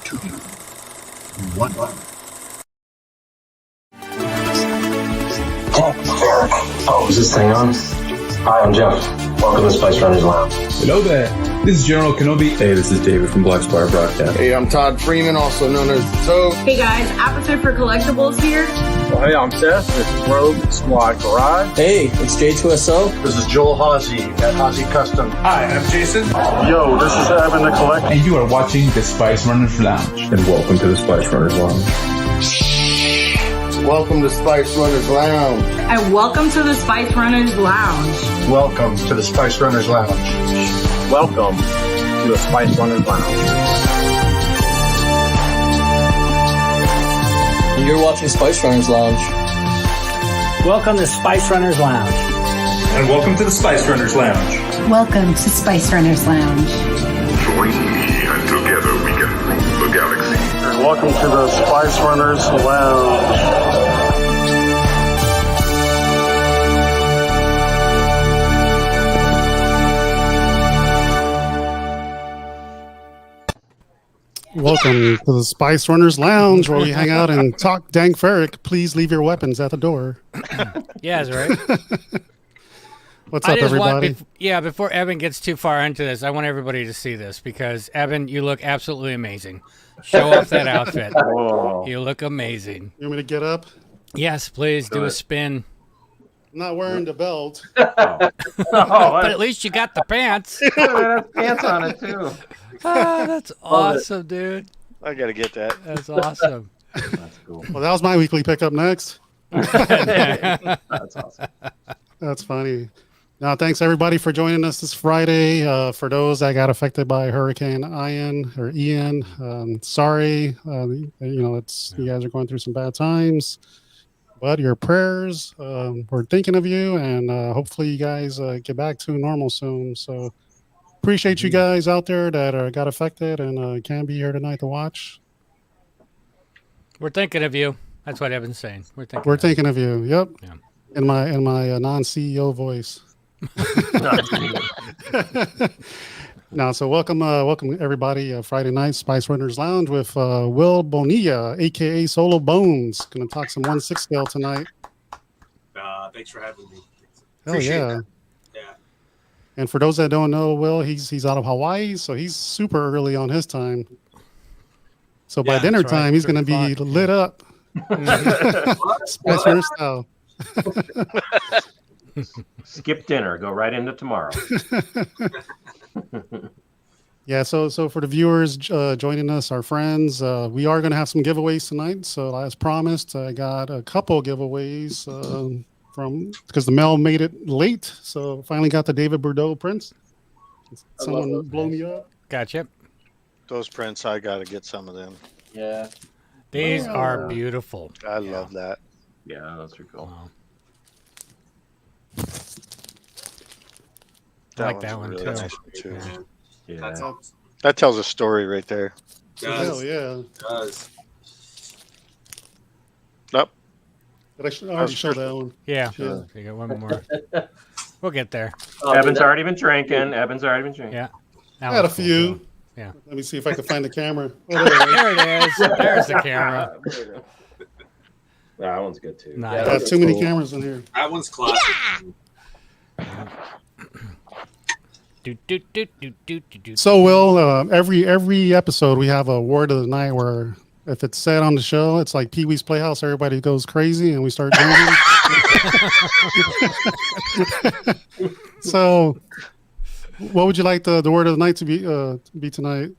to you. What? Oh, is this thing on? Hi, I'm Jeff. Welcome to Spice Runners Lounge. Hello there. This is General Kenobi. Hey, this is David from Black Spire Broadcast. Hey, I'm Todd Freeman, also known as Toad. Hey guys, Appetite for Collectibles here. Well, hey, I'm Seth. This is Rogue Squad Garage. Hey, it's J2SO. This is Joel Hawsey at Hawsey Custom. Hi, I'm Jason. Yo, this is Evan the Collector. And you are watching the Spice Runners Lounge. And welcome to the Spice Runners Lounge. Welcome to Spice Runners Lounge. And welcome to the Spice Runners Lounge. Welcome to the Spice Runners Lounge. Welcome to the Spice Runners Lounge. You're watching Spice Runners Lounge. Welcome to Spice Runners Lounge. And welcome to the Spice Runners Lounge. Welcome to Spice Runners Lounge. Join me and together we can rule the galaxy. And welcome to the Spice Runners Lounge. Welcome to the Spice Runners Lounge, where we hang out and talk dank ferric. Please leave your weapons at the door. Yeah, that's right. What's up, everybody? Before Evan gets too far into this, I want everybody to see this because, Evan, you look absolutely amazing. Show off that outfit. Whoa. You look amazing. You want me to get up? Yes, please do a spin. I'm not wearing the belt. But at least you got the pants. Yeah, pants on it, too. Ah, that's awesome, dude. I gotta get that. That's awesome. That's cool. Well, that was my weekly pickup next. That's awesome. That's funny. Now, thanks everybody for joining us this Friday. For those that got affected by Hurricane Ian, sorry. You guys are going through some bad times, but your prayers, we're thinking of you, and hopefully you guys get back to normal soon. So appreciate you guys out there that got affected and can't be here tonight to watch. We're thinking of you. That's what Evan's saying. We're thinking of you. Yep. Yeah. In my non-CEO voice. Now, so welcome everybody. Friday night Spice Runners Lounge with Will Bonilla, aka Solobones. Going to talk some 1/6 scale tonight. Thanks for having me. Hell yeah. That. Yeah. And for those that don't know, Will, he's out of Hawaii, so he's super early on his time. So by dinner time, he's going to be lit up. Spice Runner style. Skip dinner. Go right into tomorrow. Yeah, so for the viewers joining us, our friends, we are going to have some giveaways tonight. So as promised, I got a couple giveaways because the mail made it late. So finally got the David Bordeaux prints. Someone blow me up. Gotcha. Those prints, I gotta get some of them. Yeah. These are beautiful. I love that. Yeah, those are cool. Wow. I like that one, really too. Nice one too. Yeah. That tells a story right there. Hell yeah. It does. Nope. But I already showed that one. Yeah. Yeah. You got one more. We'll get there. Evan's already been drinking. Yeah. I had a few. Too. Yeah. Let me see if I can find the camera. Oh, there it is. There's the camera. That one's good too. Nice. I got too many cameras in here. That one's classic. So, Will, every episode we have a word of the night where if it's said on the show, it's like Pee-wee's Playhouse. Everybody goes crazy and we start drinking. So, what would you like the word of the night to be tonight?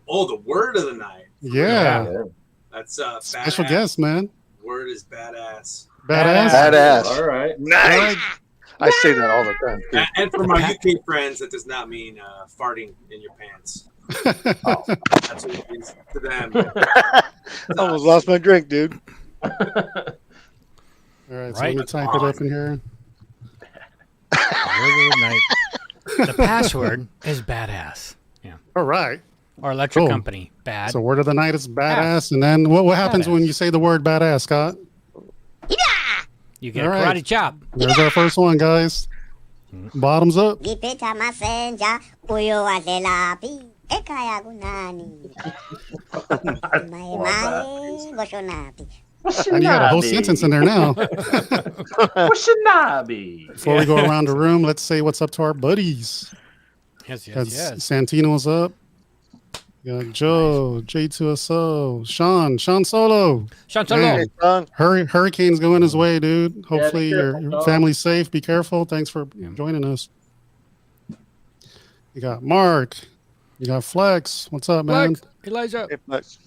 Oh, the word of the night. Yeah. That's special guest, man. Word is badass. Badass. All right. Nice. I say that all the time. And for my UK friends, that does not mean farting in your pants. That's what it means to them. I almost lost my drink, dude. All right, so let me type it up in here. Word of the night. The password is badass. Yeah. All right. Or electric company. Bad. So word of the night is badass. And then what happens when you say the word badass, Scott? You get a karate chop. There's our first one, guys. Bottoms up. And you got a whole sentence in there now. Washinabe. Before we go around the room, let's say what's up to our buddies. Yes, Got yes, yes. Santino's up. You got Joe, J2SO, Sean Solo. Sean Solo. Man, Hurricane's going his way, dude. Hopefully your family's safe. Be careful. Thanks for joining us. You got Mark. You got Flex. What's up, man? Flex. Elijah. Hey, Flex.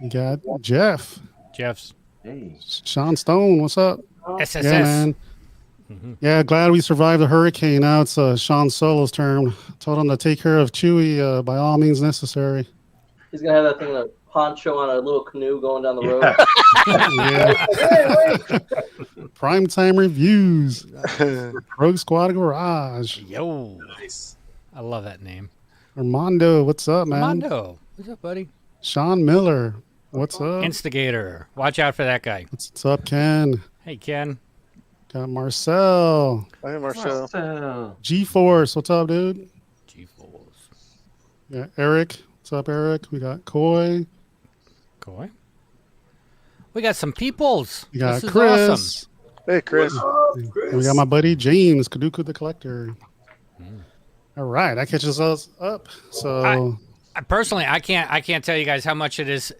You got Jeff. Jeff's. Hey. Sean Stone. What's up? SSS. Yeah, man. Yeah, glad we survived the hurricane. Now it's Sean Solo's turn. Told him to take care of Chewie by all means necessary. He's gonna have that thing, a poncho on a little canoe going down the road. Yeah. Primetime reviews. Rogue Squad Garage. Yo. Nice. I love that name. Armando, what's up, man? Armando. What's up, buddy? Sean Miller, what's up? Instigator. Watch out for that guy. What's up, Ken? Hey, Ken. Got Marcel. Hey, Marcel. G-Force, what's up, dude? G-Force. Yeah, Eric. What's up, Eric? We got Coy. Coy. We got some peoples. We got This is Chris. awesome. Hey, Chris. We got my buddy James, Kaduku the Collector. All right, that catches us up. So I personally, I can't tell you guys how much it is,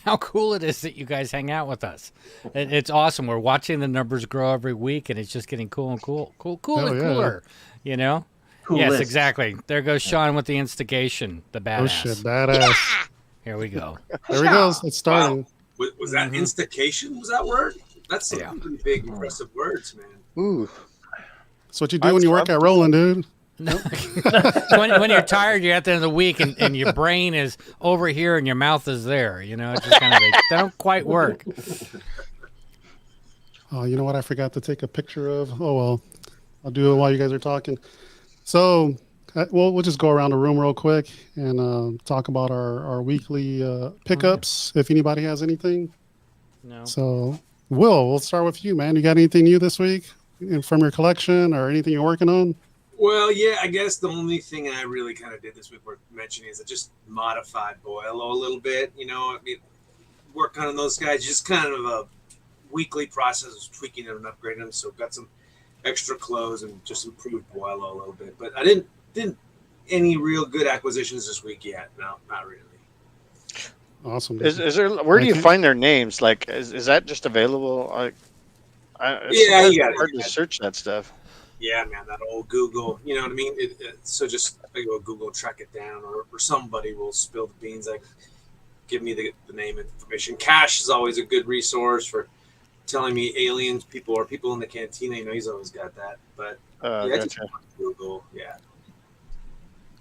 how cool it is that you guys hang out with us. It's awesome. We're watching the numbers grow every week, and it's just getting cooler and cooler. You know? Coolest. Yes, exactly. There goes Sean with the instigation, the badass. oh shit, badass. Here we go. There we go. It's starting. Wow. Was that instication? Was that word? That's some pretty big, impressive words, man. Ooh. That's what you do when you work at Roland, dude. when you're tired, you're at the end of the week, and your brain is over here and your mouth is there. You know, it's just kind of they don't quite work. Oh, you know what? I forgot to take a picture of. Oh well, I'll do it while you guys are talking. So, we'll just go around the room real quick and talk about our weekly pickups. If anybody has anything. No. So, we'll start with you, man. You got anything new this week from your collection or anything you're working on? Well, yeah, I guess the only thing I really kind of did this week worth mentioning is I just modified Boilo a little bit. You know, I mean, work on those guys, just kind of a weekly process of tweaking them and upgrading them. So got some extra clothes and just improved Boilo a little bit. But I didn't any real good acquisitions this week yet. No, not really. Awesome. Is there? Where do you find their names? Like, is that just available? Yeah, you got hard to search that stuff. Yeah, man, that old Google, you know what I mean? So just I go Google, track it down, or somebody will spill the beans, like give me the name and information. Cash is always a good resource for telling me aliens, people, or people in the cantina. You know, he's always got that. But yeah, just Google, yeah.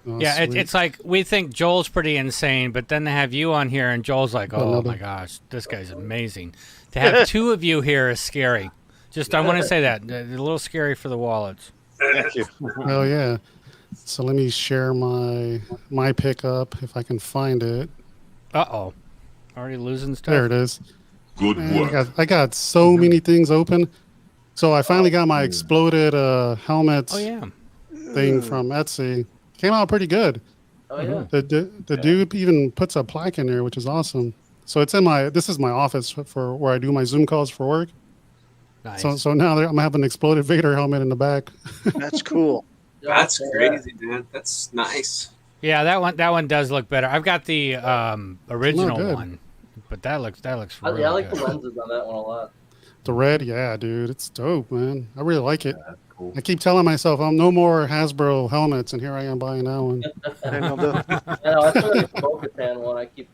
Oh, yeah, it's like we think Joel's pretty insane, but then they have you on here, and Joel's like, "Oh my gosh, this guy's amazing." To have two of you here is scary. Just, I want to say that. A little scary for the wallets. Thank you. Oh, yeah. So let me share my pickup if I can find it. Uh-oh. Already losing stuff? There it is. Good work. I got so many things open. So I finally got my exploded helmet thing from Etsy. Came out pretty good. Oh, yeah. The dude even puts a plaque in there, which is awesome. So it's in this is my office for where I do my Zoom calls for work. Nice. So now I'm having an exploded Vader helmet in the back. That's cool. That's crazy, man. That's nice. Yeah, that one does look better. I've got the original one, but that looks really I like good. the lenses on that one a lot. The red, yeah, dude, it's dope, man. I really like it. Cool. I keep telling myself I'm no more Hasbro helmets, and here I am buying that one. I still like the Bo-Katan one. I keep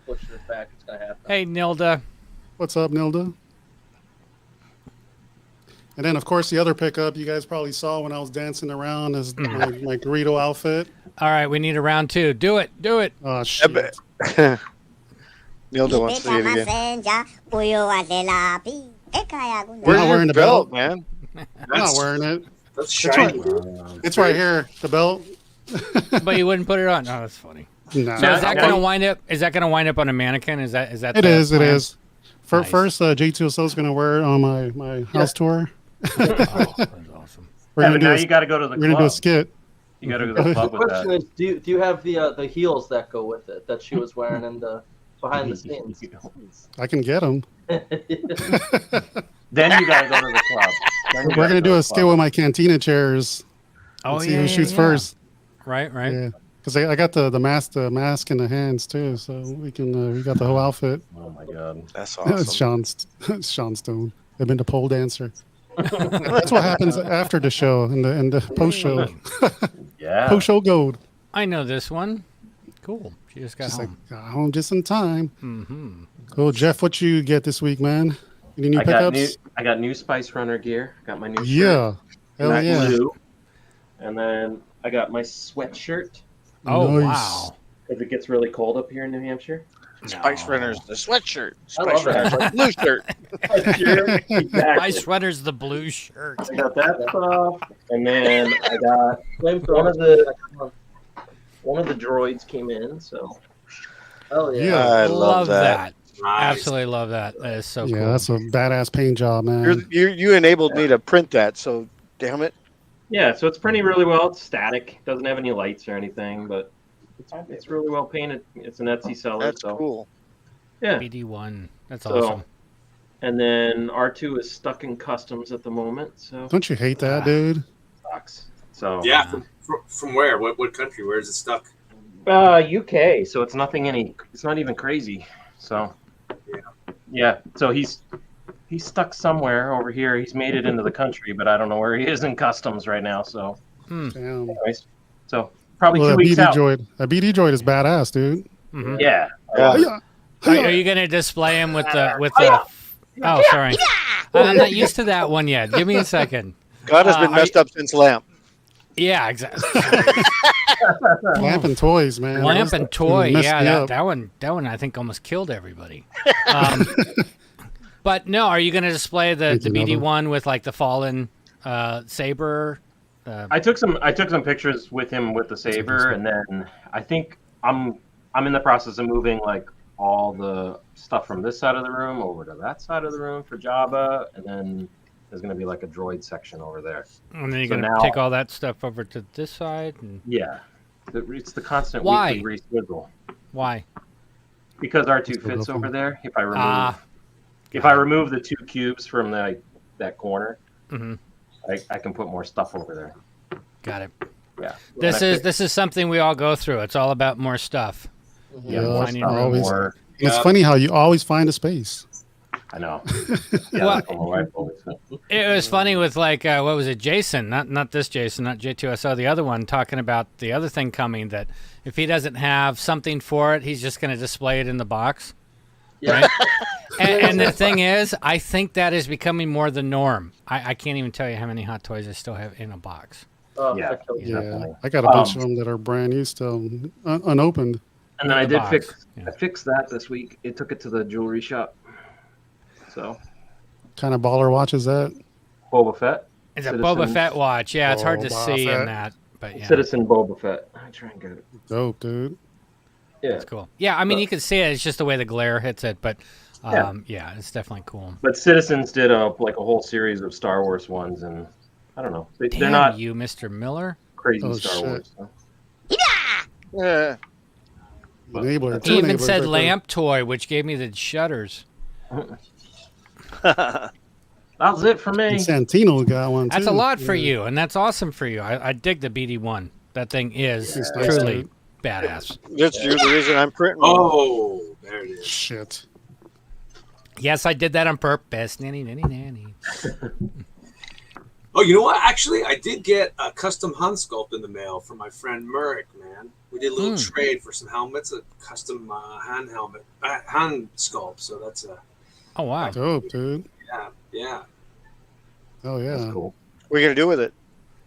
pushing it back. It's gonna happen. Hey, Nilda. What's up, Nilda? And then, of course, the other pickup you guys probably saw when I was dancing around is my Dorito outfit. All right, we need a round two. Do it. Oh, shit. Nilda wants to see it again. Where's wearing the belt, man? I'm not wearing it. That's shiny. It's right here, the belt. But you wouldn't put it on. Oh, that's funny. No. So is that going to wind up? Is that going to wind up on a mannequin? Is that? It is. It is. Nice. First, J2SO is going to wear it on my house tour. Oh, that's awesome. Now you got to go to the club. We're going to do a skit. You got to go to the club The with question that. is, do you have the heels that go with it that she was wearing in the behind the scenes? I can get them. Then you got to go to the club. Then you We're gotta gonna go do to a the skill club. with my cantina chairs. Oh, and see yeah, who yeah, shoots yeah. first. Right. Yeah, because I got the mask in the hands too, so we can we got the whole outfit. Oh my god, That's It's awesome. Sean Stone. I've been the pole dancer. That's what happens after the show and the post show. Yeah. Post show gold. I know this one. Cool. She just got Just home. got home just in time. Mm-hmm. Cool, Jeff. What you get this week, man? Any new I got pickups? new Spice Runner gear. Got my new Yeah, shirt. hell Black yeah. blue. And then I got my sweatshirt Oh, Nice. wow. because it gets really cold up here in New Hampshire. Spice Runners, the sweatshirt. I love Spice Runners, that. the blue shirt. Exactly. Ice Runner's the blue shirt. I got that stuff, and then I got Flamethrower. one of the droids came in. So Oh yeah. Yeah. I love that. Nice. Absolutely love that. That is so Yeah, cool. that's a badass paint job, man. You enabled me to print that, so damn it. yeah, so it's printing really well. It's static. Doesn't have any lights or anything, but it's really well painted. It's an Etsy seller. That's so cool. yeah. BD1. That's So, awesome. And then R2 is stuck in customs at the moment, so Don't you hate that, dude? sucks. So Yeah, from where? What country? Where is it stuck? UK. So it's it's not even crazy. So yeah. So he's stuck somewhere over here. He's made it into the country, but I don't know where he is in customs right now. So Damn. anyways, so probably Well, 2 that weeks BD out. droid, that BD droid is badass, dude. Mhm. Yeah. Yeah. Are you going to display him with the Oh, sorry. I'm not used to that one yet. Give me a second. God has been are messed up since Lamp. Yeah, exactly. Lamp and toys, man. Lamp and toy. Messed Yeah, me up. that one I think almost killed everybody. But no, are you going to display the Thank you, BD Nova. one with like the fallen saber? I took some pictures with him with the saber, and then I think I'm in the process of moving like all the stuff from this side of the room over to that side of the room for Jabba, and then there's going to be like a droid section over there. And then you're So going to now- take all that stuff over to this side? And Yeah, it's the constant Why? weekly reswizzle. why? Because R2 fits over there. If I remove the 2 cubes from that corner, Mhm. I can put more stuff over there. Got it. Yeah. This is something we all go through. It's all about more stuff. Yeah, Yeah, more finding stuff, always. more. And it's funny how you always find a space. I know. Yeah, Well, that's what my wife always said. It was funny with like what was it, Jason? Not this Jason, not J2SO, the other one, talking about the other thing coming. That if he doesn't have something for it, he's just going to display it in the box. Yeah. Right? and the thing is, I think that is becoming more the norm. I can't even tell you how many hot toys I still have in a box. Oh, Yeah. that killed me. Yeah, I got a bunch of them that are brand new still, unopened. And then In I the did box. I fixed that this week. It took it to the jewelry shop. So Kind of baller watch is that? Boba Fett. It's a Citizen- Boba Fett watch. Yeah, it's hard to Boba see Fett. in that, but yeah, Citizen Boba Fett. I try and get it. Dope, dude. Yeah. it's cool. Yeah, I mean, you can see it. It's just the way the glare hits it, but Yeah. yeah, it's definitely cool. But Citizens did a whole series of Star Wars ones, and I don't know. They're Damn not you, Mr. Miller. crazy Oh, Star shit. Wars. So. Yeah. Enabler. He even said lamp toy, which gave me the shudders. That was it for me. And Santino got one too. That's a lot for Yeah. you, and that's awesome for you. I dig the BD1. That thing is It's nice, truly dude. badass. That's the reason I'm printing one. Oh, there it is. Shit. Yes, I did that on purpose. Nanny, nanny, nanny. Oh, you know what? Actually, I did get a custom Han sculpt in the mail from my friend Merrick, man. We did a little trade for some helmets, a custom Han helmet, Han sculpt. So that's a Oh, wow. Dope, dude. yeah. Oh yeah. That's cool. What are you going to do with it?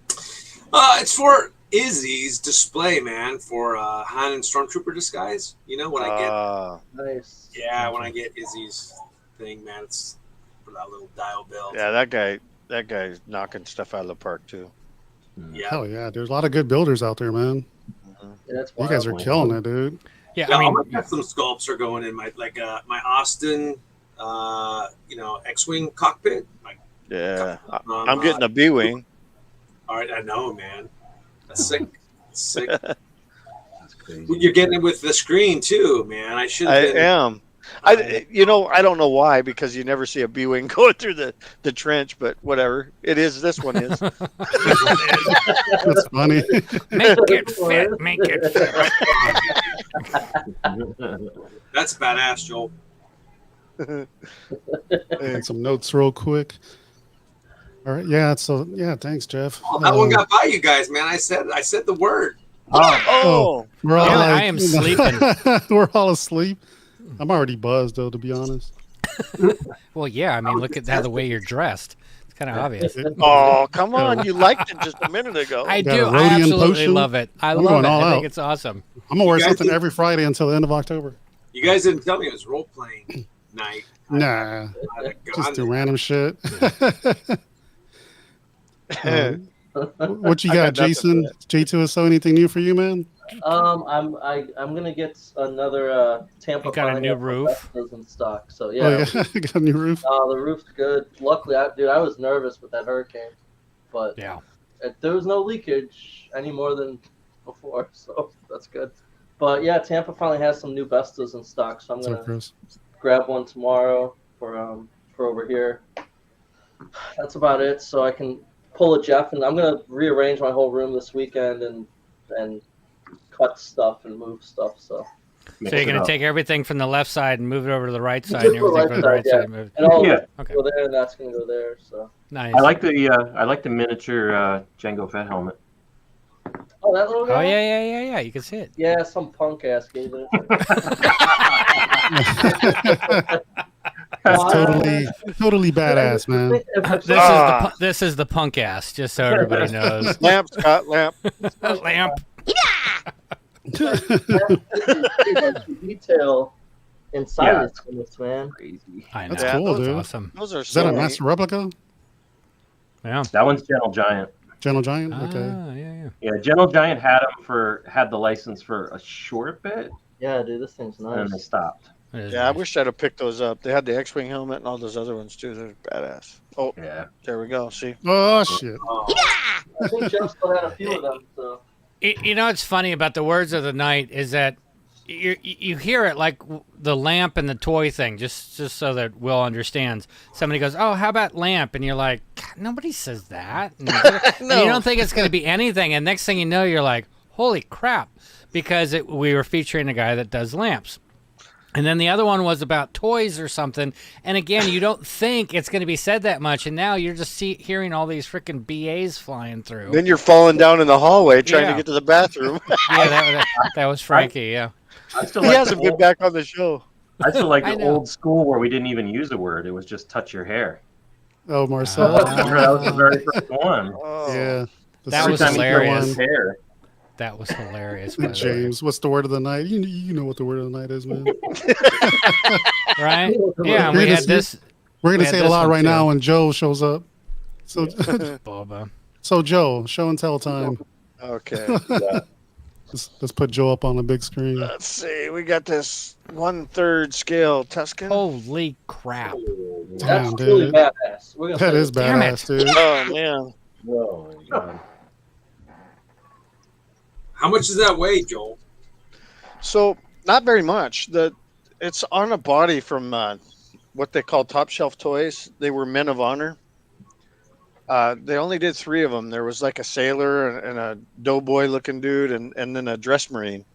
It's for Izzy's display, man, for Han and Stormtrooper disguise. You know, when I get Nice. when I get Izzy's thing, man, it's for that little dial belt. Yeah, that guy's knocking stuff out of the park, too. Yeah. Hell yeah. There's a lot of good builders out there, man. Yeah, that's You guys are wild. killing it, dude. Yeah, Yeah, I mean, all my custom sculpts are going in my my Austin, X-wing cockpit. Yeah. I'm getting a B-Wing. All right, I know, man. That's sick. Sick. That's crazy. You're getting it with the screen too, man. I should. I am. I don't know why, because you never see a B-wing going through the trench, but whatever. It is. This one is. That's funny. Make it fit. Make it fit. That's badass, Joel. Take some notes real quick. All right. Yeah. So yeah. Thanks, Jeff. Oh, that one got by you guys, man. I said the word. Oh, we're all Yeah, like, I am sleeping. We're all asleep. I'm already buzzed though, to be honest. Well, yeah. I mean, look at the way you're dressed. It's kind of obvious. Oh, come on! You liked it just a minute ago. I Got do. a I Rhodian absolutely potion. love it. I I'm love going it. all I think out. it's awesome. I'm gonna wear You guys something did- every Friday until the end of October. You guys didn't tell me it was role playing night. Nah, I'd have just gone do there. random shit. What you I got, got nothing Jason? for J2SO, anything new for you, man? I'm gonna get another Tampa. You got a Flying new Apple roof? Vestas in stock. So Oh, yeah, yeah. Got a new roof. the roof's good. Luckily, I was nervous with that hurricane, but Yeah. there was no leakage any more than before, so that's good. But yeah, Tampa finally has some new Vestas in stock, so I'm What's up, gonna Chris? grab one tomorrow for over here. That's about it. So I can pull a Jeff, and I'm gonna rearrange my whole room this weekend and cut stuff and move stuff. So So you're going to take everything from the left side and move it over to the right side, Just and everything from the right yeah. side move. And all Yeah. of it go there, and that's gonna go there. So Nice. I like the miniature Django Fett helmet. oh, that little Oh guy. yeah. You can see it. Yeah, some punk ass gave it. That's totally badass, man. This is the punk ass, just so everybody knows. Lamp, Scott, lamp. Lamp. Detail inside Yeah. this, man. Crazy. I know. That's Yeah, cool, That's dude. awesome. Those are Is that a so master replica? Yeah. That one's Gentle Giant. Gentle Giant? Okay. Ah, yeah. Yeah, Gentle Giant had the license for a short bit, Yeah, dude, this thing's and then they nice. stopped. It is Yeah, I nice. wish I'd have picked those up. They had the X-wing helmet and all those other ones too. They're badass. Oh, Yeah. there we go. See, Oh, shit. I think Jeff still had a few of them. So You know what's funny about the words of the night is that you hear it like the lamp and the toy thing, just so that Will understands. Somebody goes, "Oh, how about lamp?" And you're like, "God, nobody says that." And you don't think it's going to be anything, and next thing you know, you're like, "Holy crap!" Because we were featuring a guy that does lamps. And then the other one was about toys or something. And again, you don't think it's going to be said that much. And now you're just hearing all these freaking BAs flying through. then you're falling down in the hallway trying Yeah. to get to the bathroom. Yeah, that was Frankie, yeah. I still He like hasn't been back on the show. I still like I the know. old school where we didn't even use a word; it was just touch your hair. Oh, Marcel. Remember, that was the very first one. Oh. Yeah. The That Every was time he threw hilarious. his hair. That was hilarious. by the way. James, what's the word of the night? You know what the word of the night is, man. Right? Yeah, and We're we gonna had this. We're we gonna had say a this lot one, right too. now when Joe shows up. So, Boba. so Joe, show and tell time. Okay. Let's put Joe up on the big screen. Let's see. We got this 1/3 scale Tuscan. Holy crap. that's Damn, really dude. badass. We're gonna That say is Damn badass, dude. Oh man. Oh my god. How much does that weigh, Joel? So not very much. It's on a body from what they call top shelf toys. They were men of honor. They only did 3 of them. There was like a sailor and a doughboy looking dude, and then a dress marine.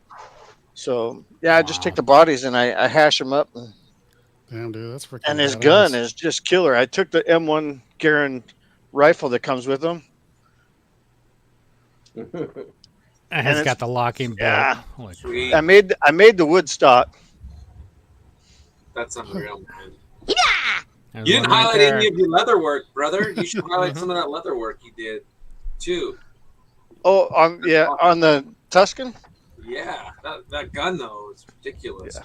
So yeah, I just take the bodies and I hash them up. Damn, dude, that's freaking. And his badass. gun is just killer. I took the M1 Garand rifle that comes with him. And it's it's- got the locking bolt. Yeah. Holy crap. Sweet. I made the wood stock. That's unreal, man. There's You didn't one right highlight there. any of your leather work, brother. You should highlight some of that leather work you did, too. Oh, on the Tuscan. Yeah, that gun though is ridiculous.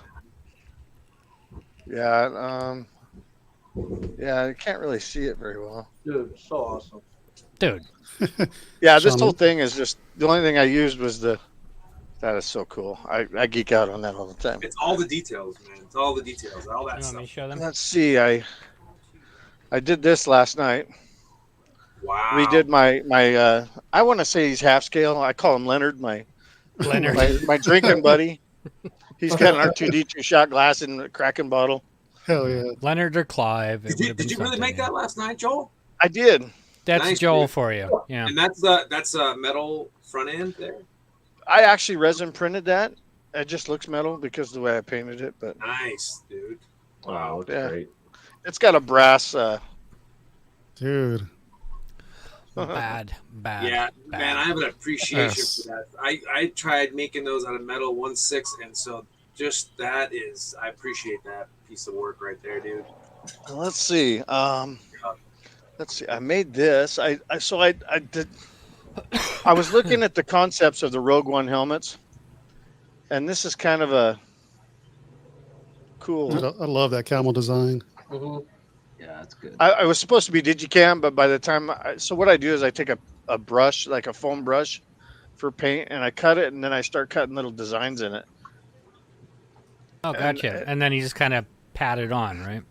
Yeah. Yeah, I can't really see it very well. dude, so awesome. Dude. Yeah, this Sean- whole thing is just the only thing I used was that is so cool. I geek out on that all the time. It's all the details, man. It's all the details, all that You want me to stuff. show them? Let's see. I did this last night. Wow. redid my I want to say he's half scale. I call him Leonard, my drinking buddy. He's got an R2D2 shot glass and a Kraken bottle. Hell yeah. Leonard or Clive. Did you really make that last night, Joel? I did. That's Nice, Joel dude. for you. Yeah. And that's a metal front end there. I actually resin printed that. It just looks metal because of the way I painted it. But Nice, dude. Wow, looks great. It's got a brass. Dude. Bad. Yeah, bad. man, I have an appreciation Yes. for that. I tried making those out of metal 1/6, and so just I appreciate that piece of work right there, dude. Let's see. Let's see. I made this. I did. I was looking at the concepts of the Rogue One helmets, and this is kind of a cool. Dude, I love that camel design. Yeah, that's good. I was supposed to be digicam, but by the time so what I do is I take a brush, like a foam brush for paint, and I cut it, and then I start cutting little designs in it. Oh, gotcha. And then you just kind of pat it on, right?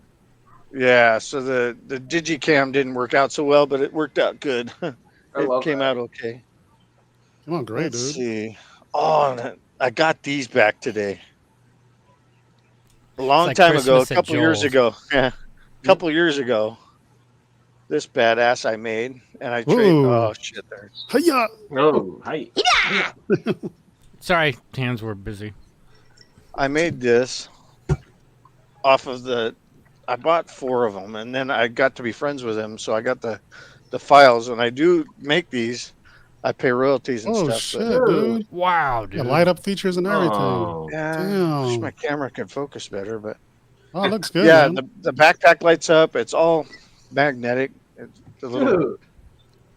Yeah, so the digicam didn't work out so well, but it worked out good. It came out okay. Come on, great, Let's dude. see. Oh, and I got these back today. A long like time ago, a Christmas at couple years Joel's. ago. Yeah, a couple years ago. This badass I made, and I traded. Ooh. Oh shit! There. Hiya! Oh, hi. Sorry, hands were busy. I made this off of the. I bought 4 of them, and then I got to be friends with him, so I got the files. And I do make these. I pay royalties and Oh, stuff. shit, dude. Wow, Yeah, dude. light up features and everything. Oh. Yeah, Damn. wish my camera could focus better, but Oh, it looks good. yeah, man. the backpack lights up. It's all magnetic. The little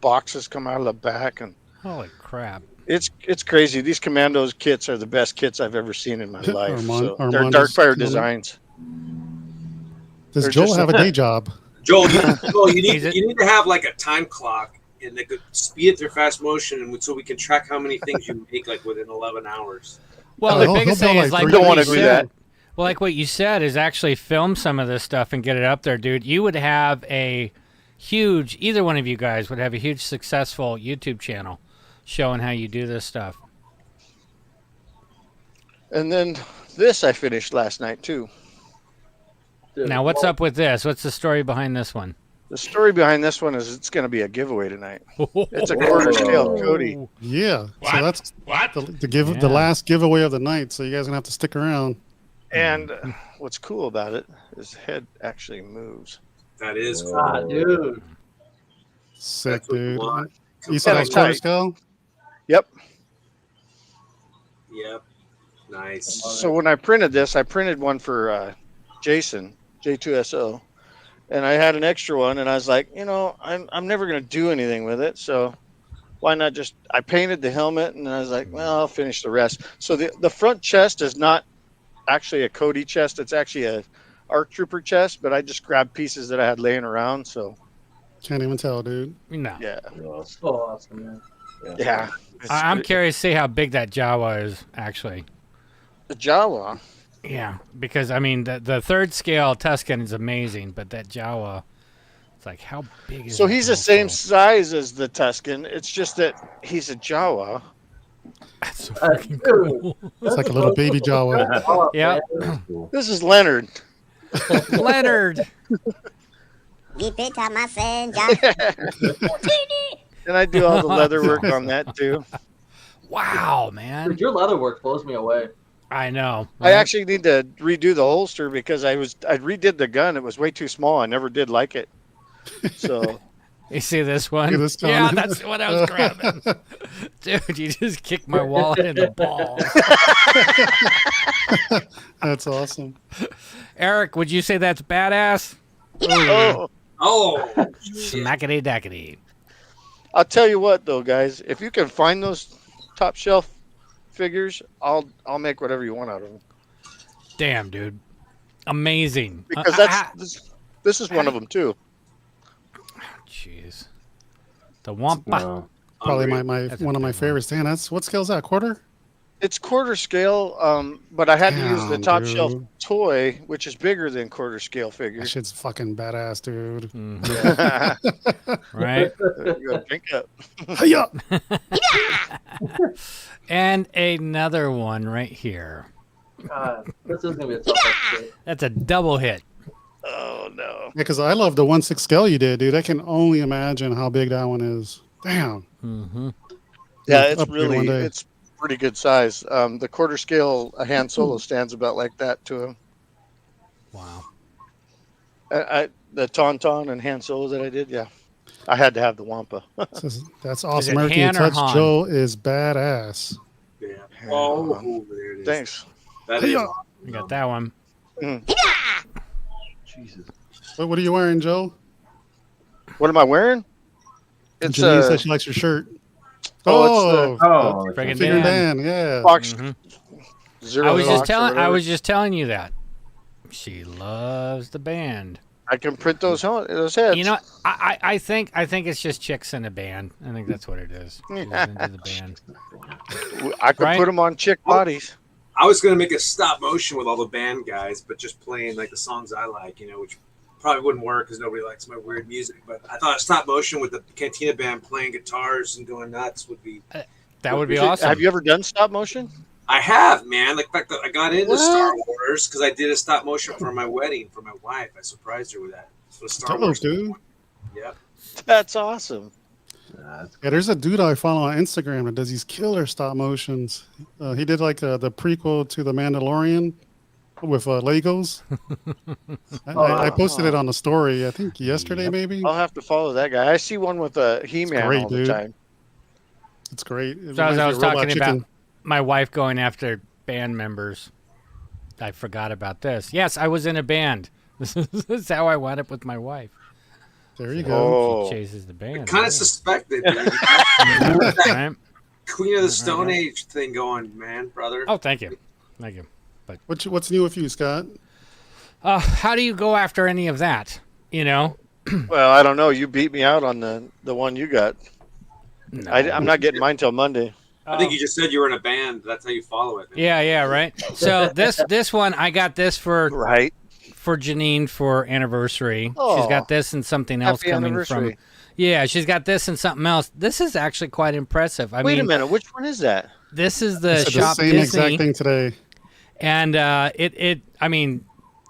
boxes come out of the back, and Holy crap. it's crazy. These Commandos kits are the best kits I've ever seen in my life. So they're Armando's Darkfire killer. designs. Does they're Joel just- have a day job? Joel, you need Is it- you need to have like a time clock and they could speed it through fast motion, and so we can track how many things you make like within 11 hours. Well, Oh, the he'll biggest build thing like is like three what Don't wanna you do said. that. Well, like what you said is actually film some of this stuff and get it up there, dude. You would have a huge, either one of you guys would have a huge successful YouTube channel showing how you do this stuff. And then this I finished last night too. Dude, Now, what's up with this? What's the story behind this one? The story behind this one is it's going to be a giveaway tonight. It's a quarter scale Cody. Yeah. So that's the Yeah. last giveaway of the night. So you guys are gonna have to stick around. And what's cool about it is the head actually moves. That is cool. Ah, dude. Sick, That's what you dude. want. You said Yeah, that was quarter tight. scale? Yep. Yep. Nice. So when I printed this, I printed one for Jason, J2SO. And I had an extra one, and I was like, I'm never going to do anything with it. So why not just, I painted the helmet, and I was like, well, I'll finish the rest. So the front chest is not actually a Cody chest. It's actually a ARC Trooper chest, but I just grabbed pieces that I had laying around. So Can't even tell, dude. No. yeah. So awesome, man. Yeah. I'm curious to see how big that Jawa is, actually. The Jawa. Yeah, because, I mean, the third scale Tuscan is amazing, but that Jawa, it's like, how big is So that he's the same mofo? size as the Tuscan. It's just that he's a Jawa. That's so freaking Dude. cool. It's like a little baby Jawa. Oh, Yeah. man. This is Leonard. Leonard. And I do all the leather work on that too. Wow, man. Dude, your leather work blows me away. I know. I actually need to redo the holster because I redid the gun. It was way too small. I never did like it. So You see this one? Look at this Yeah, comment. that's what I was grabbing. Dude, you just kicked my wallet in the balls. That's awesome. Eric, would you say that's badass? oh, Smackety dackety. I'll tell you what though, guys. If you can find those top shelf figures, I'll make whatever you want out of them. Damn, dude. Amazing. Because this is one of them too. Jeez. The Wampa. Probably my one of my favorites. Dan, what scale is that? Quarter? It's quarter scale, but I had to use the Damn, toy, which is bigger than quarter scale That figures. shit's fucking badass, dude. Right? You gotta drink up. Hiya! And another one right here. God, this is gonna be a tough episode. That's a double hit. Oh no! Yeah, because I love the 1/6 scale you did, dude. I can only imagine how big that one is. Damn. Mm-hmm. Yeah, it's Upgrade one really day. it's pretty good size. The quarter scale Han Solo stands about like that to him. Wow. The Tauntaun and Han Solo that I did, yeah, I had to have the Wampa. That's awesome. it Everything you Han or touch, Han? Joe, is badass. Yeah. Oh, there it is. Thanks. That is. Hiya! You got that one. Jesus. What are you wearing, Joe? What am I wearing? It's Janine said she likes your shirt. Oh, Oh, Friggin' Finger Dan. Dan, yeah. Fox Mm-hmm. Zero. I was Fox just or telling. I whatever. was just telling you that. She loves the band. I can print those heads. You know, I think it's just chicks in a band. I think that's what it is. She's into the band. I could Right? put them on chick bodies. I was gonna make a stop motion with all the band guys, but just playing like the songs I like, which probably wouldn't work because nobody likes my weird music. But I thought a stop motion with the Cantina band playing guitars and going nuts would be. That would be awesome. Have you ever done stop motion? I have, man. Like, in fact, I got into What? Star Wars because I did a stop motion for my wedding for my wife. I surprised her with that. So Star Dope, Wars, dude. Yep. That's awesome. Yeah, there's a dude I follow on Instagram that does these killer stop motions. He did like the prequel to The Mandalorian with Legos. I posted it on the story, I think yesterday, maybe. I'll have to follow that guy. I see one with a He-Man great, all the dude. time. It's great. It So as reminds I me was of Robot talking about Chicken. my wife going after band members, I forgot about this. Yes, I was in a band. This is how I wound up with my wife. There you So go. She chases the band. Kind yeah. of suspected. Right? Queen of the Stone Age thing going, man, brother. Oh, thank you. Thank you. But What's new with you, Scott? how do you go after any of that? You know? Well, I don't know. You beat me out on the one you got. No. I'm not getting mine till Monday. I think you just said you were in a band. That's how you follow it. Man. Yeah, right. So this one, I got this for Janine for anniversary. She's Oh. got this and something else Happy coming from. anniversary. Yeah, she's got this and something else. This is actually quite impressive. I Wait mean, a minute. Which one is that? this is the I said Shop the same Disney, exact thing today. and I mean,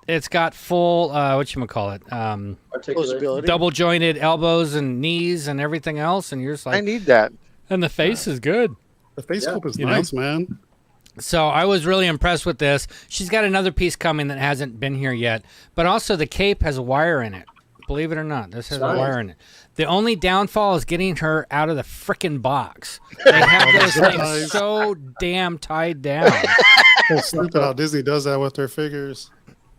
it's got full whatchamacallit, Articulate. double jointed elbows and knees and everything else, and you're just like, I need that. and the face is good. The face sculpt is You know? nice, man. So I was really impressed with this. She's got another piece coming that hasn't been here yet, but also the cape has a wire in it. Believe it or not, this has a wire in it. The only downfall is getting her out of the frickin' box. They have those things so damn tied down. It's stupid how Disney does that with their figures.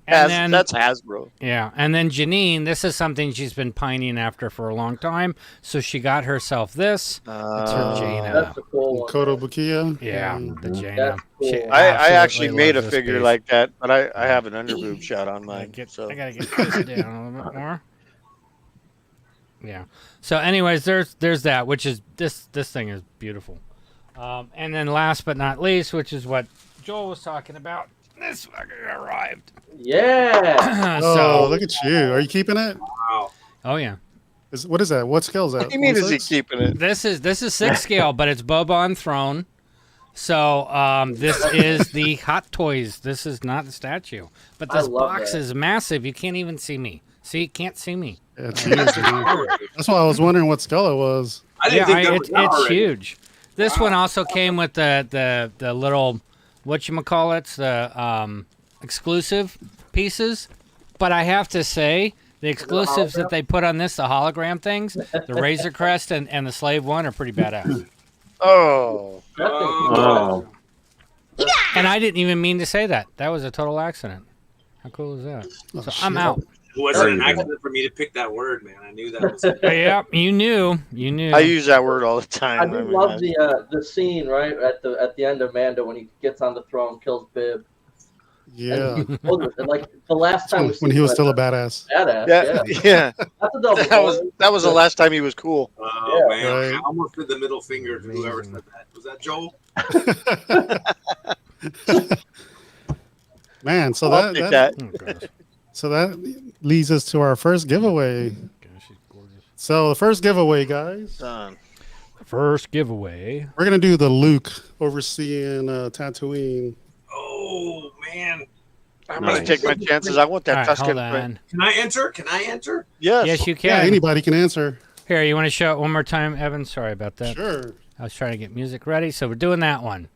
And then, That's Hasbro. yeah, and then Janine, this is something she's been pining after for a long time. So she got herself this. It's her Jaina. That's a cool one. Koto Bukiya. Yeah, the Jaina. That's cool. She I actually absolutely made a loves this figure piece. like that, but I have an underboob shot on mine. I gotta get this down a little bit more. Yeah. So, anyways, there's that, which is this thing is beautiful. And then last but not least, which is what Joel was talking about, this fucking arrived. Yeah. Oh, look at you. Are you keeping it? Wow. Oh yeah. What is that? What scale is that? What do you mean is he 1/6? keeping it? This is 6 scale, but it's Boba on throne. So this is the Hot Toys. This is not the statue, but I this love box that. is massive. You can't even see me. See, you can't see me. Yeah, it's huge, dude. That's why I was wondering what scale it was. I didn't think that was out it's already. huge. This one also came with the little whatchamacallits, the exclusive pieces. But I have to say, the exclusives that they put on this, the hologram things, the Razor Crest and the Slave One are pretty badass. Oh. Oh. And I didn't even mean to say that. That was a total accident. How cool is that? So I'm out. It wasn't an accident for me to pick that word, man. I knew that was it. Yeah, you knew. I use that word all the time. I do love the scene right at the end of Mando when he gets on the throne, kills Bib. Yeah. And like the last time When he was still a badass. badass. Yeah, yeah. That's a double. That was the last time he was cool. Oh, Yeah. man. Right. I almost did the middle finger to whoever said that. Was that Joel? Man, so I'll take that. So that leads us to our first giveaway. So the first giveaway, guys. Done. First giveaway. We're gonna do the Luke overseeing Tatooine. Oh man. I'm gonna take my chances. I want that All right, Tuscan hold on. print. Can I enter? Can I enter? Yes. Yes, you can. Yeah, anybody can answer. Here, you want to show it one more time, Evan? Sorry about that. Sure. I was trying to get music ready, so we're doing that one.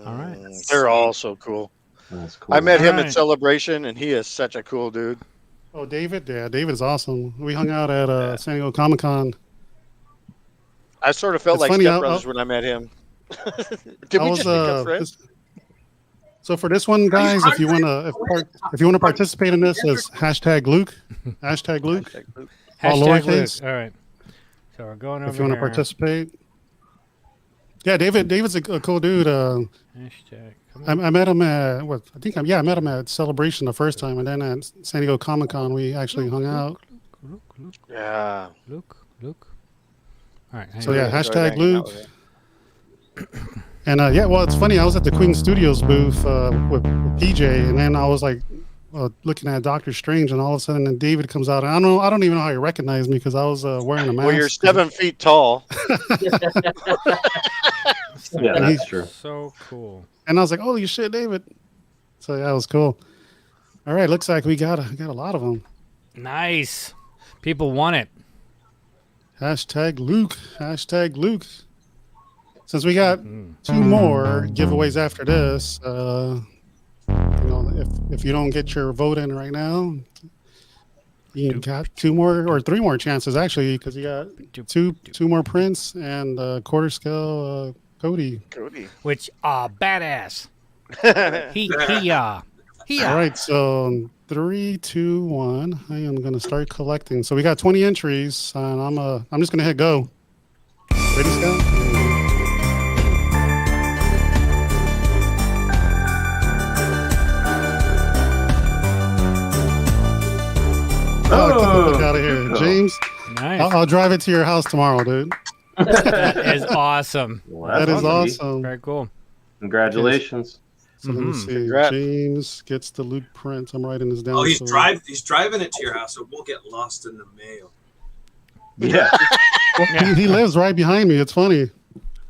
All right. They're all so cool. That's cool. I met him Alright. at Celebration, and he is such a cool dude. Oh, David. Yeah, David's awesome. We hung out at San Diego Comic-Con. I sort of felt It's like funny, stepbrothers when I met him. Did we just become friends? So for this one, guys, if you wanna participate in this, as hashtag Luke, hashtag Luke, all Hashtag lowercase. Luke. All right. So we're going over If you want to here. participate. Yeah, David's a cool dude. Hashtag. I met him at I met him at Celebration the first time, and then at San Diego Comic-Con we actually hung out. Yeah. Luke. All right. So yeah, enjoyed hashtag hanging out Luke. with And yeah, well, it's funny. I was at the Queen Studios booth with PJ, and then I was like looking at Doctor Strange, and all of a sudden, then David comes out. And I don't even know how he recognized me because I was wearing a mask. Well, you're 7 feet tall. Yeah, that's true. So cool. And I was like, "Holy shit, David!" So yeah, it was cool. All right, looks like we got a lot of them. Nice. People want it. Hashtag Luke. Hashtag Luke. Since we got two more giveaways after this, if you don't get your vote in right now, you got two more or three more chances actually, because you got two more prints and quarter scale Cody. Which badass. he. All right, so 3, 2, 1. I am gonna start collecting. So we got 20 entries, and I'm just gonna hit go. Ready, Scott? Oh, get the fuck out of here, James. Nice. I'll drive it to your house tomorrow, dude. That is awesome. Well, That that's is awesome. Very cool. Congratulations. So let me see. Congrats. James gets the Luke print. I'm writing this down. Oh, he's so- driving it to your house, so it won't get lost in the mail. Yeah. He lives right behind me. It's funny.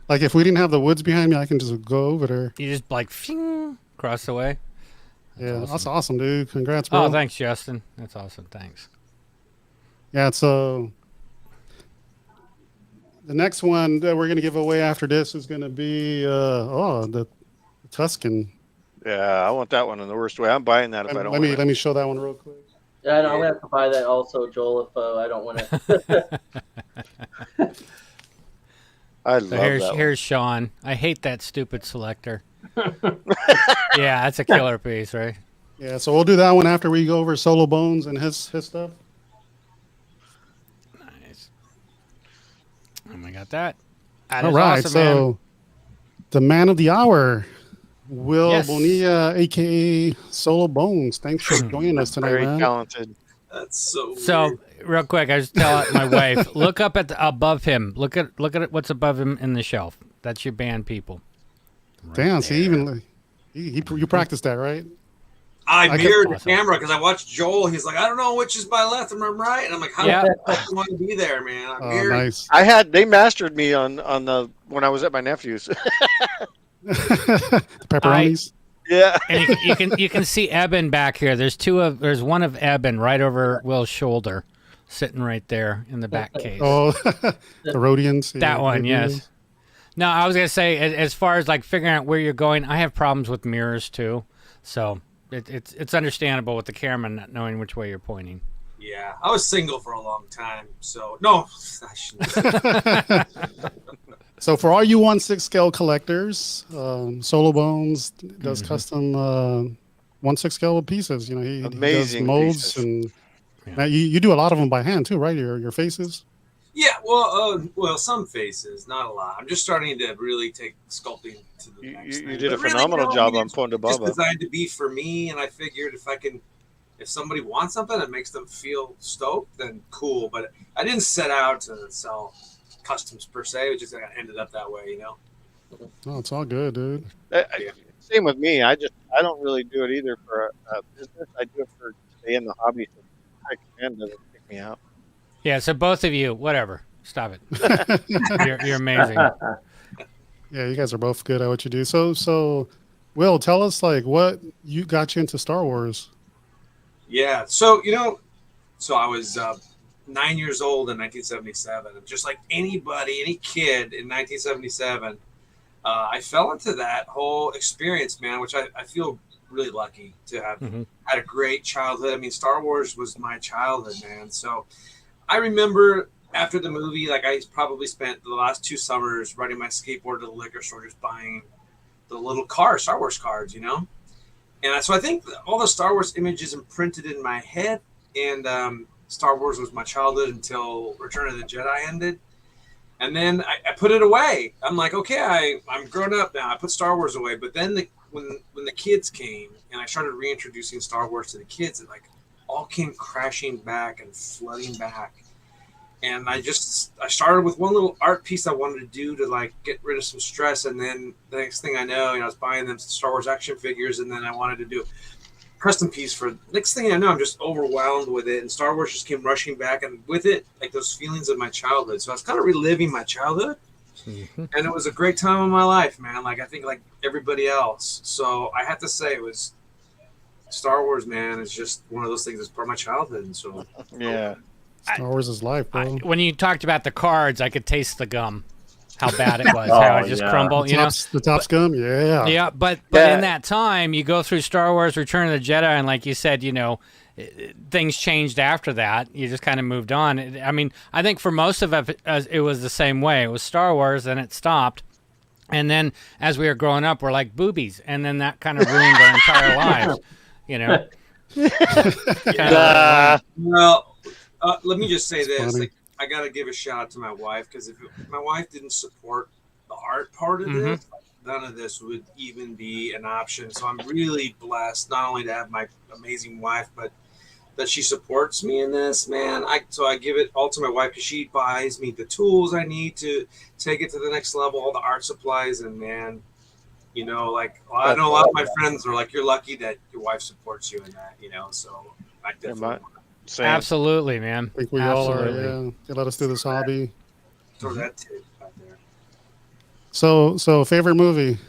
Like if we didn't have the woods behind me, I can just go over there. You just like cross away. Yeah, that's awesome, dude. Congrats, bro. Oh, thanks, Justin. That's awesome. Thanks. Yeah, so the next one that we're gonna give away after this is gonna be the Tuscan. Yeah, I want that one in the worst way. I'm buying that if I don't Let win it. me show that one real quick. Yeah, no, I'm gonna have to buy that also, Joel, if I don't win it. I So love that here's Sean. I hate that stupid selector. Yeah, that's a killer piece, right? Yeah, so we'll do that one after we go over Solobones and his stuff. Nice. And we got that. That All is right, awesome, so man. the man of the hour, Will Yes. Bonilla, aka Solobones. Thanks for joining us tonight, Very man. talented. That's so. So real quick, I just tell my wife, look up at above him. Look at what's above him in the shelf. That's your band people. Damn, see, even you practiced that, right? I mirrored the awesome. camera because I watched Joel. He's like, I don't know which is my left and I'm right, and I'm like, how Yeah. the fuck do you want to be there, man? I Oh, mirrored. nice. They mastered me on the when I was at my nephew's. Pepperonis. Yeah. And you can see Eben back here. There's one of Eben right over Will's shoulder, sitting right there in the back case. Oh, the Rhodians. That one, yes. No, I was gonna say, as far as like figuring out where you're going, I have problems with mirrors too. So it's understandable with the camera not knowing which way you're pointing. Yeah, I was single for a long time, so no, I shouldn't. So for all you 1/6 scale collectors, Solobones does custom 1/6 scale pieces. You know, he does Amazing molds pieces. and now you do a lot of them by hand too, right? Your faces. Yeah, well, some faces, not a lot. I'm just starting to really take sculpting to the next thing. You did a But really, phenomenal no, job I mean, on Ponte It's Baba. designed to be for me, and I figured if somebody wants something that makes them feel stoked, then cool. But I didn't set out to sell customs per se. It just ended up that way, you know. Oh, it's all good, dude. same with me. I don't really do it either for a business. I do it for stay in the hobby. So high command doesn't pick me out. Yeah, so both of you, whatever. Stop it. You're amazing. Yeah, you guys are both good at what you do. So Will, tell us like what you got you into Star Wars. Yeah. So, so I was 9 years old in 1977. And just like anybody, any kid in 1977, I fell into that whole experience, man, which I feel really lucky to have had a great childhood. I mean, Star Wars was my childhood, man. So I remember after the movie, like I probably spent the last 2 summers riding my skateboard to the liquor store just buying the little Star Wars cards, And so I think all the Star Wars images imprinted in my head, and Star Wars was my childhood until Return of the Jedi ended. And then I put it away. I'm like, okay, I'm grown up now. I put Star Wars away. But then when the kids came and I started reintroducing Star Wars to the kids, it like all came crashing back and flooding back. And I started with one little art piece I wanted to do to like get rid of some stress. And then the next thing I know, I was buying them Star Wars action figures. And then I wanted to do a custom piece for next thing I know, I'm just overwhelmed with it. And Star Wars just came rushing back. And with it, like those feelings of my childhood. So I was kind of reliving my childhood. And it was a great time of my life, man. Like I think like everybody else. So I have to say it was Star Wars, man. It's just one of those things that's part of my childhood. And so, yeah. Star Wars is life, bro. When you talked about the cards, I could taste the gum, how bad it was, how it just crumbled. The Topps gum, yeah. Yeah, but in that time, you go through Star Wars: Return of the Jedi, and like you said, things changed after that. You just kind of moved on. I mean, I think for most of us, it was the same way. It was Star Wars, and it stopped. And then as we were growing up, we're like boobies, and then that kind of ruined our entire lives. Well. Let me just say this. Like, I got to give a shout out to my wife, because if my wife didn't support the art part of this, none of this would even be an option. So I'm really blessed not only to have my amazing wife, but that she supports me in this, man. So I give it all to my wife because she buys me the tools I need to take it to the next level, all the art supplies, and man, I know a lot of my friends are like, you're lucky that your wife supports you in that, So I definitely. Same. Absolutely, man. I think we all are. Yeah, they let us do this hobby. Throw that tip out there. So favorite movie?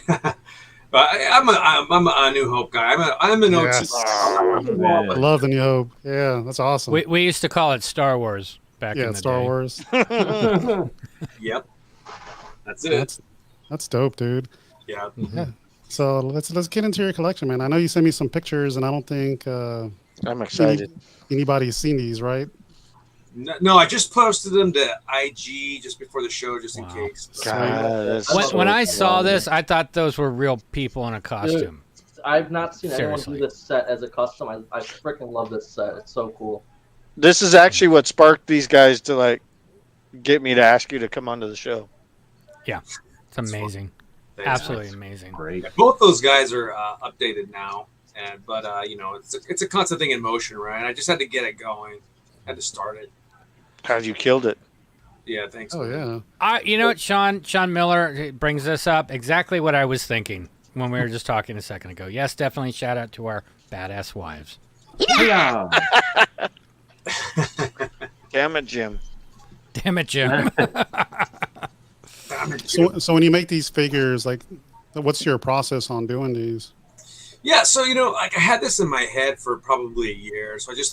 I'm a New Hope guy. I'm an OT. I love the New Hope. Yeah, that's awesome. We used to call it Star Wars back in the Star day. Wars. Yep, that's it. That's dope, dude. Yeah. So let's get into your collection, man. I know you sent me some pictures, and I don't think I'm excited. Anybody's seen these, right? No, I just posted them to IG just before the show, just in case. God, when I saw this, I thought those were real people in a costume. Dude, I've not seen anyone do this set as a custom. I freaking love this set. It's so cool. This is actually what sparked these guys to like get me to ask you to come onto the show. Yeah, it's amazing. Absolutely amazing. Great. Both those guys are updated now, but it's a constant thing in motion, right? I just had to get it going. Had to start it. How'd you killed it? Yeah, thanks. Oh yeah. You know what, Sean Miller brings this up. Exactly what I was thinking when we were just talking a second ago. Yes, definitely shout out to our badass wives. Yeah. Damn it, Jim. Damn it, Jim. So when you make these figures, like, what's your process on doing these? Yeah, so I had this in my head for probably a year. So I just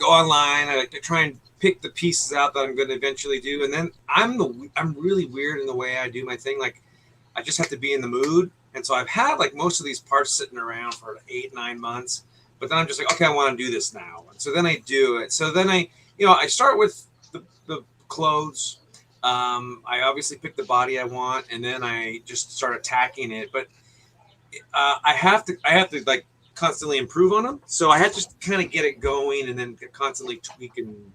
go online. I try and pick the pieces out that I'm going to eventually do, and then I'm really weird in the way I do my thing. Like, I just have to be in the mood, and so I've had most of these parts sitting around for 8-9 months. But then I'm just like, okay, I want to do this now. And so then I do it. So then I start with the clothes. I obviously pick the body I want, and then I just start attacking it. But I have to constantly improve on them. So I had to just kind of get it going, and then constantly tweak and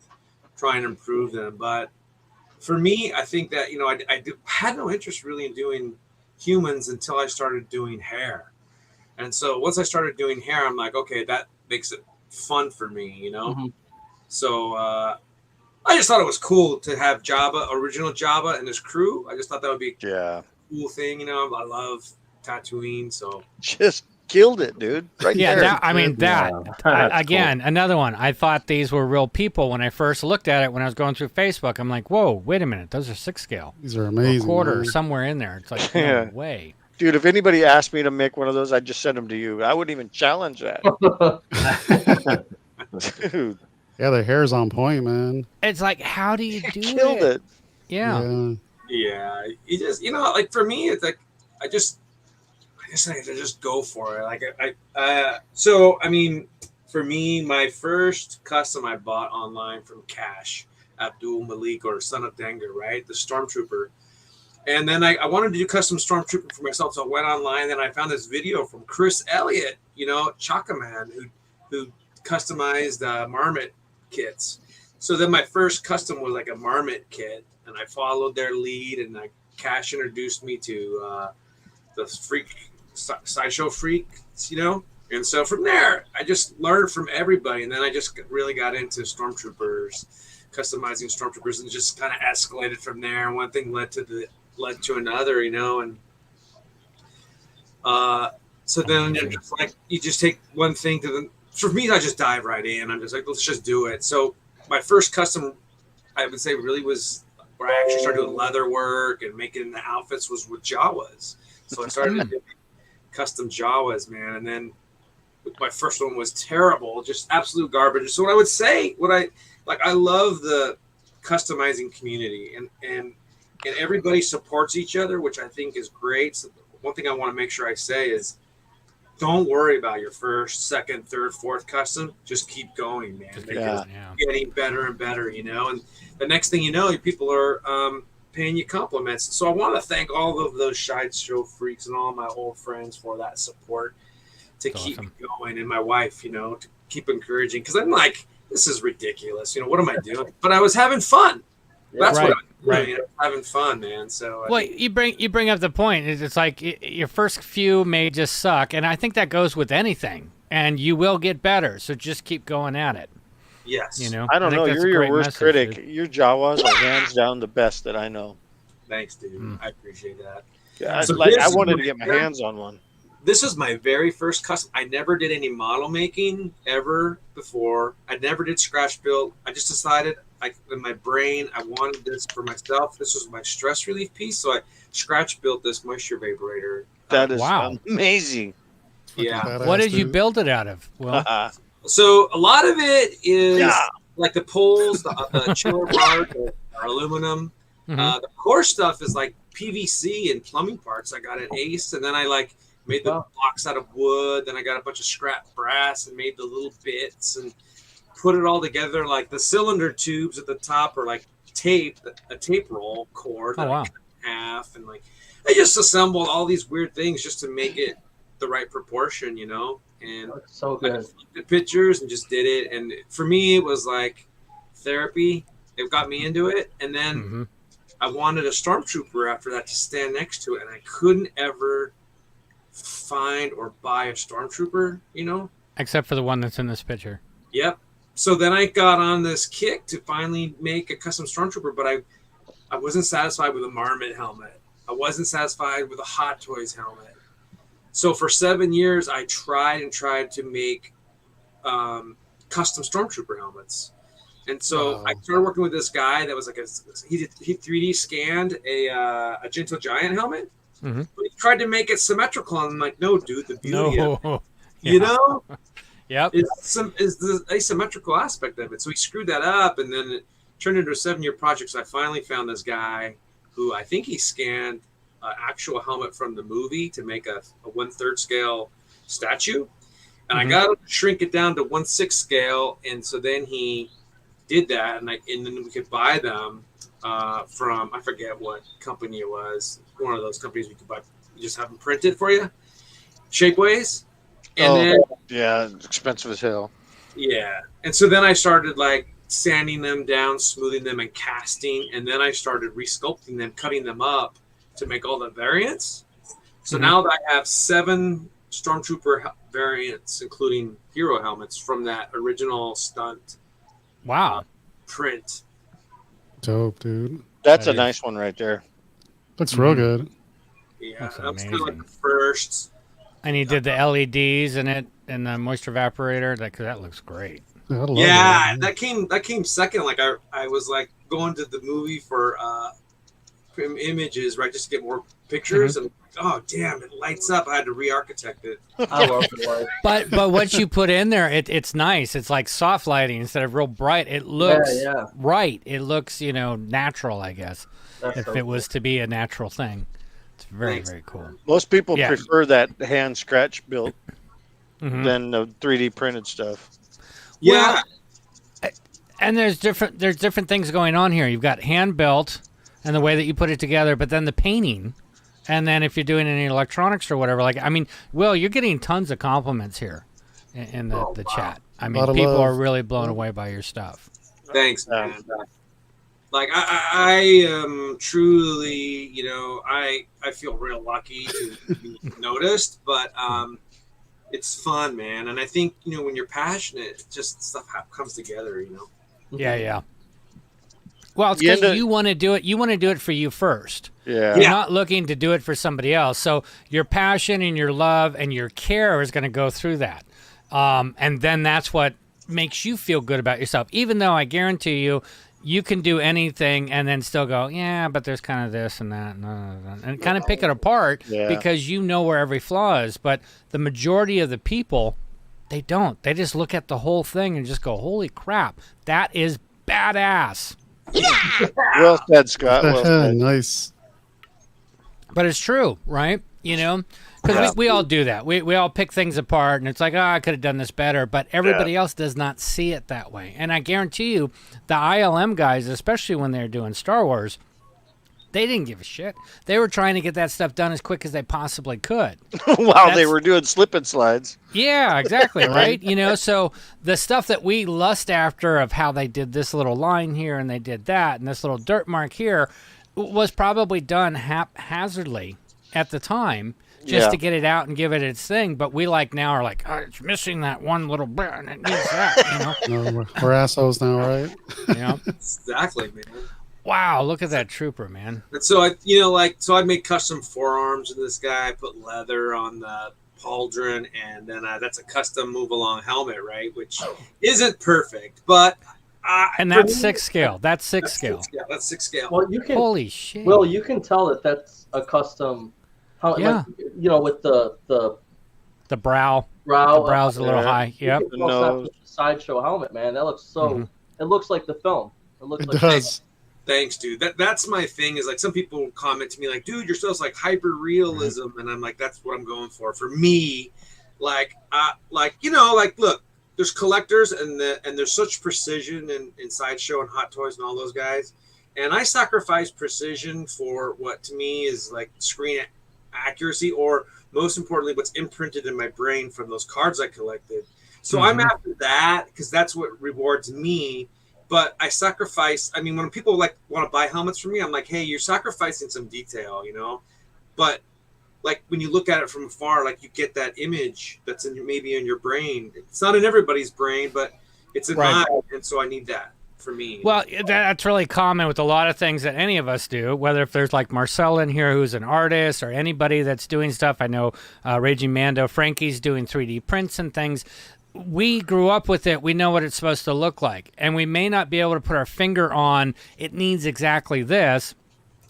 try and improve them. But for me, I think that I had no interest really in doing humans until I started doing hair. And so once I started doing hair, I'm like, okay, that makes it fun for me, Mm-hmm. So I just thought it was cool to have original Jabba and his crew. I just thought that would be a cool thing. I love Tatooine. So just killed it, dude. Right Yeah, there. Again, another one. I thought these were real people when I first looked at it when I was going through Facebook. I'm like, whoa, wait a minute, those are 6 scale. These are amazing. Or a quarter, man. somewhere in there. It's like, Yeah. no way. Dude, if anybody asked me to make one of those, I'd just send them to you. I wouldn't even challenge that. Dude. Yeah, the hair's on point, man. It's like, how do you do Killed it. Yeah. Yeah, you just like for me, it's like I guess I have to just go for it. Like so I mean, for me, my first custom I bought online from Cash Abdul Malik or Son of Dengar, right? The Stormtrooper. And then I wanted to do custom Stormtrooper for myself, so I went online. Then I found this video from Chris Elliott, Chaka Man, who customized Marmot kits. So then my first custom was like a Marmot kit, and I followed their lead. And Cash introduced me to the Sideshow Freaks, And so from there, I just learned from everybody, and then I just really got into Stormtroopers, customizing Stormtroopers, and just kind of escalated from there. And one thing led to another, and so then just like you just take one thing to the. For me, I just dive right in. I'm just like, let's just do it. So my first custom, I would say, really was where I actually started doing leather work and making the outfits was with Jawas. So I started doing custom Jawas, man, and then my first one was terrible, just absolute garbage. So what I would say, I love the customizing community, and everybody supports each other, which I think is great. So one thing I want to make sure I say is, don't worry about your first, second, third, fourth custom. Just keep going, man. You're getting better and better, And the next thing you know, people are paying you compliments. So I want to thank all of those Sideshow Freaks and all my old friends for that support to keep me going, and my wife, to keep encouraging. Because I'm like, this is ridiculous. What am I doing? But I was having fun. That's what I'm doing. I'm having fun, man. So you bring up the point. It's like your first few may just suck, and I think that goes with anything. And you will get better. So just keep going at it. Yes. I don't know. You're your worst critic. Dude. Your Jawas are hands down the best that I know. Thanks, dude. I appreciate that. Yeah, so I wanted to get my hands on one. This is my very first custom. I never did any model making ever before. I never did scratch build. I just decided, in my brain, I wanted this for myself. This was my stress relief piece, so I scratch built this moisture vaporator. That is amazing. Yeah. What did you build it out of? Well, so a lot of it is like the poles, the chiller bars are aluminum. The core stuff is like PVC and plumbing parts I got at Ace, and then I made the blocks out of wood. Then I got a bunch of scrap brass and made the little bits and put it all together. Like the cylinder tubes at the top are like tape, a tape roll cord that I cut in half, and I just assembled all these weird things just to make it the right proportion, And so good. I just looked at pictures and just did it. And for me, it was like therapy. It got me into it, and then I wanted a Stormtrooper after that to stand next to it, and I couldn't ever find or buy a Stormtrooper, except for the one that's in this picture. Yep. So then I got on this kick to finally make a custom Stormtrooper, but I wasn't satisfied with a Marmot helmet. I wasn't satisfied with a Hot Toys helmet. So for 7 years, I tried to make custom Stormtrooper helmets. And so I started working with this guy that was he 3D scanned a Gentle Giant helmet. But he tried to make it symmetrical, and I'm like, no, dude, the beauty of it, is the asymmetrical aspect of it. So he screwed that up, and then it turned into a 7-year project. So I finally found this guy who I think he scanned an actual helmet from the movie to make a 1/3 scale statue. And I got him to shrink it down to 1/6 scale. And so then he did that, and then we could buy them from, I forget what company it was, one of those companies we could buy, you just have them printed for you, Shapeways. And then it's expensive as hell. Yeah. And so then I started sanding them down, smoothing them, and casting, and then I started resculpting them, cutting them up to make all the variants. So now that I have 7 Stormtrooper variants, including hero helmets from that original stunt print. Dope, dude. That's a nice one right there. Looks real good. Yeah, That's that was kind of amazing. like the first. And he did the LEDs in it and the moisture evaporator. That looks great. I love Yeah, that came second. Like I was like going to the movie for images, right, just to get more pictures, and oh damn, it lights up. I had to re-architect it. I love the light. But what you put in there, it's nice. It's like soft lighting instead of real bright. It looks right. It looks, natural, I guess. That's if so it was to be a natural thing. It's very, very cool. Most people prefer that hand scratch built than the 3D printed stuff. Yeah. Well, and there's different things going on here. You've got hand built and the way that you put it together, but then the painting, and then if you're doing any electronics or whatever, Will, you're getting tons of compliments here in the chat. I mean, people are really blown away by your stuff. Thanks, man. Like I am truly, I feel real lucky to be noticed, but it's fun, man. And I think when you're passionate, just stuff comes together, Yeah. Well, it's because you want to do it. You want to do it for you first. Yeah. You're not looking to do it for somebody else. So your passion and your love and your care is going to go through that, and then that's what makes you feel good about yourself. Even though I guarantee you. You can do anything and then still go, yeah, but there's kind of this and that and kind of pick it apart because you know where every flaw is. But the majority of the people, they don't. They just look at the whole thing and just go, holy crap, that is badass. Yeah! Well said, Scott. Well said. Nice. But it's true, right? Because we all do that. We all pick things apart, and it's like, I could have done this better. But everybody else does not see it that way. And I guarantee you, the ILM guys, especially when they're doing Star Wars, they didn't give a shit. They were trying to get that stuff done as quick as they possibly could. While they were doing slip and slides. Yeah, exactly, right? So the stuff that we lust after of how they did this little line here and they did that and this little dirt mark here was probably done haphazardly at the time. Just to get it out and give it its thing, but we now are like, it's missing that one little bit, and it needs that, No, we're assholes now, right? Yeah, exactly, man. Wow, look at that trooper, man. And so I made custom forearms of this guy. I put leather on the pauldron, and then that's a custom move along helmet, right? Which isn't perfect, but and that's 6 scale. That's 6 scale. Yeah, that's 6 scale. Well, you can. Holy shit. Well, you can tell that that's a custom. With the brow. The brow's a little high. Yep. No. Sideshow helmet, man. That looks so. It looks like the film. It does. Thanks, dude. That's my thing. Is some people comment to me like, "Dude, your stuff's like hyper realism," and I'm like, "That's what I'm going for." For me, look, there's collectors and there's such precision in Sideshow and Hot Toys and all those guys, and I sacrifice precision for what to me is like screen accuracy, or most importantly, what's imprinted in my brain from those cards I collected. So I'm after that because that's what rewards me. But I sacrifice. I mean, when people want to buy helmets from me, I'm like, hey, you're sacrificing some detail, But when you look at it from afar, you get that image that's maybe in your brain. It's not in everybody's brain, but it's in mine, and so I need that. For me. Well, that's really common with a lot of things that any of us do, whether if there's Marcel in here who's an artist or anybody that's doing stuff. I know Raging Mando, Frankie's doing 3D prints and things. We grew up with it. We know what it's supposed to look like. And we may not be able to put our finger on it needs exactly this.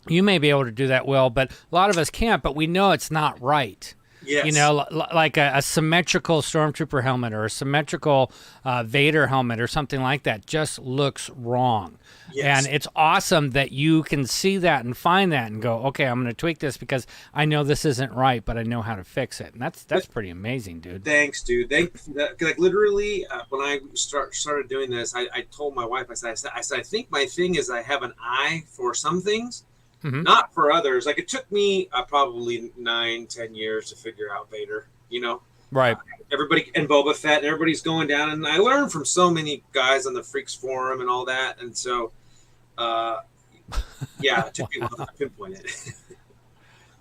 You may be able to do that, Will, but a lot of us can't, but we know it's not right. Yes. Like a symmetrical Stormtrooper helmet or a symmetrical Vader helmet or something like that just looks wrong. Yes. And it's awesome that you can see that and find that and go, okay, I'm going to tweak this because I know this isn't right, but I know how to fix it. And that's pretty amazing, dude. Thanks, dude. Literally, when I started doing this, I told my wife, I said, I think my thing is I have an eye for some things. Not for others. It took me probably 9-10 years to figure out Vader, Right. Everybody and Boba Fett and everybody's going down. And I learned from so many guys on the Freaks Forum and all that. And so, it took me a while to pinpoint it.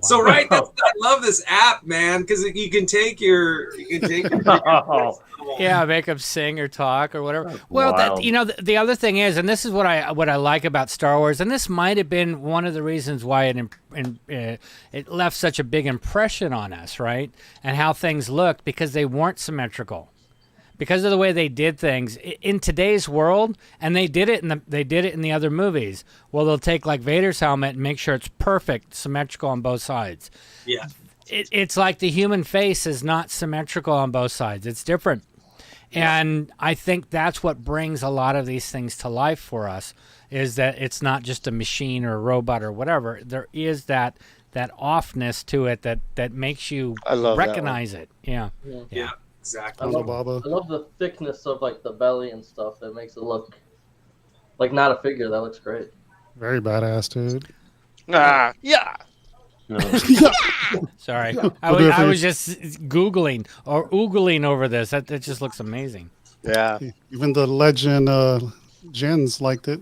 So right, I love this app, man, because you can take your Yeah, make them sing or talk or whatever. Well, the other thing is, and this is what I like about Star Wars, and this might have been one of the reasons why it left such a big impression on us, right? And how things looked, because they weren't symmetrical. Because of the way they did things in today's world, and they did it in the other movies. Well, they'll take like Vader's helmet and make sure it's perfect, symmetrical on both sides. Yeah, it's like the human face is not symmetrical on both sides. It's different, and I think that's what brings a lot of these things to life for us. Is that it's not just a machine or a robot or whatever. There is that offness to it that makes you recognize it. Yeah. Exactly. I love the thickness of like the belly and stuff. That makes it look like not a figure. That looks great. Very badass, dude. Yeah. Sorry, I was just googling or oogling over this. That just looks amazing. Yeah. Even the legend Jens liked it.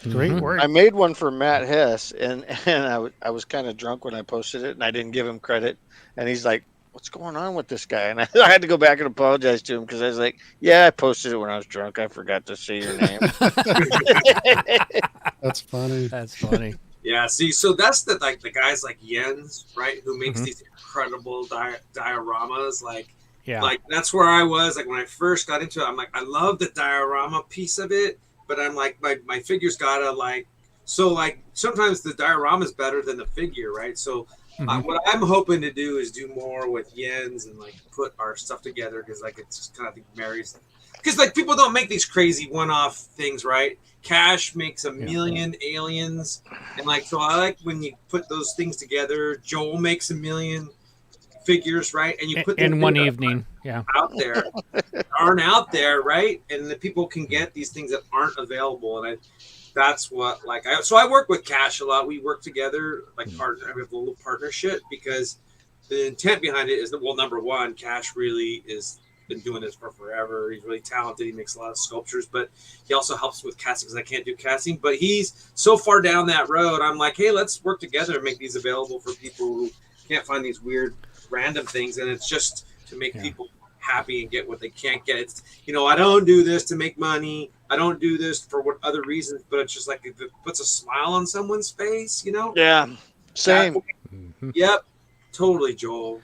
Great work. I made one for Matt Hess, and I was kind of drunk when I posted it, and I didn't give him credit. And he's like, "What's going on with this guy?" And I had to go back and apologize to him because I was like, "Yeah, I posted it when I was drunk. I forgot to say your name." That's funny. That's funny. Yeah, see, so that's the guys like Jens, right, who makes these incredible dioramas. Like that's where I was. Like when I first got into it, I'm like, I love the diorama piece of it, but I'm like, my figure's gotta sometimes the diorama is better than the figure, right? So what I'm hoping to do is do more with Jens and like put our stuff together, because like it's just kind of marries. Because like people don't make these crazy one-off things, right? Cash makes a million aliens, and like so I like when you put those things together. Joel makes a million figures, right? And you put them in one evening, out there, aren't out there, right? And the people can get these things that aren't available, and that's what so I work with Cash a lot. We work together, like partner. We have a little partnership because the intent behind it is that, well, number one, Cash really is been doing this for forever. He's really talented. He makes a lot of sculptures, but he also helps with casting because I can't do casting. But he's so far down that road. I'm like, hey, let's work together and make these available for people who can't find these weird random things. And it's just to make people happy and get what they can't get. It's, I don't do this to make money. I don't do this for what other reasons, but it's just like if it puts a smile on someone's face, Yeah, same. Yep, totally, Joel.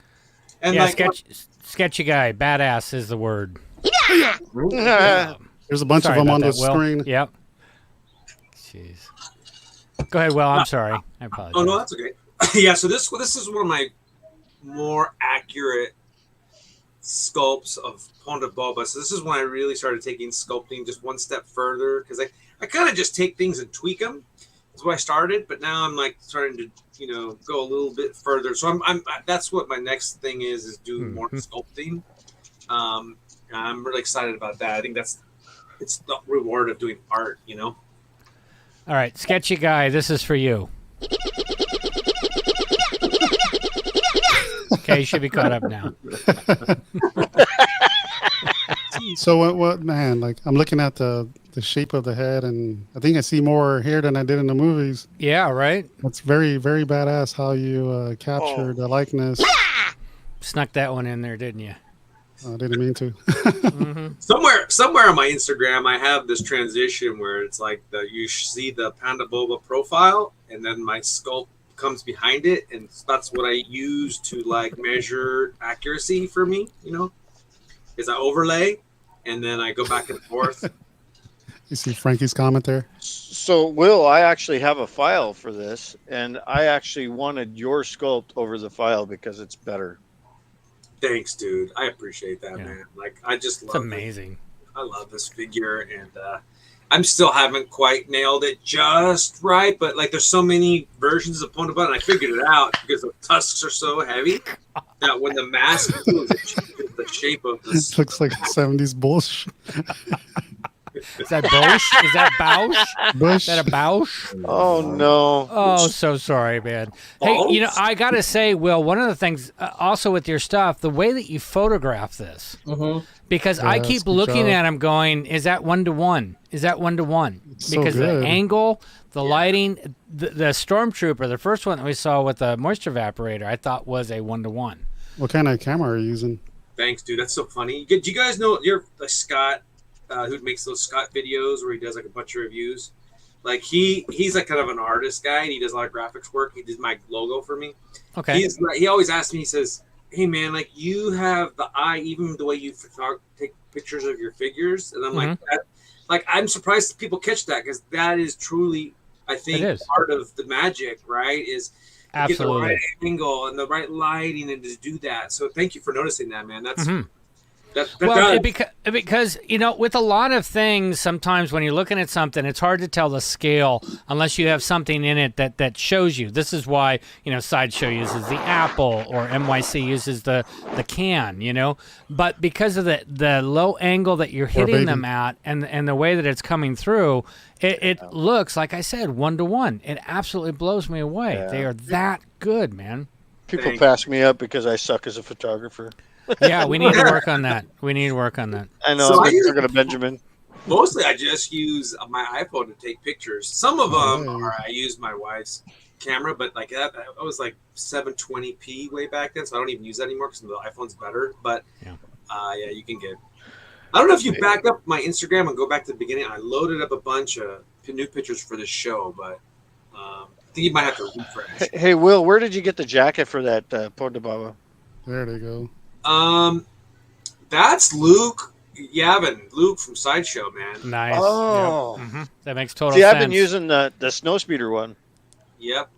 And sketchy guy, badass is the word. There's a bunch of them on the screen. Yep. Jeez. Go ahead, Will. I'm sorry. I apologize. Oh no, that's okay. Yeah, so this is one of my more accurate sculpts of Ponda Boba. So this is when I really started taking sculpting just one step further, because I kind of just take things and tweak them. That's where I started, but now I'm like starting to go a little bit further. So I'm that's what my next thing is do more sculpting. I'm really excited about that. I think it's the reward of doing art, All right, sketchy guy, this is for you. Okay, you should be caught up now. So what man, like I'm looking at the shape of the head, and I think I see more hair than I did in the movies. Yeah, right. It's very, very badass how you captured the likeness. Snuck that one in there, didn't you? I didn't mean to. Somewhere on my Instagram, I have this transition where it's like you see the Panda Boba profile, and then my sculpt comes behind it, and that's what I use to like measure accuracy for me. Is I overlay, and then I go back and forth. You see Frankie's comment there? So, Will, I actually have a file for this, and I actually wanted your sculpt over the file because it's better. Thanks, dude. I appreciate that, man. Like, I just love it. It's amazing. I love this figure, and I'm still haven't quite nailed it just right, but like there's so many versions of Ponda Boba, and I figured it out because the tusks are so heavy that when the mask moves, it changes the shape of this. It looks like 70s bullshit. Is that Bosch? Is that Bausch? Bush. Is that a Bausch? Oh no. Oh, so sorry, man. Hey, you know, I gotta say, Will, one of the things also with your stuff, the way that you photograph this, because I Yes, keep good looking job. at them, going, "Is that 1-to-1? Is that 1-to-1?" So Because the good. angle, the lighting, the Stormtrooper, the first one that we saw with the moisture evaporator, I thought was a 1-to-1. What kind of camera are you using? Thanks, dude. That's so funny. Do you guys know you're like Scott, who makes those Scott videos where he does like a bunch of reviews? Like he's like kind of an artist guy, and he does a lot of graphics work. He did my logo for me. Okay. He always asks me. He says, "Hey man, like you have the eye, even the way you take pictures of your figures." And I'm like, I'm surprised people catch that, because that is truly, I think, part of the magic, right? Is to get the right angle and the right lighting and to do that. So thank you for noticing that, man. That's well, because you know, with a lot of things, sometimes when you're looking at something, it's hard to tell the scale unless you have something in it that shows you. This is why, you know, Sideshow uses the apple or NYC uses the can, you know. But because of the low angle that you're hitting them at and the way that it's coming through, it looks, like I said, 1-to-1. It absolutely blows me away. Yeah. They are that good, man. People pass me up because I suck as a photographer. Yeah, we need to work on that. We need to work on that. I know. I'm talking to Benjamin. Mostly, I just use my iPhone to take pictures. Some of them are I use my wife's camera, but like that was like 720p way back then, so I don't even use that anymore because the iPhone's better. But yeah, you can get. I don't know if you back up my Instagram and go back to the beginning. I loaded up a bunch of new pictures for this show, but I think you might have to refresh. Hey, Will, where did you get the jacket for that Ponte Baba? There they go. That's Luke Yavin, Luke from Sideshow, man. Nice. Oh, yep. That makes total sense. sense. I've been using the snowspeeder one. Yep.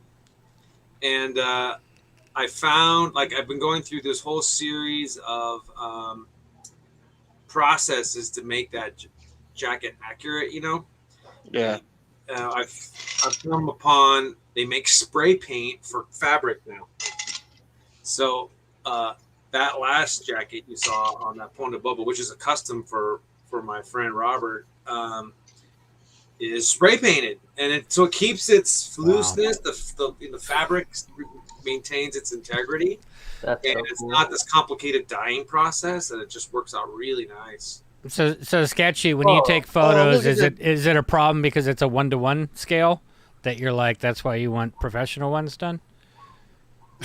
And I found, like, I've been going through this whole series of processes to make that jacket accurate, you know? Yeah. I've come upon, they make spray paint for fabric now. So that last jacket you saw on that Ponte Bubble, which is a custom for my friend Robert, is spray painted, and so it keeps its looseness. The fabric maintains its integrity, and it's not this complicated dyeing process, and it just works out really nice. So Sketchy, when you take photos, is it a problem because it's a 1-to-1 scale that you're like, that's why you want professional ones done?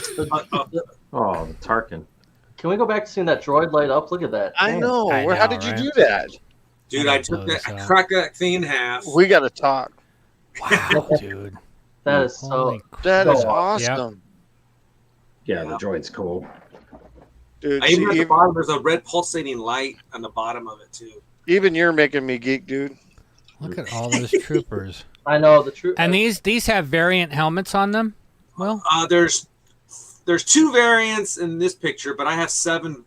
Oh, the Tarkin. Can we go back to seeing that droid light up? Look at that. I know. How did you do that? Dude, I cracked that thing in half. We got to talk. Wow, dude. That is that is awesome. Yeah, the droid's cool. Dude, I even at the bottom, there's a red pulsating light on the bottom of it too. Even you're making me geek, dude. Look at all those troopers. I know the troopers. And these have variant helmets on them. Well, there's 2 variants in this picture, but I have 7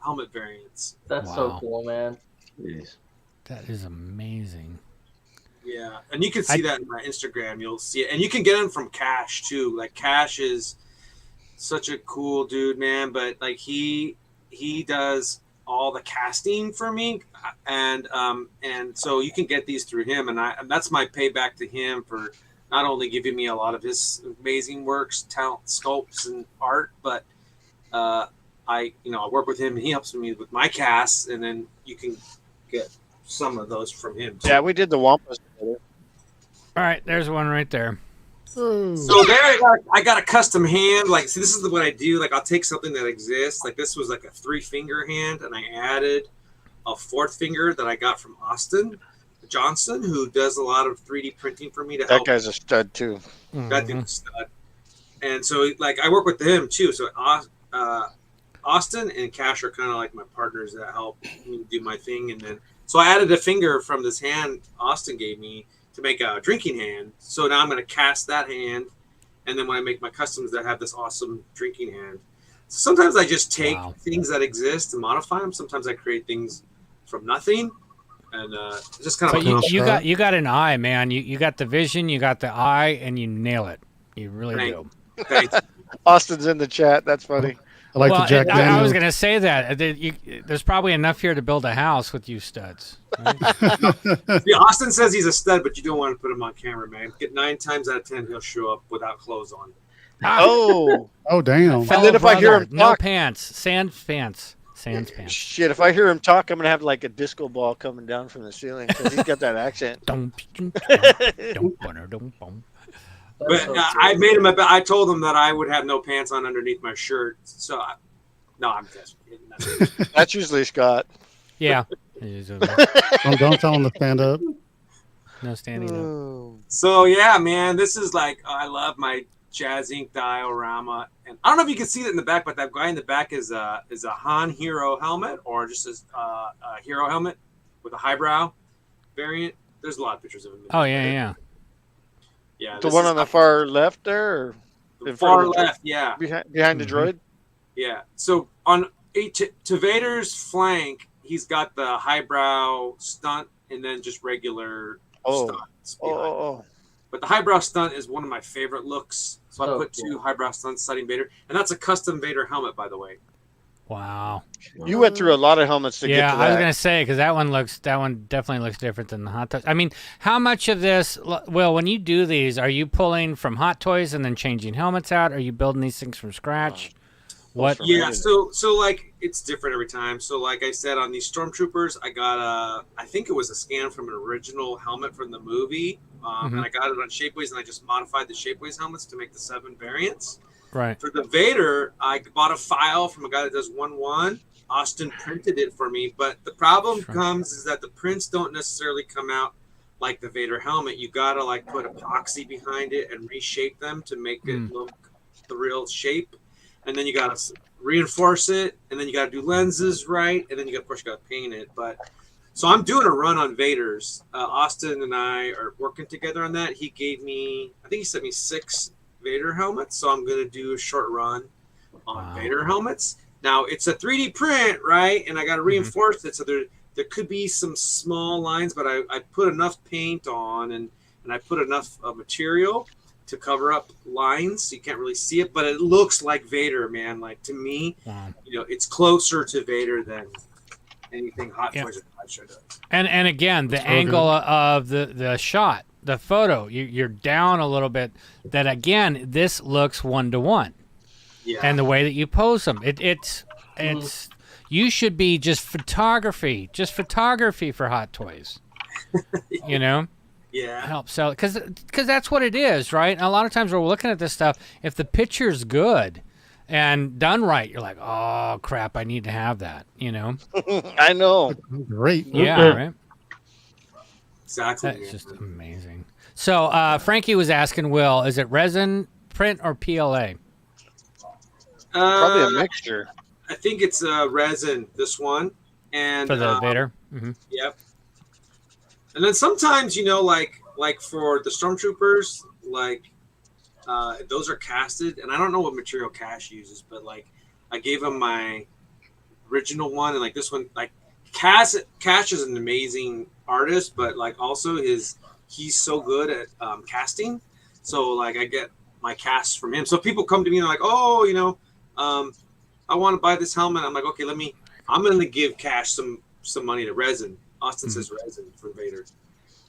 helmet variants. That's so cool, man. Jeez. That is amazing. Yeah, and you can see that in my Instagram. You'll see it, and you can get them from Cash too. Like Cash is such a cool dude, man. But like he does all the casting for me, and so you can get these through him, and that's my payback to him for not only giving me a lot of his amazing works, talent, sculpts, and art, but I work with him, and he helps me with my casts, and then you can get some of those from him too. Yeah, we did the Wampas together. All right, there's one right there. So there I got a custom hand. Like, see, this is what I do. Like, I'll take something that exists. Like, this was like a 3-finger hand, and I added a 4th finger that I got from Austin Johnson, who does a lot of 3D printing for me to help. That guy's a stud too. That dude's a stud. And so, like, I work with him too. So Austin and Cash are kind of like my partners that help me do my thing. And then, so I added a finger from this hand Austin gave me to make a drinking hand. So now I'm going to cast that hand. And then when I make my customs that have this awesome drinking hand. So sometimes I just take things that exist and modify them. Sometimes I create things from nothing. And it's just kind of you got an eye, man. You got the vision, you got the eye, and you nail it. You really do. Thanks. Austin's in the chat. That's funny. I like well, the Jack I was Daniels. going to say that. There's probably enough here to build a house with you studs. Right? See, Austin says he's a stud, but you don't want to put him on camera, man. Get 9 times out of 10, he'll show up without clothes on. Oh, Oh, damn. And then if I hear him no talk- pants, sans pants. shit! If I hear him talk, I'm gonna have like a disco ball coming down from the ceiling because he's got that accent. But I made him. I told him that I would have no pants on underneath my shirt. So, no, I'm just kidding. That's usually Scott. Yeah. Don't tell him to stand up. No standing up. So yeah, man, this is like I love my Jazz Inc. diorama, and I don't know if you can see it in the back, but that guy in the back is a Han Hero helmet or just a hero helmet with a highbrow variant. There's a lot of pictures of him. Oh yeah. Yeah, The one on the far left there, or the in front far of the left, yeah, behind the droid. yeah. So on to Vader's flank, he's got the highbrow stunt and then just regular stunts. Oh. But the highbrow stunt is one of my favorite looks. So I put 2 highbrow stunts studying Vader, and that's a custom Vader helmet, by the way. Wow. You went through a lot of helmets to get to that. Yeah, I was gonna say because that one definitely looks different than the Hot Toys. I mean, how much of this? Well, when you do these, are you pulling from Hot Toys and then changing helmets out? Are you building these things from scratch? What? Yeah, so like it's different every time. So like I said on these Stormtroopers, I got I think it was a scan from an original helmet from the movie, and I got it on Shapeways, and I just modified the Shapeways helmets to make the 7 variants. Right. For the Vader, I bought a file from a guy that does 1/1. Austin printed it for me, but the problem comes is that the prints don't necessarily come out like the Vader helmet. You gotta like put epoxy behind it and reshape them to make it look the real shape, and then you gotta reinforce it, and then you gotta do lenses right, and then you gotta paint it. But so I'm doing a run on Vader's. Austin and I are working together on that. He gave me, I think he sent me 6 Vader helmets, so I'm going to do a short run on Vader helmets. Now it's a 3D print, right? And I got to reinforce it, so there could be some small lines, but I put enough paint on and I put enough material to cover up lines, so you can't really see it, but it looks like Vader, man. Like to me, it's closer to Vader than anything Hot Toys or Sideshow does. And again, the angle of the shot. The photo, you're down a little bit. That again, this looks 1-to-1. Yeah. And the way that you pose them, it's you should be just photography for Hot Toys. You know, help sell it because that's what it is, right? And a lot of times we're looking at this stuff. If the picture's good and done right, you're like, oh crap, I need to have that. You know, I know. Great. Yeah. Right. Exactly. That's just amazing. So Frankie was asking Will, is it resin print or PLA? Probably a mixture. I think it's resin, this one. And for the Vader? Mm-hmm. Yep. And then sometimes, like for the Stormtroopers, those are casted. And I don't know what material Cash uses, but I gave him my original one. And this one, Cash is an amazing artist, but also he's so good at casting, so I get my casts from him. So people come to me and they're like, oh, I want to buy this helmet. I'm like, okay, I'm gonna give Cash some money to resin. Austin says resin for Vader.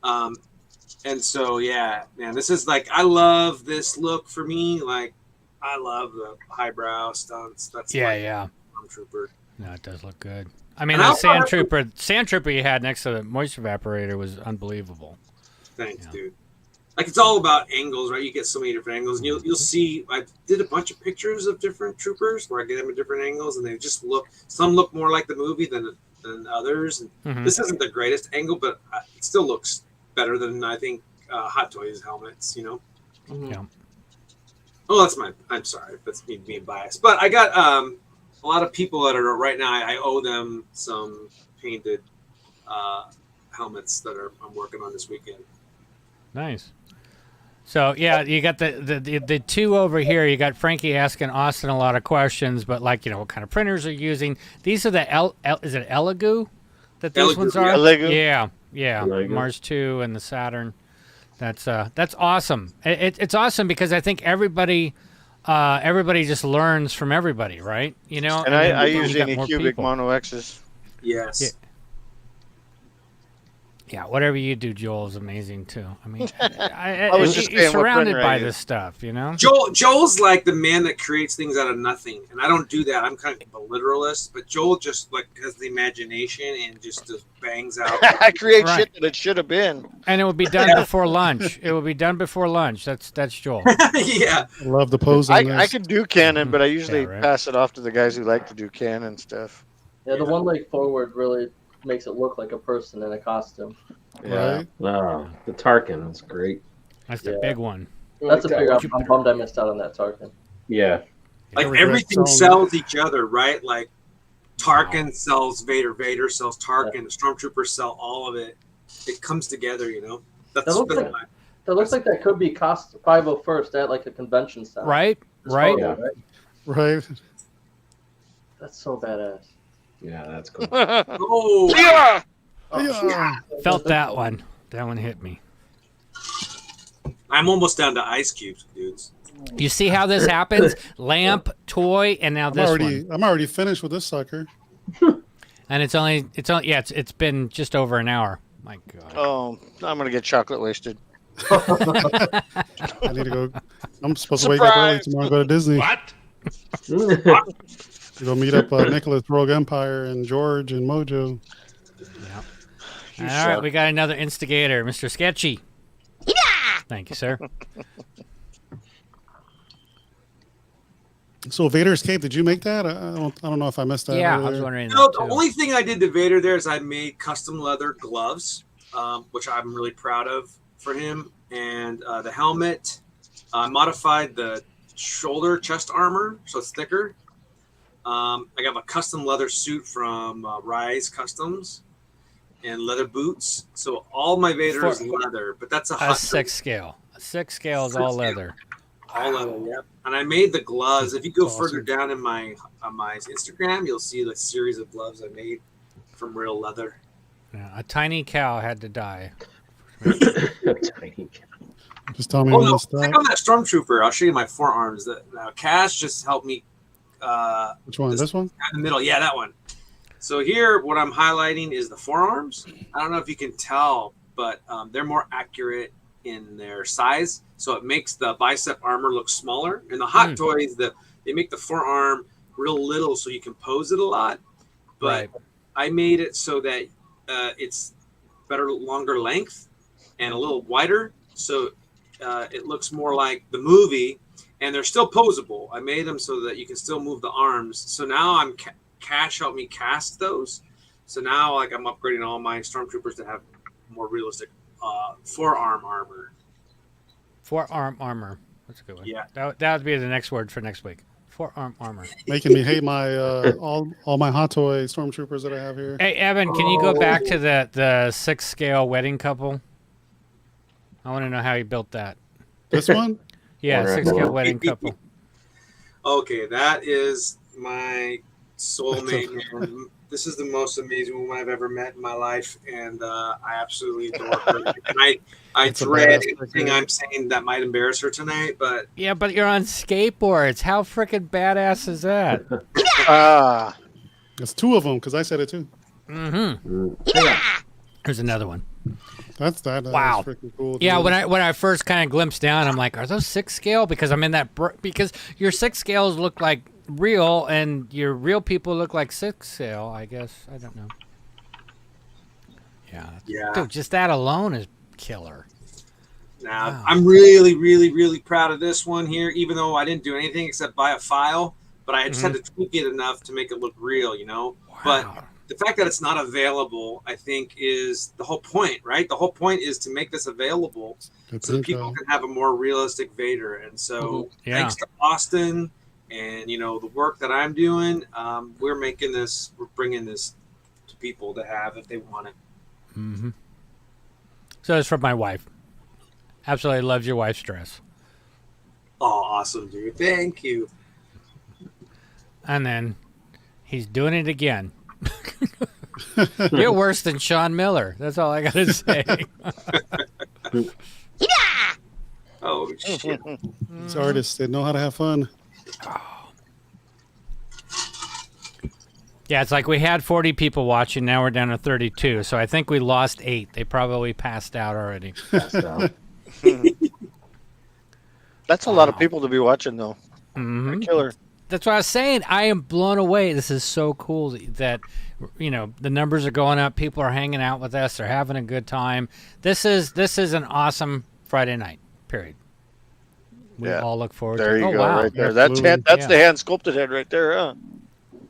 And so yeah, man, this is I love this look for me. I love the highbrow stunts. That's Stormtrooper. No, it does look good. I mean, the sand trooper you had next to the moisture evaporator was unbelievable. Thanks, dude. It's all about angles, right? You get so many different angles, and you'll see. I did a bunch of pictures of different troopers where I get them at different angles, and they just some look more like the movie than others. And this isn't the greatest angle, but it still looks better than I think Hot Toys helmets. Yeah. Oh, I'm sorry, that's me being biased, but I got a lot of people that are right now. I owe them some painted helmets that I'm working on this weekend. Nice. So yeah, you got the 2 over here. You got Frankie asking Austin a lot of questions, but what kind of printers are you using? These are the is it Elegoo that these ones are? Elegoo. Yeah. Mars 2 and the Saturn. That's awesome. It's awesome because I think everybody everybody just learns from everybody, right? You know, And then I you use got any more cubic people. mono X's. Yes. Yeah, whatever you do, Joel, is amazing too. I mean, I was just you're saying what surrounded printer I by use. this stuff, you know. Joel's like the man that creates things out of nothing, and I don't do that. I'm kind of a literalist, but Joel just like has the imagination and just bangs out. I create Right. shit that it should have been. And it will be done before lunch. It will be done before lunch. That's Joel. Yeah. I love the pose on I this. can do canon, but I usually right. pass it off to the guys who like to do canon stuff. Yeah, the one leg forward really makes it look like a person in a costume. Yeah. Right. No, the Tarkin is great. That's the big one. That's a big. I'm bummed I missed out on that Tarkin. Yeah. Like Regret everything selling sells each other, right? Like Tarkin sells Vader, Vader sells Tarkin, the Stormtroopers sell all of it. It comes together, you know. That's That looks like that could be cost 501st at like a convention center. Right. This Right. photo, right? Right. That's so badass. Yeah, that's cool. Oh, yeah. Yeah. Felt that one. That one hit me. I'm almost down to ice cubes, dudes. You see how this happens? Lamp, toy, and now this one. I'm already finished with this sucker. And it's only it's been just over an hour. My God. Oh, I'm gonna get chocolate wasted. I need to go. I'm supposed to wake up early tomorrow and go to Disney. What? Go meet up Nicholas, Rogue Empire, and George and Mojo. All right, we got another instigator, Mr. Sketchy. Yeah. Thank you, sir. So Vader's cape, did you make that? I don't know if I missed that. Yeah, I earlier. was wondering. No, that the too. only thing I did to Vader there is I made custom leather gloves, which I'm really proud of for him, and the helmet. I modified the shoulder chest armor so it's thicker. I got a custom leather suit from Rise Customs and leather boots. So all my Vader is leather, but that's a A hot 6 scale. A 6 scale is all leather. all leather, yep. And I made the gloves. If you go further down in my on my Instagram, you'll see the series of gloves I made from real leather. Yeah, a tiny cow had to die. Tiny. Just tell me Oh when no! to stop. Check on that stormtrooper. I'll show you my forearms. That Cash just helped me. Which one? This one? In the middle, yeah, that one. So here, what I'm highlighting is the forearms. I don't know if you can tell, but they're more accurate in their size, so it makes the bicep armor look smaller. And the Hot Toys, they make the forearm real little, so you can pose it a lot. But I made it so that it's better, longer length, and a little wider, so it looks more like the movie. And they're still posable. I made them so that you can still move the arms. So now I'm Cash helped me cast those. So now like I'm upgrading all my stormtroopers to have more realistic forearm armor. Forearm armor. That's a good one. Yeah. That would be the next word for next week. Forearm armor. Making me hate my all my Hot Toy stormtroopers that I have here. Hey, Evan, can you go back to the 6 scale wedding couple? I want to know how you built that. This one? Yeah, 6 scale wedding couple. Okay, that is my soulmate, man. This is the most amazing woman I've ever met in my life, and I absolutely adore her. And I dread anything I'm saying that might embarrass her tonight, but Yeah, but you're on skateboards. How freaking badass is that? It's 2 of them because I said it too. Mm-hmm. Here's another one. That's wow. freaking cool. Yeah, dude. when I first kind of glimpsed down, I'm like, are those 6 scale? Because I'm in that because your 6 scales look like real, and your real people look like 6 scale. I guess I don't know. Yeah. Dude, just that alone is killer. now Wow. I'm really, really, really proud of this one here, even though I didn't do anything except buy a file, but I just had to tweak it enough to make it look real, you know? Wow. But the fact that it's not available, I think, is the whole point, right? The whole point is to make this available so that people can have a more realistic Vader. And so thanks to Austin and, you know, the work that I'm doing, we're bringing this to people to have if they want it. Mm-hmm. So it's from my wife. Absolutely loves your wife's dress. Oh, awesome, dude. Thank you. And then he's doing it again. You're worse than Sean Miller. That's all I got to say. Oh shit! These artists, they know how to have fun. Yeah, it's like we had 40 people watching. Now we're down to 32. So I think we lost 8. They probably passed out already. That's a lot of people to be watching, though. Mm-hmm. Killer. That's what I was saying. I am blown away. This is so cool that, you know, the numbers are going up. People are hanging out with us. They're having a good time. This is an awesome Friday night. Period. We all look forward there to it. you Oh, go, wow. right there. That's the hand sculpted head right there, huh?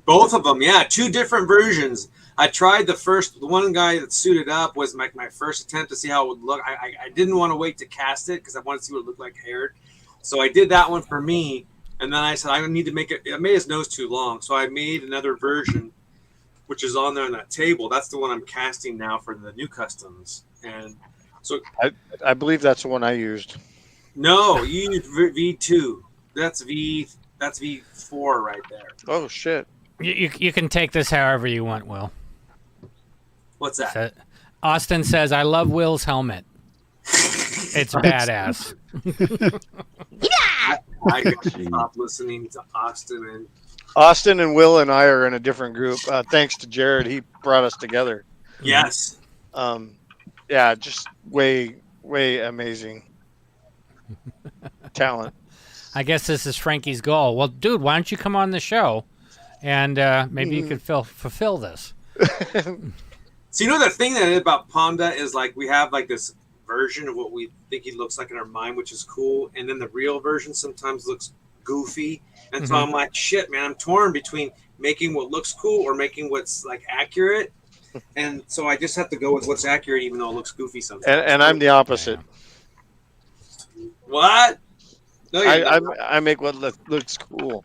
Both of them, yeah, 2 different versions. I tried the one guy that suited up was my first attempt to see how it would look. I didn't want to wait to cast it because I wanted to see what it looked like haired. So I did that one for me, and then I said I need to make it. I made his nose too long, so I made another version, which is on there on that table. That's the one I'm casting now for the new customs. And so I believe that's the one I used. No, you used V2. That's V4 right there. Oh shit. You can take this however you want, Will. What's that? Austin says, I love Will's helmet. It's badass. I gotta stop listening to Austin. Austin and Will and I are in a different group. Thanks to Jared, he brought us together. Yes. Yeah, just way amazing talent. I guess this is Frankie's goal. Well, dude, why don't you come on the show, and maybe you could fulfill this. So you know the thing that is about Panda is like we have like this version of what we think he looks like in our mind, which is cool, and then the real version sometimes looks goofy. And so I'm like, shit, man, I'm torn between making what looks cool or making what's like accurate. And so I just have to go with what's accurate, even though it looks goofy sometimes. And I'm the opposite. What? No, I make what looks cool.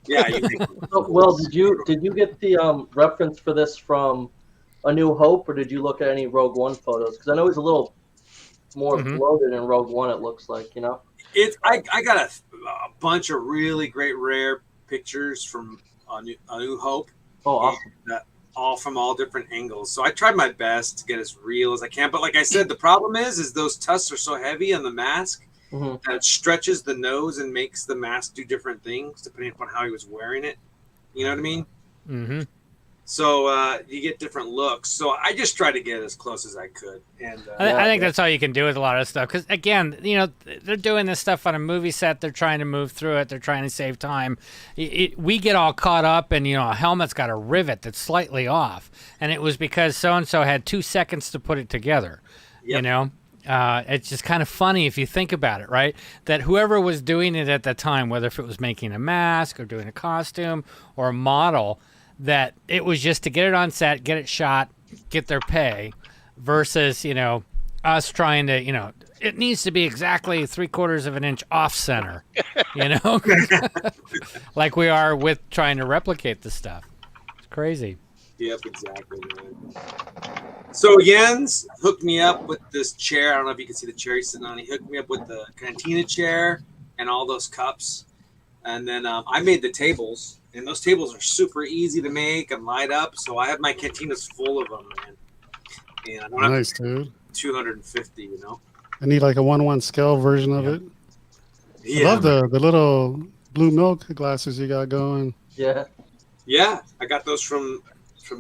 Yeah. You think. Well, did you get the reference for this from A New Hope, or did you look at any Rogue One photos? Because I know he's a little more bloated in Rogue One. It looks like, you know. I got a bunch of really great rare pictures from A New Hope. Oh, awesome! All from all different angles. So I tried my best to get as real as I can. But like I said, the problem is those tusks are so heavy on the mask that it stretches the nose and makes the mask do different things depending upon how he was wearing it. You know what I mean? Mm-hmm. So you get different looks. So I just tried to get as close as I could. And I think that's all you can do with a lot of stuff. Because, again, you know, they're doing this stuff on a movie set. They're trying to move through it. They're trying to save time. We get all caught up and, you know, a helmet's got a rivet that's slightly off. And it was because so-and-so had 2 seconds to put it together, you know? It's just kind of funny if you think about it, right? That whoever was doing it at the time, whether if it was making a mask or doing a costume or a model, that it was just to get it on set, get it shot, get their pay, versus, you know, us trying to, you know, it needs to be exactly 3/4 of an inch off center, you know, like we are with trying to replicate the stuff. It's crazy. Yep, exactly, man. So Jens hooked me up with this chair. I don't know if you can see the chair he's sitting on. He hooked me up with the cantina chair and all those cups. And then I made the tables. And those tables are super easy to make and light up. So I have my cantinas full of them, man. And I don't Nice, have dude. 250, you know? I need like a 1-1 scale version of it. Yeah. I love the little blue milk glasses you got going. Yeah. Yeah, I got those from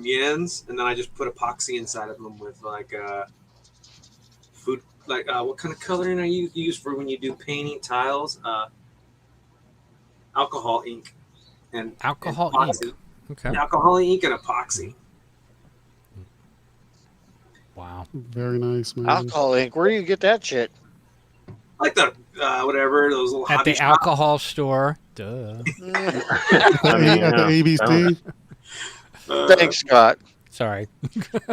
Jens, and then I just put epoxy inside of them with like food, like what kind of coloring are you use for when you do painting tiles? Alcohol ink and alcohol ink. Okay. Alcohol ink and epoxy. Wow. Very nice, man. Alcohol ink. Where do you get that shit? Like the whatever those little at hobby the shop. alcohol store. Duh. At the ABC. Thanks, Scott. Sorry.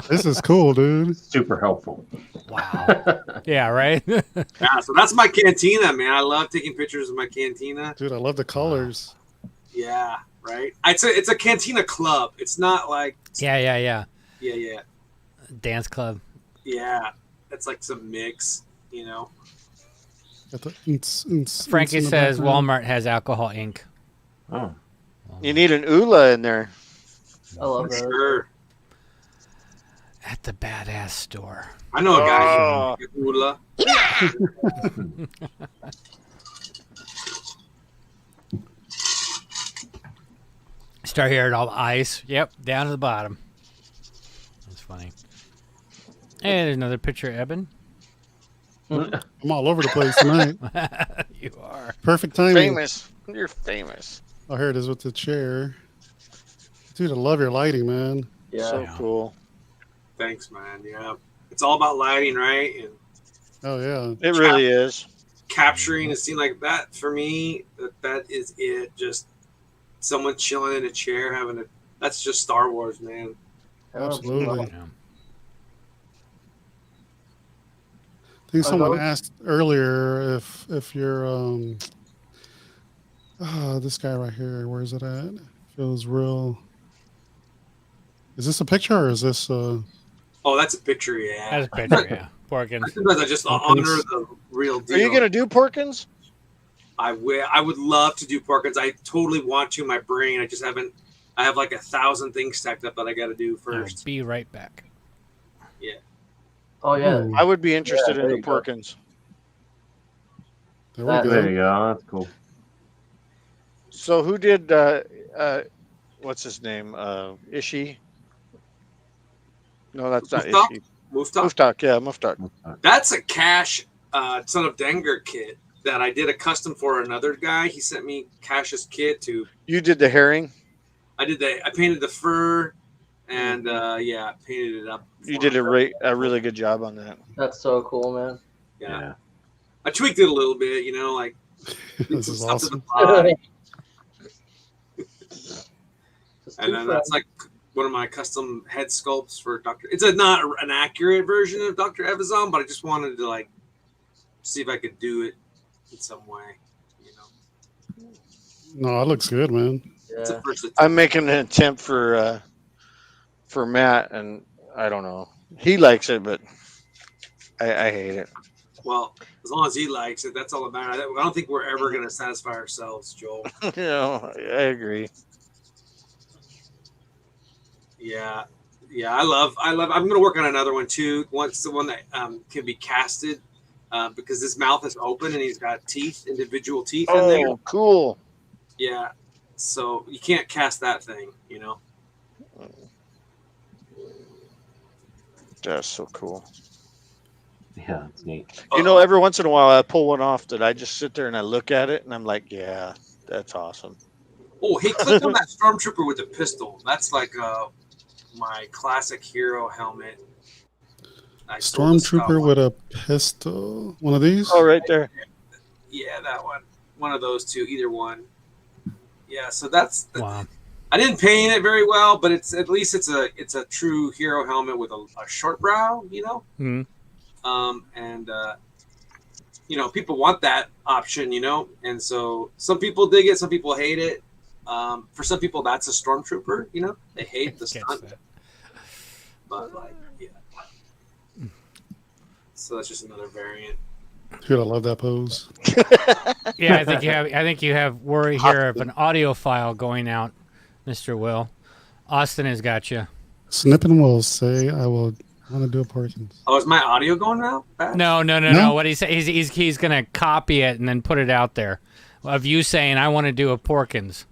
This is cool, dude. Super helpful. Wow. Yeah, right? Yeah, so that's my cantina, man. I love taking pictures of my cantina. Dude, I love the colors. Yeah, right. It's a cantina club. It's not like Yeah. yeah. Dance club. Yeah, it's like some mix, you know. Frankie says Walmart has alcohol ink. Oh. You need an ULA in there. I love that. Sure. at the badass store. I know a guy. Ula. Start hearing all the ice. Yep, down to the bottom. That's funny. Hey, there's another picture of Eben. I'm all over the place tonight. You are. Perfect timing. Famous. You're famous. Oh, here it is with the chair. Dude, I love your lighting, man. Yeah. So cool. Thanks, man. Yeah. It's all about lighting, right? And Oh, yeah. It really is. capturing a scene like that, for me, that is it. Just someone chilling in a chair having a. That's just Star Wars, man. Absolutely. Yeah. I think someone asked earlier if you're this guy right here, where is it at? Feels real. Is this a picture or is this Oh, that's a picture, yeah. That's a picture, yeah. Porkins. Sometimes I just honor the real deal. Are you gonna do Porkins? I would love to do Porkins. I totally want to. My brain, I just haven't. I have like 1,000 things stacked up that I got to do first. I'll be right back. Yeah. Oh yeah. I would be interested Yeah, in there the you go. Porkins. There we go. There you go. That's cool. So who did what's his name? Ishi? No, that's not Muftak? Ishi. Muftak? Muftak, yeah, Muftak. That's a Cash Son of Dengar kit that I did a custom for another guy. He sent me Cash's kit to. You did the herring? I did I painted the fur, and I painted it up. You did a really good job on that. That's so cool, man. Yeah. I tweaked it a little bit, like. This is stuff to the awesome. body. Just And too then that's like one of my custom head sculpts for Dr. It's not an accurate version of Dr. Evazan, but I just wanted to see if I could do it in some way. No, it looks good, man. It's a first attempt. I'm making an attempt for Matt, and I don't know. He likes it, but I hate it. Well, as long as he likes it, that's all that matters. I don't think we're ever going to satisfy ourselves, Joel. I agree. Yeah. I love. I'm going to work on another one too. Once the one that can be casted, because his mouth is open and he's got teeth, individual teeth in there. Oh, cool. Yeah. So you can't cast that thing, That's so cool. Yeah, it's neat. Every once in a while I pull one off that I just sit there and I look at it and I'm like, yeah, that's awesome. Oh, hey, click on that stormtrooper with the pistol. That's like my classic hero helmet. Stormtrooper with a pistol. One of these? Oh, right there. Yeah, that one. One of those two, either one. Yeah, so that's. Wow. I didn't paint it very well, but it's at least it's a true hero helmet with a short brow, Mm-hmm. And people want that option, and so some people dig it, some people hate it. For some people, that's a stormtrooper, they hate the stunt. But yeah. So that's just another variant. Dude, I love that pose. Yeah, I think you have worry here of an audio file going out, Mr. Will. Austin has got you. Snippin will say, I will want to do a Porkins. Oh, is my audio going out? No. What he said, he's going to copy it and then put it out there of you saying, I want to do a Porkins.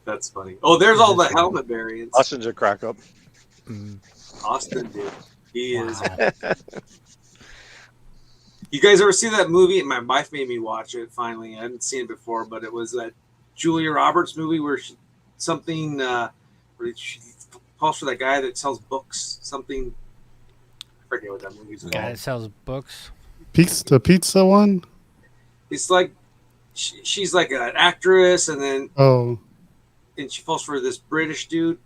That's funny. Oh, there's all the helmet variants. Austin's a crack up. Austin, dude. He is. You guys ever see that movie? My wife made me watch it finally. I hadn't seen it before, but it was that Julia Roberts movie where she falls for that guy that sells books. Something. I forget what that movie's called. Guy that sells books. The pizza one? It's like she's like an actress, and then and she falls for this British dude.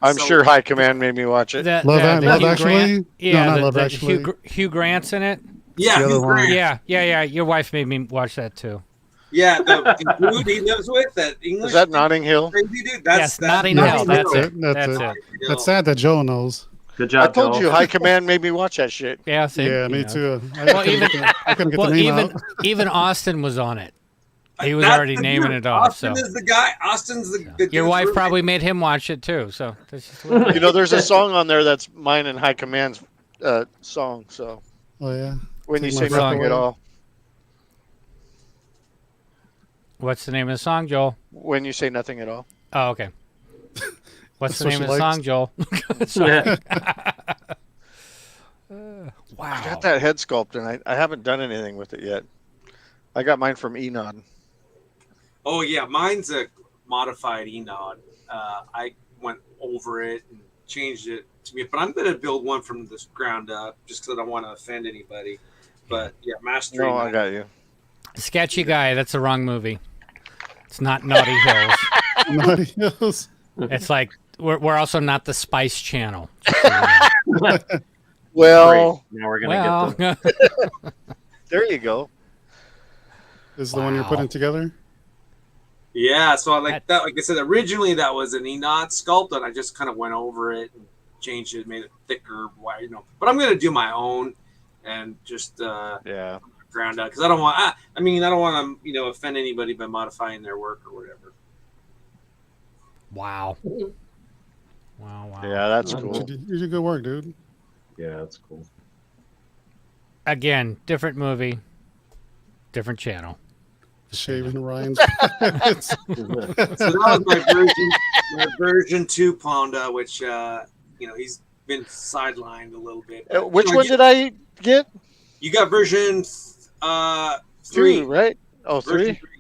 I'm sure High Command made me watch it. Love Actually? Grant, yeah, no, not Love Actually. Hugh Grant's in it. Yeah, Hugh Grant. Yeah. Your wife made me watch that too. Yeah, the dude he lives with, that English. Is that Notting Hill? Crazy dude. That's Notting Hill. That's it. That's it. That's sad that Joe knows. Good job, I told Joel. you, High Command made me watch that shit. Yeah, same. Yeah, me too. Well, I couldn't get the name out. even Austin was on it. He was That's already the naming dude. it off. Austin So is the guy. Austin's the your dude's wife roommate. probably made him watch it too. So that's just what it is. There's a song on there that's mine and High Command's song. So Oh yeah. when you Take say my breath nothing away. at all, What's the name of the song, Joel? when you say nothing at all. Oh, okay. What's the That's name what of the she song, Joel? Sorry. Wow. I got that head sculpt, and I haven't done anything with it yet. I got mine from Enod. Oh yeah, mine's a modified Enod. I went over it and changed it to me, but I'm gonna build one from the ground up just because I don't want to offend anybody. But yeah, mastering. No, I got you. Sketchy Guy. That's the wrong movie. It's not Naughty Hills. Naughty Hills. It's like we're also not the Spice Channel. Well, now we're gonna Well, get there you go. Is the one you're putting together? Yeah, so I like that. Like I said, originally that was an Enod sculpt, and I just kind of went over it and changed it, made it thicker, wide, you know. But I'm gonna do my own and just yeah, ground out because I don't want. I mean, I don't want to offend anybody by modifying their work or whatever. Wow. Wow. Yeah, that's cool. You did good work, dude. Yeah, that's cool. Again, different movie, different channel. Shaving Ryan's. So that was my version 2 Ponda, which he's been sidelined a little bit. Which one did I get? You got version 3, 2, right? Oh, version 3. 3.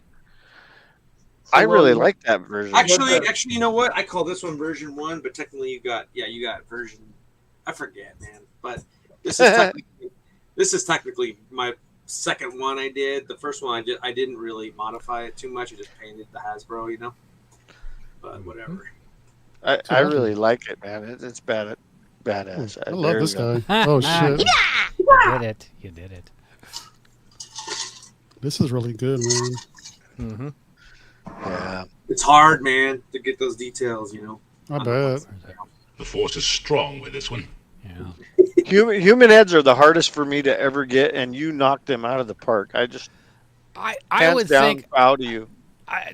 I really like that version. Actually, you know what? I call this one version 1, but technically you got version. I forget, man. But this is technically my second one I did. The first one I didn't really modify it too much. I just painted the Hasbro, you know. But whatever. I really like it, man. It's badass. I love this guy. Ah, Oh shit! You did it. This is really good, man. Mm-hmm. Yeah. It's hard, man, to get those details, you know. I bet. The force is strong with this one. Yeah. Human heads are the hardest for me to ever get, and you knocked them out of the park. I hands would down, think proud of you.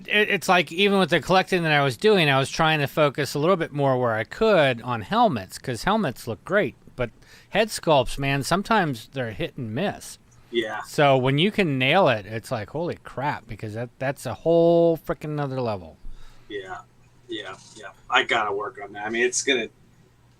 it's like even with the collecting that I was doing, I was trying to focus a little bit more where I could on helmets because helmets look great, but head sculpts, man, sometimes they're hit and miss. Yeah. So when you can nail it, it's like holy crap because that's a whole freaking another level. Yeah. I gotta work on that. I mean,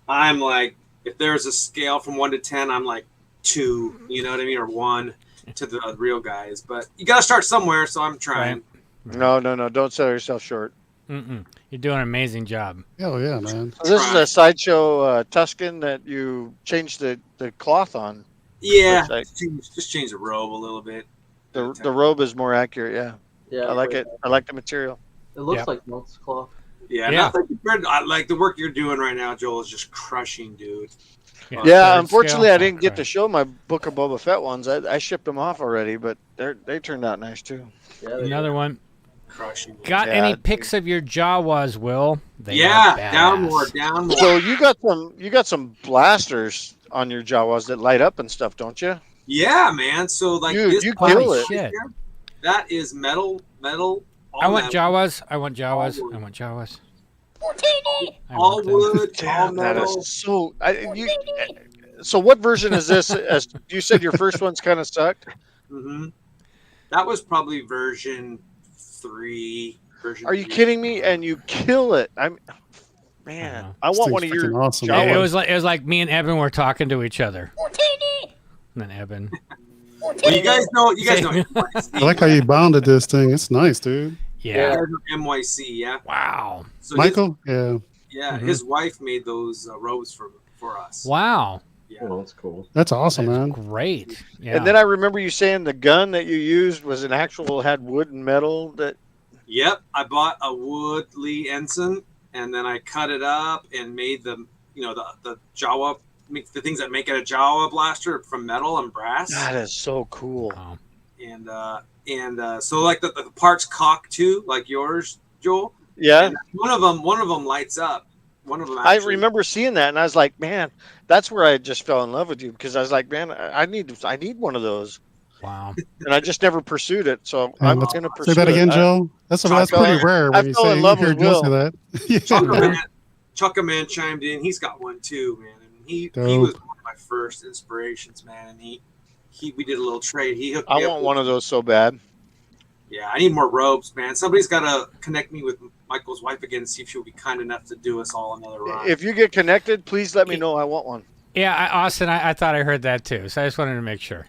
I'm like, if there's a scale from 1 to 10, I'm like 2. You know what I mean, or 1 to the real guys. But you gotta start somewhere, so I'm trying. Right. No, don't sell yourself short. Mm-mm. You're doing an amazing job. Hell yeah, man. So this is a sideshow Tuscan that you changed the cloth on. Yeah, just change the robe a little bit. The robe is more accurate. Yeah. Yeah, I like it. I like the material. It looks like monk's cloth. Yeah. Nothing compared. I like the work you're doing right now, Joel. Is just crushing, dude. Yeah, unfortunately, I didn't get to show my Book of Boba Fett ones. I shipped them off already, but they turned out nice too. Yeah, Another one. Crushing. Got any pics of your Jawas, Will? They down more. So you got some blasters on your Jawas that light up and stuff, don't you? Yeah, man. So like you kill it. Shit. That is metal. I want Jawas. I want Jawas. All wood. Damn, that is so. So what version is this? As you said, your first one's kind of sucked. Mm-hmm. That was probably version 3. Are you kidding me? And you kill it. I want one of your awesome. Jawas. It was like me and Evan were talking to each other. And then Evan. Well, you guys know NYC. I like how you bounded this thing. It's nice, dude. Yeah. NYC, yeah. Wow. So Michael? Yeah. Yeah, his wife made those robes for us. Wow. Yeah. Oh, that's cool. That's awesome, man. Great. Yeah. And then I remember you saying the gun that you used was had wood and metal. That. Yep, I bought a wood Lee Ensign, and then I cut it up and made the Jawa, the things that make it a Jawa blaster from metal and brass. That is so cool. Wow. And so like the parts cock too, like yours, Joel. Yeah. And one of them lights up. One of them. I remember seeing that, and I was like, man, that's where I just fell in love with you because I was like, man, I need one of those. Wow. And I just never pursued it. So I'm going to pursue it. Say that again, Joe. That's pretty rare when you fell say in love hear with Joe say Will. that. Yeah. Chuckaman chimed in. He's got one too, man. And he Dope. was one of my first inspirations, man. And we did a little trade. He hooked me I up want with- one of those so bad. Yeah, I need more ropes, man. Somebody's got to connect me with Michael's wife again and see if she'll be kind enough to do us all another ride. If you get connected, please let me know. I want one. Yeah, Austin, I thought I heard that too, so I just wanted to make sure.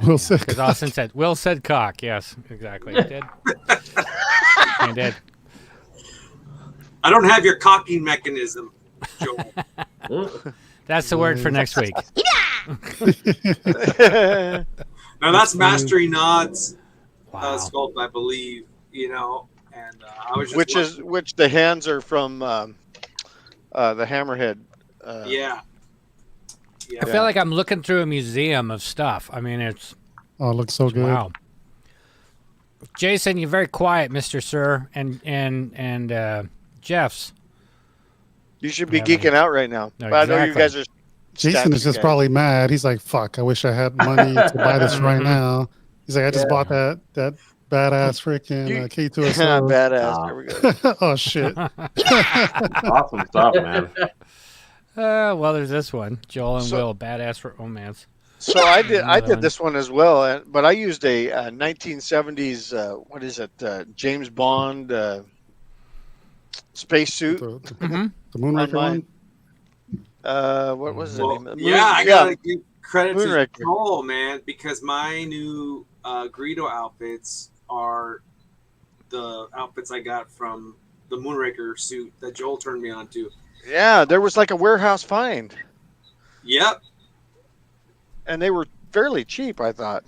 Will said Because Austin said, Will said cock. Yes, exactly. He did. He did. I don't have your cocking mechanism, Joel. That's the word for next week. Now that's Mastery Nod's Wow. sculpt, I believe. You know, and I was just which the hands are from the Hammerhead. Yeah. I feel like I'm looking through a museum of stuff. I mean, it's Oh, it looks so good. wow. Jason, you're very quiet, Mr. Sir, and Jeff's. You should be geeking out right now. No, But I know you exactly. guys are. Jason stabbing is just guys. probably mad. He's like, "Fuck! I wish I had money to buy this right now." He's like, "I just bought that badass freaking K2SO." Badass. There we go. Oh shit! Awesome stuff, man. Well, there's this one, Joel and Will, badass for romance. So I did Another one. this one as well, but I used a 1970s what is it? James Bond spacesuit. The Moonraker one. What was the name? I gotta give credit to Moonraker. Joel, man, because my new Greedo outfits are the outfits I got from the Moonraker suit that Joel turned me on to. Yeah, there was like a warehouse find, Yep. and they were fairly cheap, I thought.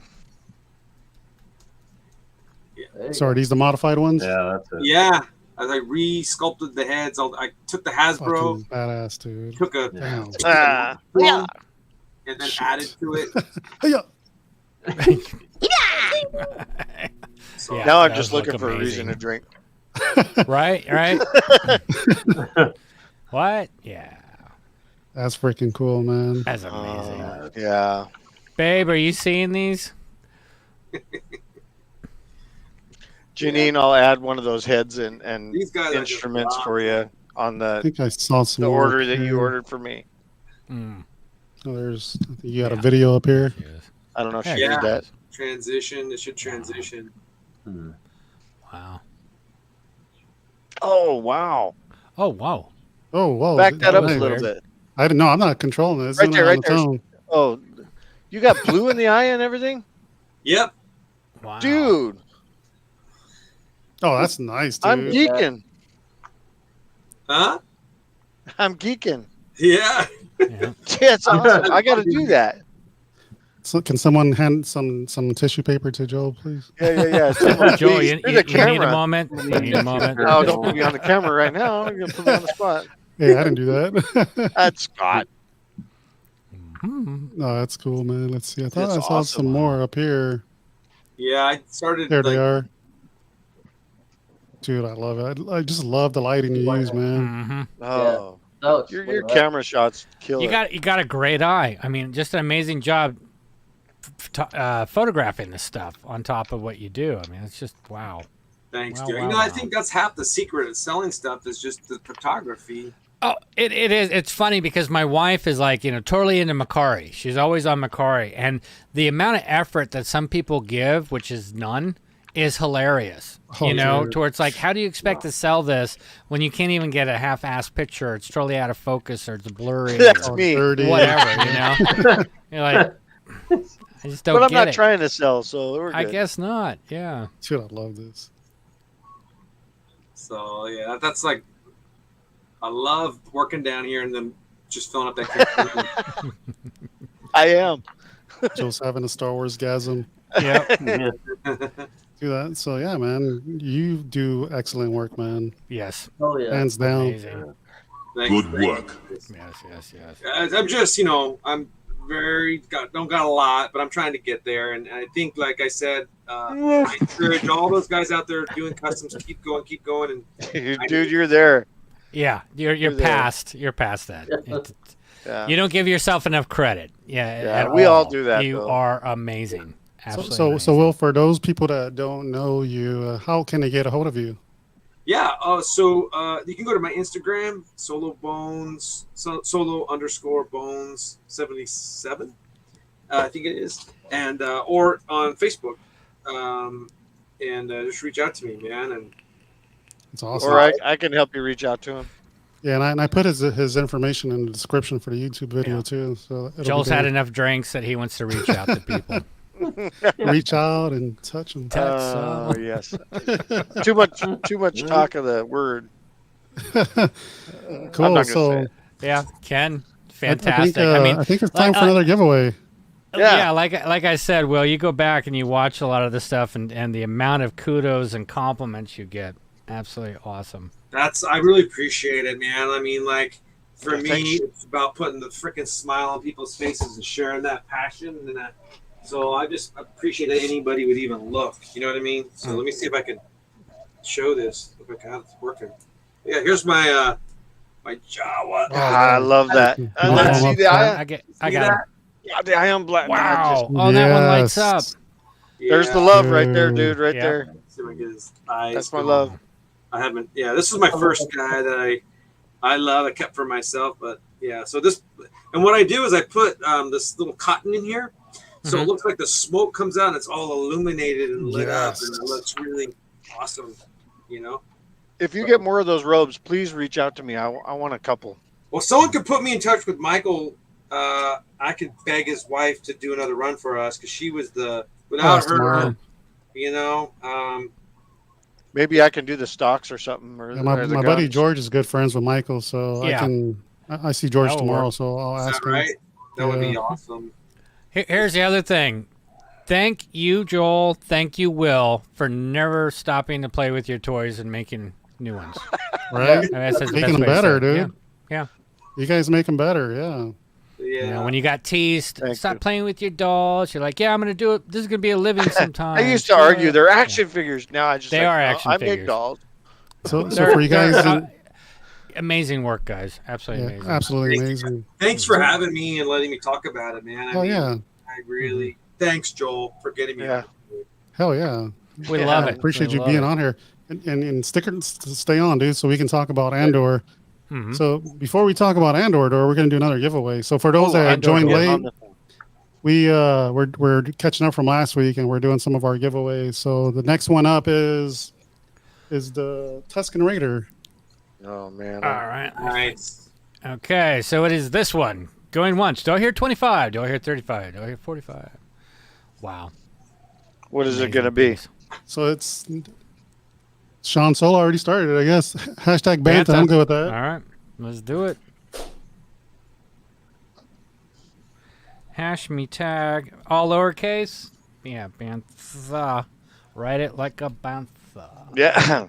So are these the modified ones? Yeah, that's it. Yeah. As I re-sculpted the heads, I took the Hasbro, Fucking badass, dude. took a Damn. Yeah. and then added to it. Hey-ya. So, Now I'm that just would looking look for a amazing. reason to drink. Right? What? Yeah. That's freaking cool, man. That's amazing. Yeah. Babe, are you seeing these? Janine, I'll add one of those heads and These guys are just instruments rock. for you on I the think I saw some the more order up that you here. ordered for me. Mm. Oh, I think you got a video up here. I don't know if she Yeah. did that. Transition. It should transition. Wow. Oh wow! Oh, wow. Oh, whoa! Back that up a Hey, little bit. I didn't know. I'm not controlling it. It's Right doing there, it on right its there. own. Oh, you got blue in the eye and everything, Yep. Wow. dude. Oh, that's nice, dude. I'm geeking. Huh? I'm geeking. Yeah. Yeah. Yeah, it's awesome. I got to do that. So can someone hand some tissue paper to Joel, please? Yeah. Someone, Joel, please, you through the need a camera. moment? You need a moment? Oh, don't put me on the camera right now. I'm gonna put me on the spot. Hey, I didn't do that. That's Scott. No, that's cool, man. Let's see. I thought That's I saw awesome. some more up here. Yeah. I started. There they like, are. Dude, I love it. I just love the lighting you use, man. Mm-hmm. Oh, No, it's your way right. camera shots kill You it. got a great eye. I mean, just an amazing job photographing this stuff on top of what you do. I mean, it's just wow. Thanks, Wow, dude. wow, You know, I wow. think that's half the secret of selling stuff is just the photography. Oh, it is. It's funny because my wife is like, totally into Macari. She's always on Macari. And the amount of effort that some people give, which is none, is hilarious. Oh, dude. To where it's like, how do you expect to sell this when you can't even get a half-assed picture? It's totally out of focus or it's blurry That's or me. Dirty. whatever, You're like, I just don't But I'm get not it. trying to sell, so we're good. I guess not. Yeah. Dude, I love this. So yeah, that's like, I love working down here and then just filling up that camera. I am. Joel's having a Star Wars gasm. Yep. Do that. So yeah, man, you do excellent work, man. Yes. Oh yeah. Hands down. Amazing. Good work. Yes. Guys, I'm just, I'm don't got a lot, but I'm trying to get there. And I think, like I said, I encourage all those guys out there doing customs, keep going. And Dude, you're there. Yeah. You're there. past. You're past that. Yeah. You don't give yourself enough credit. Yeah. Yeah, at we all do that, You though. are amazing. Absolutely. So Will, for those people that don't know you, how can they get a hold of you? Yeah, so you can go to my Instagram, Solobones, Solo_Bones77, I think it is, and or on Facebook, and just reach out to me, man. And It's awesome. Or I can help you reach out to him. Yeah, and I put his information in the description for the YouTube video too. So Joel's had enough drinks that he wants to reach out to people. Reach out and touch them. Oh yes. Too much talk of the word. Cool. So yeah, Ken, fantastic. I think it's time for another giveaway. Yeah, like I said, Will, you go back and you watch a lot of this stuff, and the amount of kudos and compliments you get, absolutely awesome. I really appreciate it, man. I mean, like, for me, it's about putting the freaking smile on people's faces and sharing that passion. And so I just appreciate that anybody would even look. You know what I mean? So let me see if I can show this. If I can, it's working. Yeah, here's my my Jawa. I love that. Let's see the I got it. Yeah, the ion black. Wow. Oh, that one lights up. There's the love right there, dude. Right there. Let's see if I can get his eyes. That's my love. I haven't. Yeah, this is my first guy that I love. I kept for myself, but yeah. So this, and what I do is I put this little cotton in here, so it looks like the smoke comes out and it's all illuminated and lit up, and it looks really awesome. You know. If you get more of those robes, please reach out to me. I want a couple. Well, someone could put me in touch with Michael. I could beg his wife to do another run for us because she was without her. Tomorrow. You know. Maybe I can do the stocks or something. Or my buddy George is good friends with Michael, so I see George tomorrow, so I'll ask him. Right? That would be awesome. Here's the other thing. Thank you, Joel. Thank you, Will, for never stopping to play with your toys and making new ones. Right? That's the making best them way to better, say it. dude. Yeah. You guys make them better, yeah. Yeah. You know, when you got teased, stop playing with your dolls. You're like, yeah, I'm going to do it. This is going to be a living sometime. I used to argue they're action figures. Now I just they are action I figures. make dolls. So for you guys, amazing work, guys. Absolutely amazing. Absolutely amazing. Thanks for having me and letting me talk about it, man. I really thanks, Joel, for getting me. Hell yeah. We love I it. appreciate you being on here. And stay on, dude, so we can talk about Andor. So before we talk about Andor, we're going to do another giveaway. So for those that joined late, we're catching up from last week, and we're doing some of our giveaways. So the next one up is the Tusken Raider. Oh man! All right. Nice. Okay, so it is this one. Going once. Do I hear 25? Do I hear 35? Do I hear 45? Wow. What is it going to be? So it's Sean Solo already started it, I guess. Hashtag Bantha. I'm good with that. All right, let's do it. Hash me tag, all lowercase. Yeah, Bantha. Write it like a Bantha. Yeah.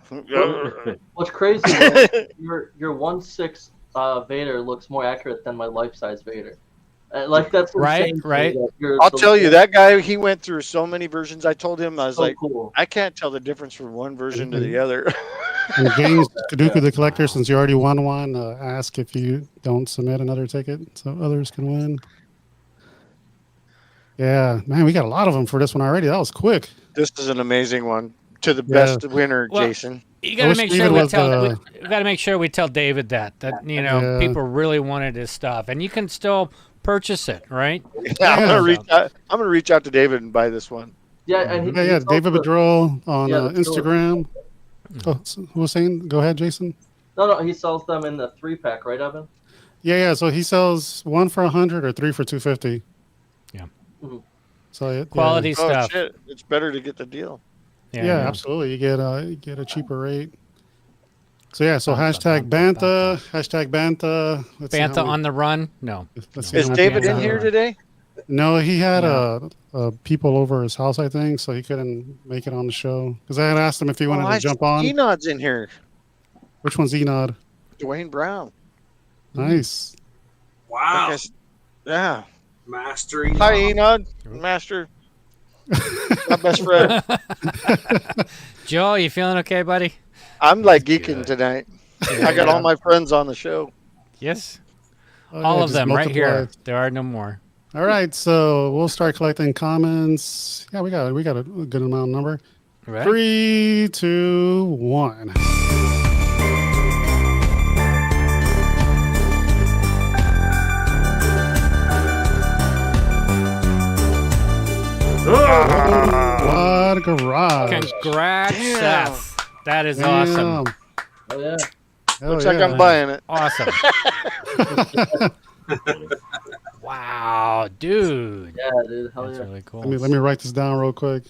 What's crazy is your 1/6 Vader looks more accurate than my life-size Vader. Like that's insane. Right. I'll tell you, that guy, he went through so many versions. I told him, I was like, cool. I can't tell the difference from one version to the other. And James Kaduku the Collector, since you already won one, ask if you don't submit another ticket so others can win. Yeah, man, we got a lot of them for this one already. That was quick. This is an amazing one. To the best winner, Jason. You got to make sure we got to make sure we tell David that you know people really wanted his stuff, and you can still purchase it, right? Yeah, I'm gonna reach out to David and buy this one. Yeah, and David Bedrell on Instagram. Oh, who was saying? Go ahead, Jason. No, he sells them in the 3-pack, right, Evan? Yeah. So he sells one for 100 or 3 for 250. Yeah. Mm-hmm. So quality stuff. Shit. It's better to get the deal. Yeah, absolutely. You get a cheaper rate. So hashtag Bantha, hashtag Bantha. Bantha on the run? No. Is David in here today? No, he had people over his house, I think, so he couldn't make it on the show. Because I had asked him if he wanted to jump on. Enod's in here. Which one's Enod? Dwayne Brown. Nice. Wow. Yeah. Master. Hi, Enod. Master. My best friend. Joe, you feeling okay, buddy? I'm like geeking tonight. I got all my friends on the show. Yes. All of them right here. There are no more. All right, so we'll start collecting comments. Yeah, we got a good amount number. Right. 3, 2, 1. What a garage. Congrats, Damn. Seth. That is awesome. Oh yeah. Looks like I'm buying it. Awesome. Wow, dude. Yeah, dude. Hell That's yeah. really cool. Let me write this down real quick.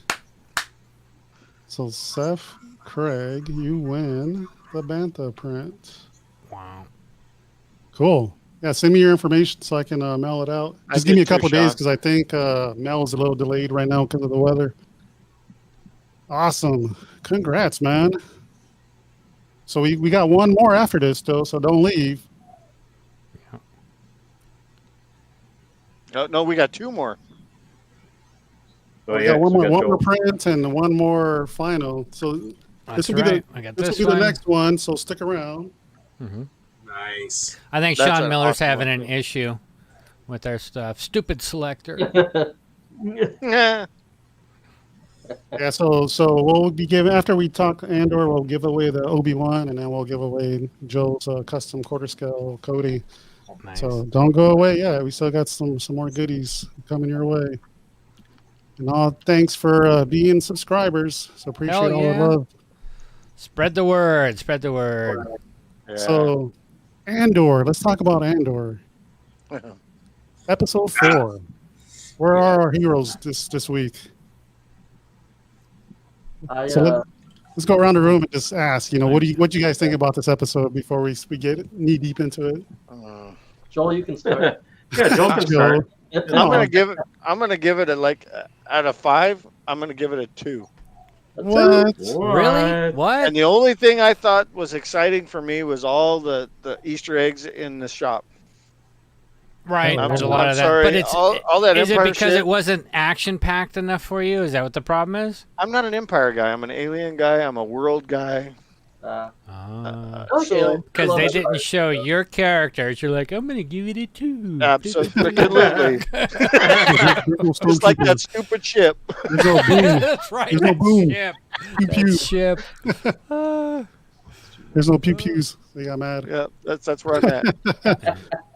So, Seth, Craig, you win the Bantha print. Wow. Cool. Yeah, send me your information so I can mail it out. I Just give me a did too, couple days Sean. because I think mail is a little delayed right now because of the weather. Awesome. Congrats, man. So we got one more after this, though, so don't leave. No, we got 2 more. Oh, We yeah, got one so we more, got one more Joel. print and one more final. So That's this will be right. I got this will this be one. the next one. So stick around. Mm-hmm. Nice. I think That's Sean an Miller's awesome having one. an issue with their stuff. Stupid selector. Yeah. Yeah. So we'll be giving after we talk Andor. We'll give away the Obi-Wan, and then we'll give away Joe's custom quarter scale Cody. Nice. So don't go away. Yeah, we still got some more goodies coming your way. And all thanks for being subscribers. So appreciate Hell all yeah. the love. Spread the word. Spread the word. Yeah. So Andor, let's talk about Andor. Episode 4. Where are our heroes this week? So let's go around the room and just ask. What do you guys think about this episode before we get knee deep into it? Joel, you can start. Yeah, Joel can start. I'm gonna give it a out of 5. I'm gonna give it a 2. What? Really? What? And the only thing I thought was exciting for me was all the Easter eggs in the shop. Right. I'm There's a lot of that. sorry, But it's all that is it Empire because shit- it wasn't action packed enough for you? Is that what the problem is? I'm not an Empire guy. I'm an Alien guy. I'm a world guy. Okay. Because they didn't show your characters. You're like, I'm gonna give it a 2. Absolutely. Just Just like that stupid ship. There's no boom. That's right. There's no that boom. Ship. Pew pew. That ship. There's no pew pews. They got mad. Yeah, that's where I'm at.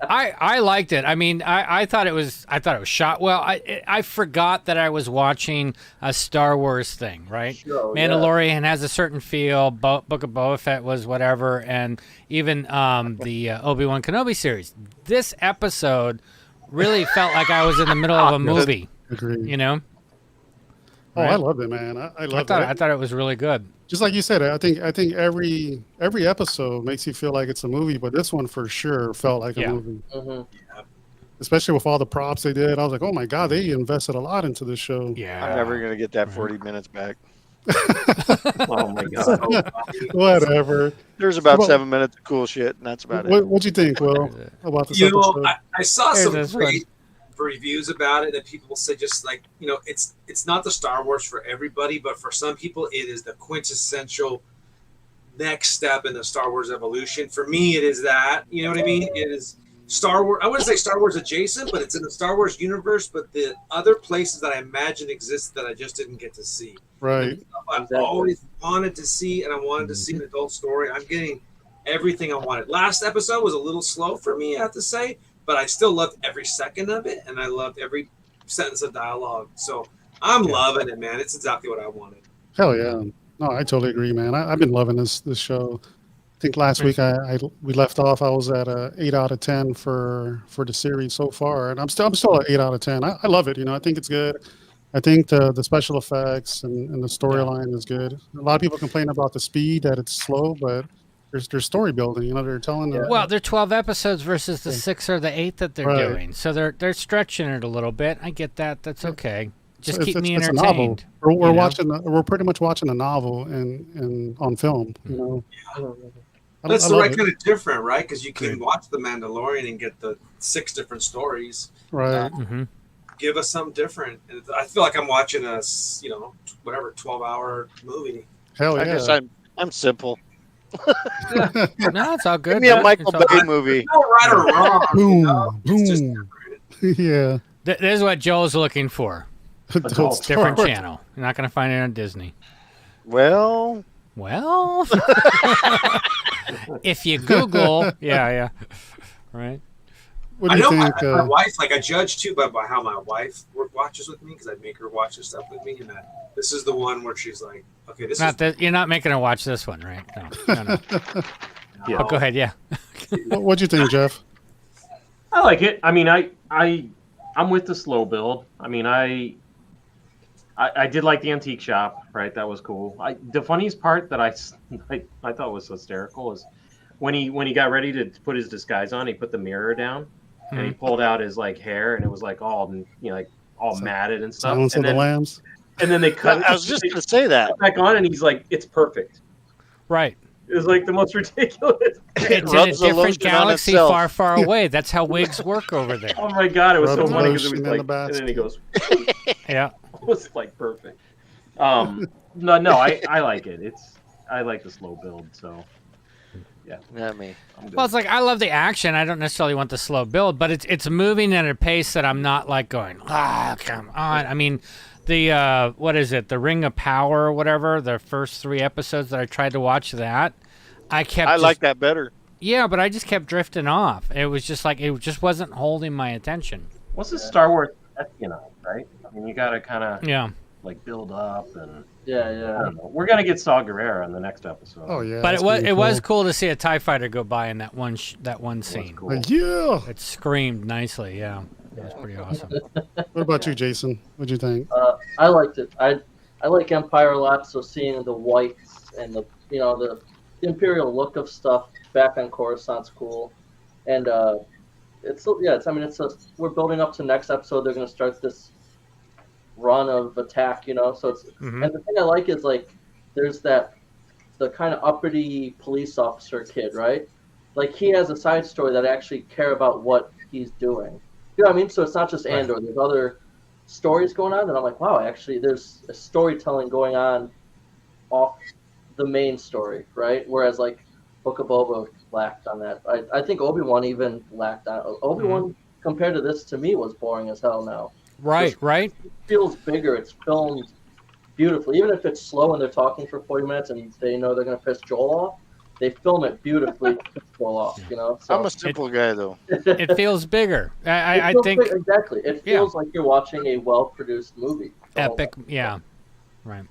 I liked it. I mean, I thought it was shot well. I forgot that I was watching a Star Wars thing, right? Sure, Mandalorian has a certain feel. Book of Boba Fett was whatever, and even the Obi-Wan Kenobi series. This episode really felt like I was in the middle of a movie. Agreed. You know? Oh, I loved it, man. I loved it. I thought it was really good. Just like you said, I think every episode makes you feel like it's a movie, but this one for sure felt like a movie. Mm-hmm. Especially with all the props they did. I was like, oh my God, they invested a lot into this show. Yeah. I'm never gonna get that 40 minutes back. Oh my God. Whatever. There's about Well, 7 minutes of cool shit, and that's about it. What'd you think, Will, about this You know, episode? I saw some There's this great reviews about it that people say just like, it's not the Star Wars for everybody, but for some people it is the quintessential next step in the Star Wars evolution. For me, it is that, you know what I mean? It is Star Wars. I wouldn't say Star Wars adjacent, but it's in the Star Wars universe, but the other places that I imagine exist that I just didn't get to see. Right. I've always wanted to see, and I wanted to see an adult story. I'm getting everything I wanted. Last episode was a little slow for me, I have to say, but I still loved every second of it, and I loved every sentence of dialogue. So I'm loving it, man. It's exactly what I wanted. Hell yeah. No, I totally agree, man. I've been loving this show. I think last week we left off. I was at a 8 out of 10 for the series so far, and I'm still at 8 out of 10. I love it. I think it's good. I think the special effects and the storyline is good. A lot of people complain about the speed, that it's slow, but there's story building. They're telling. Well, they're 12 episodes versus the 6 or the 8 that they're doing, so they're stretching it a little bit. I get that. That's okay. Just keep me it's a novel. entertained. We're watching. We're pretty much watching a novel and on film. That's the right kind of different, right? Because you can watch The Mandalorian and get the 6 different stories. Right. Give us something different. And I feel like I'm watching a 12-hour movie. Hell yeah. I guess I'm simple. No, it's all good. Give me a man. Michael It's all Bay good. movie. No right or wrong. Boom. Boom. Yeah. This is what Joel's looking for. Adult Different Star. channel. You're not going to find it on Disney. Well, if you Google, yeah, right. What I do you know think? my wife, like I judge too by how my wife watches with me because I make her watch this stuff with me, and this is the one where she's like, okay, this Not is that you're not making her watch this one, right? No. Yeah. Oh, go ahead. Yeah. What'd you think, Jeff? I like it. I mean, I'm with the slow build. I mean, I did like the antique shop, right? That was cool. The funniest part that I thought was hysterical is when he got ready to put his disguise on, he put the mirror down and he pulled out his like hair and it was like all like all matted and stuff. Silence of the Lambs. And then they cut. I was just going to say that. Back on, and he's like, "It's perfect." Right. It was like the most ridiculous. It's in a different galaxy far, far away. That's how wigs work over there. Oh my god, it was so funny because it was lotion in like, the and then he goes, yeah, it was like perfect. No, I like it. I like the slow build, so yeah. Not me. Well, it's like I love the action. I don't necessarily want the slow build, but it's moving at a pace that I'm not like going, come on. I mean, the what is it? The Ring of Power or whatever. The first 3 episodes that I tried to watch that, I like that better. Yeah, but I just kept drifting off. It was just like it just wasn't holding my attention. What's this Star Wars espionage, right? I mean, you got to kind of like build up and yeah. I don't know. We're gonna get Saw Gerrera in the next episode. Oh yeah, but it was cool to see a TIE fighter go by in that one scene. Cool. Yeah, it screamed nicely. Yeah, it was pretty awesome. What about you, Jason? What'd you think? I liked it. I like Empire a lot, so seeing the whites and the imperial look of stuff back on Coruscant's cool, and we're building up to next episode. They're gonna start this run of attack, so it's and the thing I like is like there's the kind of uppity police officer kid, right? Like he has a side story that I actually care about what he's doing. You know what I mean? So it's not just Andor. There's other stories going on, and I'm like, wow, actually, there's a storytelling going on off the main story, right? Whereas like Book of Boba lacked on that. I think Obi-Wan even lacked on. Obi-Wan compared to this, to me, was boring as hell now. Right. It feels bigger. It's filmed beautifully. Even if it's slow and they're talking for 40 minutes and they know they're going to piss Joel off, they film it beautifully to piss Joel off, So I'm a simple guy, though. It feels bigger. I think exactly. It feels like you're watching a well-produced movie. Epic, yeah. Right.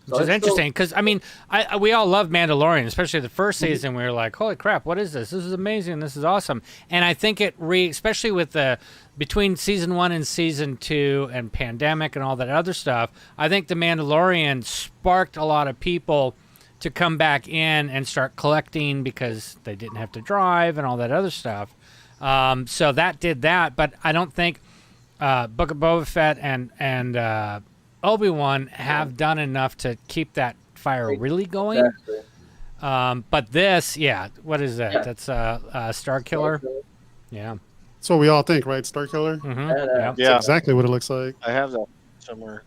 Which is interesting because, I mean, we all love Mandalorian, especially the first season. We were like, holy crap, what is this? This is amazing. This is awesome. And I think especially with between season 1 and season 2 and pandemic and all that other stuff, I think the Mandalorian sparked a lot of people to come back in and start collecting because they didn't have to drive and all that other stuff. So that did that. But I don't think Book of Boba Fett and Obi-Wan have done enough to keep that fire really going. Exactly. But this, what is that? Yeah. That's Star Killer. Yeah. That's what we all think, right? Star Killer? Mm-hmm. That's exactly what it looks like. I have that somewhere.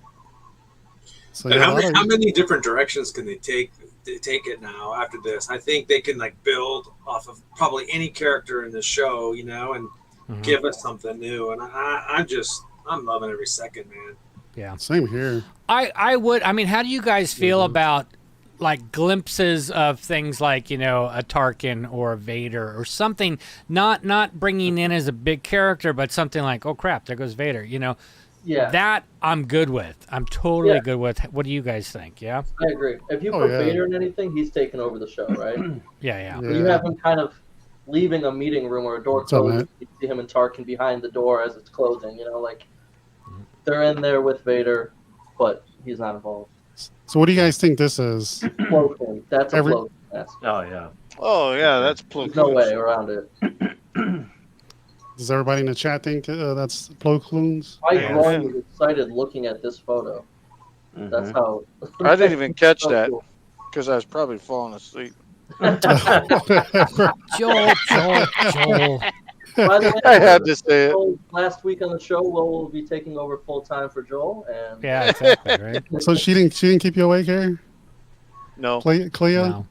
So, and how many different directions can they take it now after this? I think they can like build off of probably any character in the show, and give us something new. And I'm loving every second, man. Yeah. Same here. I mean, how do you guys feel about like glimpses of things like, a Tarkin or a Vader or something, not bringing in as a big character, but something like, oh crap, there goes Vader, Yeah. That I'm good with. I'm totally good with. What do you guys think? Yeah? I agree. If you put Vader in anything, he's taking over the show, right? Yeah. You have him kind of leaving a meeting room or a door closed. You see him and Tarkin behind the door as it's closing, they're in there with Vader, but he's not involved. So what do you guys think this is? Plo Koon. That's a Plo Koon. Oh, yeah. Oh, yeah, that's Plo Koon. There's no way around it. Does everybody in the chat think that's Plo Koon's? My brain was excited looking at this photo. That's how... I didn't even catch that because I was probably falling asleep. Joel. By the way, I had to say it. Last week on the show, Will will be taking over full time for Joel, and yeah, exactly, right. So she didn't keep you awake here? No. Clea? No.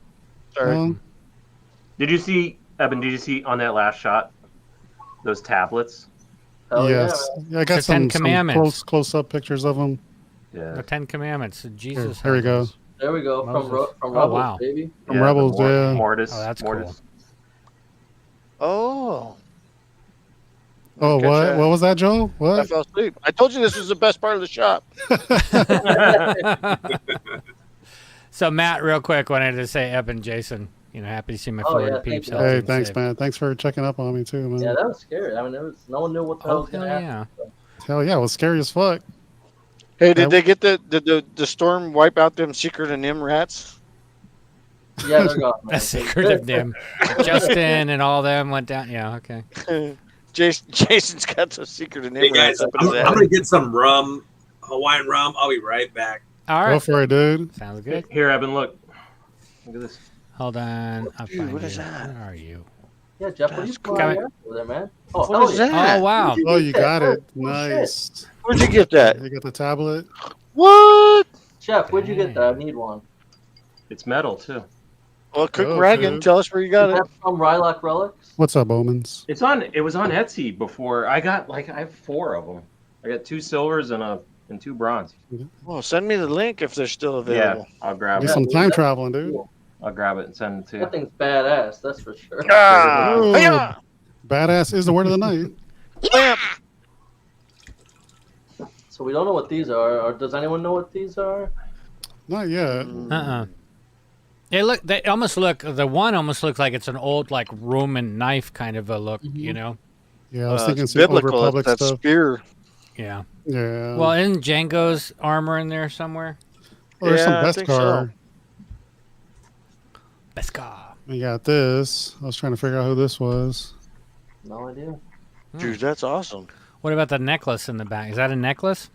Sorry. No? Did you see, Evan? Did you see on that last shot those tablets? Hell yes. Yeah, I got The Ten some Commandments. close up pictures of them. Yeah. The Ten Commandments. Jesus. Here we go. has There we go. From Moses. from Oh, Rebels, wow. baby. From Rebels, yeah. Mortis. Oh, that's Mortis. Oh. Oh, Catch what? that. What was that, Joe? I What? fell asleep. I told you this was the best part of the shop. So Matt, real quick, wanted to say, Eb and Jason, happy to see my Oh, Florida yeah, thank peeps. you. healthy Hey, and thanks, safe. man. Thanks for checking up on me too, man. Yeah, that was scary. I mean, no one knew what the hell was gonna hell happen. yeah. Hell yeah, it was scary as fuck. Hey, did they get the storm wipe out them secret and them rats? Yeah, they're gone. The Man. secretive them. Justin and all them went down. Yeah, okay. Jason's got the secret and them Hey guys, rats up in I'm his head. gonna get some rum, Hawaiian rum. I'll be right back. All Go right. for it, dude. Sounds good. Here, Evan, look. Look at this. Hold on. I'll Dude, find what you. is that? Where are you? Yeah, Jeff, what are you That's doing coming. over there, man? Oh, What hell is yeah. that? Oh, wow. Oh, you got it. Oh, Nice. Where'd you get that? You got the tablet? What? Jeff, where'd you get that? I need one. It's metal too. Well, quick Oh, bragging. dude. Tell us where you got Is it. that from Rylock Relics? What's up, Omens? It was on Etsy before. I have 4 of them. I got 2 silvers and 2 bronze. Well, send me the link if they're still Yeah, available. I'll grab Do it. some time traveling, dude. I'll grab it and send it to you. That thing's badass, that's for sure. Ah, Ooh. yeah. Badass is the word of the night. Bam. So we don't know what these are, or does anyone know what these are? Not yet. Uh-uh. They almost look. The one almost looks like it's an old like Roman knife kind of a look. Mm-hmm. Yeah, I was thinking It's some Old biblical. Republic That stuff. spear. Yeah. Yeah. Well, isn't Django's armor in there somewhere? Well, there's Yeah, I some think Beskar. Beskar. We got this. I was trying to figure out who this was. No idea. Dude, that's awesome. What about the necklace in the back? Is that a necklace?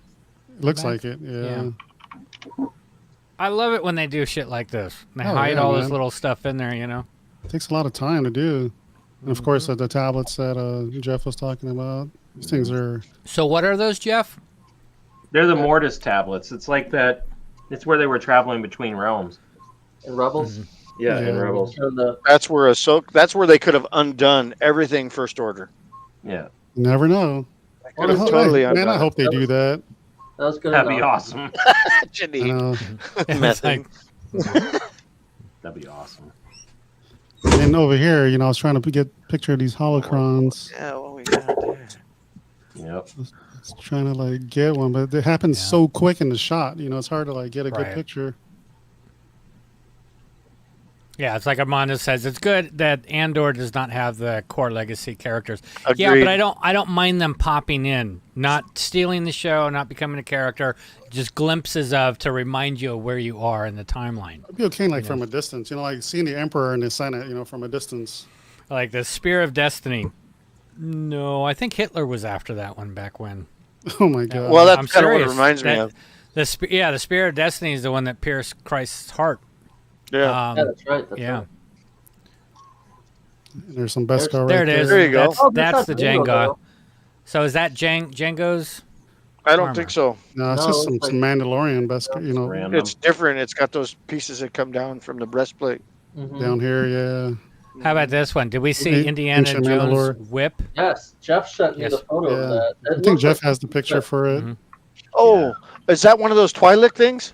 It looks Back? like it. Yeah. I love it when they do shit like this. They Oh, hide yeah, all this man. little stuff in there, It takes a lot of time to do. And of course, the tablets that Jeff was talking about. These things are. So what are those, Jeff? They're the Mortis tablets. It's like that. It's where they were traveling between realms. In Rebels? Yeah, in Yeah. Rebels. Sure, the- That's where That's where they could have undone everything First Order. Yeah, You never know. Could have I- totally man, undone. I hope they do that. That was good that'd be enough. awesome. I Janine. know. It's like, That'd be awesome. And over here, I was trying to get a picture of these holocrons. Yeah, what we got there? Yep. It's trying to get one, but it happens so quick in the shot. It's hard to get a good Right. picture. yeah, it's like Armando says. It's good that Andor does not have the core legacy characters. Agreed. Yeah, but I don't mind them popping in, not stealing the show, not becoming a character, just glimpses of to remind you of where you are in the timeline. It'd be okay, from a distance. Like seeing the Emperor and the Senate, from a distance. Like the Spear of Destiny. No, I think Hitler was after that one back when. Oh my God. Well, I'm that's kind of what it serious. reminds me of. The Spear of Destiny is the one that pierced Christ's heart. Yeah. Yeah, that's right. That's yeah. right. There's some Beskar There right it is. There you go. That's, Oh, that's the that's not Django, Jenga. though. So is that Django's? I don't armor. think so. No, it's No, just it's some, like- some Mandalorian Beskar, Random. It's different. It's got those pieces that come down from the breastplate. Mhm. down here, yeah. How about this one? Did we see Ancient Indiana Jones Mandalore. whip? Yes, Jeff sent me Yes. the photo of Yeah. that. It I think looks Jeff like- has the picture for it. Mhm. Oh, is that one of those Twi'lek things?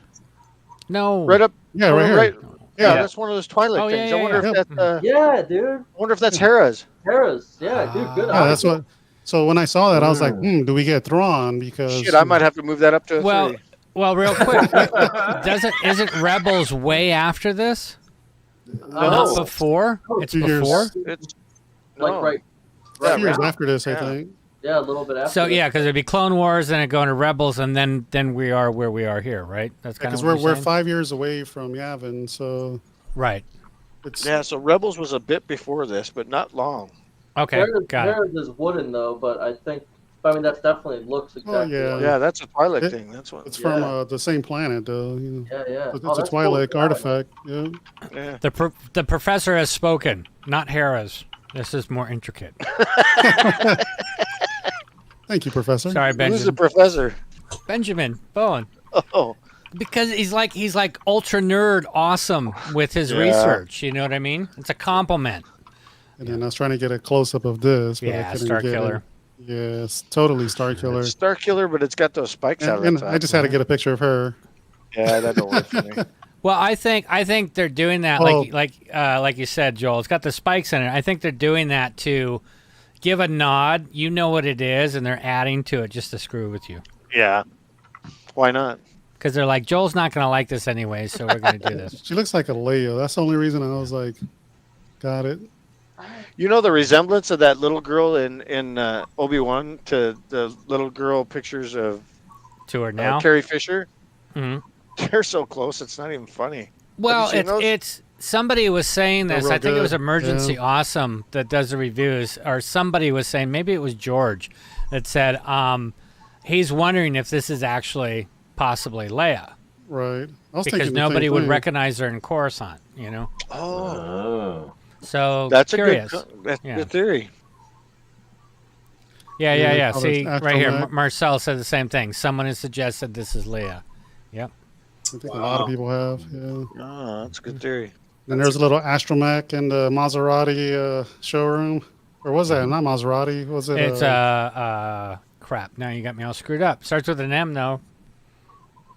No. Right up. Yeah, right here. Yeah, Yeah. that's one of those Twi'lek Oh, yeah, things. yeah, I wonder yeah. if that's. Yeah, dude. I wonder if that's Hera's. Harris. Yeah, dude. Good. Yeah, eye. that's what. So when I saw that, I was like, do we get Thrawn? Because Shit, I might have to move that up to a Well, 3. well, real quick, isn't Rebels way after this? Not No. before. It's 2 years. before. It's Like no. right. a few years around. after this, I Yeah. think. Yeah, a little bit after. So that. yeah, because it'd be Clone Wars, then it go into Rebels, and then we are where we are here, right? That's kind Because of we're 5 years away from Yavin, so right. it's Yeah, so Rebels was a bit before this, but not long. Okay, got it. Harris is wooden though, but I think. I mean, that definitely looks exactly. yeah. like- Yeah, that's a Twi'lek It- thing. That's what. it's from Yeah. the same planet, though. Yeah, yeah. It's Oh, a that's cool. Twi'lek Yeah. artifact. Yeah. Yeah. The professor has spoken, not Hera's. This is more intricate. Thank you, Professor. Sorry, Who's the Benjamin. professor? Benjamin Bowen. Oh, Because he's like ultra nerd awesome with his Yeah. research. You know what I mean? It's a compliment. And then I was trying to get a close up of this, but I Yeah, couldn't Star get Killer. it. Yes, totally Star Killer. Star Killer, but it's got those spikes out of And the I top. just had to get a picture of her. Yeah, that don't work for me. Well, I think they're doing that like you said, Joel. It's got the spikes in it. I think they're doing that to give a nod. You know what it is, and they're adding to it just to screw with you. Yeah. Why not? Because they're like, Joel's not going to like this anyway, so we're going to do this. She looks like a Leia. That's the only reason I was like, got it. You know the resemblance of that little girl in Obi-Wan to the little girl pictures of to her now, Carrie Fisher. Mm-hmm. They're so close; it's not even funny. Well, it's somebody was saying this. I think it was Emergency Yeah. Awesome that does the reviews, or somebody was saying, maybe it was George, that said he's wondering if this is actually possibly Leia. Right. I was Because thinking the nobody same would thing. recognize her in Coruscant, you know? Oh. So That's curious. that's Yeah. a good theory. Yeah. Oh, See, there's right here, Astromech. Marcel said the same thing. Someone has suggested this is Leia. Yep. I think a lot of people have. Yeah. Oh, that's a good theory. And there's a little astromech in the Maserati showroom. Or was that? Not Maserati. Was it? It's crap. Now you got me all screwed up. Starts with an M though.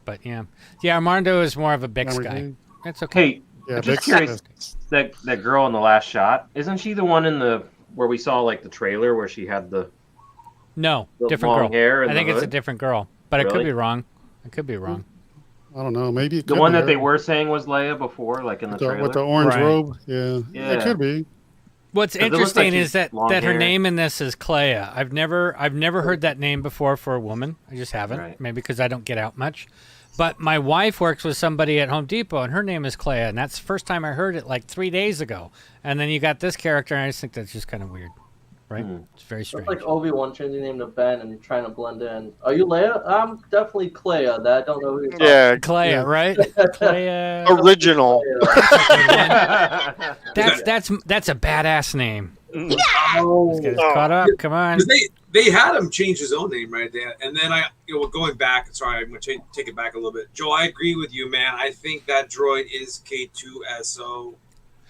But yeah. Yeah, Armando is more of a Bix guy. Lamborghini. That's okay. Hey, Yeah, I'm just Bix- curious. That girl in the last shot, isn't she the one in the where we saw like the trailer where she had the No, the different long girl. hair and I think the it's a hood? different girl. But I could Really? be wrong. I could be wrong. I don't know. Maybe it The could one be that they her. were saying was Leia before, like in the trailer. With the orange Right. robe. Yeah. Yeah. It could be. What's 'Cause it looks interesting like is that, she's long that her hair. name in this is Clea. I've never heard that name before for a woman. I just haven't. Right. Maybe because I don't get out much. But my wife works with somebody at Home Depot, and her name is Clea, and that's the first time I heard it like 3 days ago. And then you got this character, and I just think that's just kind of weird, right? It's very It's strange. like Obi-Wan changing name to Ben and trying to blend in. Are you Leia? I'm definitely Clea. That I don't know who you're talking Yeah, Clea, yeah. right? Clea. original. That's a badass name. Oh, Let's get us caught up. Come on. 'Cause they had him change his own name, right? And then going back. Sorry, I'm going to take it back a little bit. Joe, I agree with you, man. I think that droid is K2SO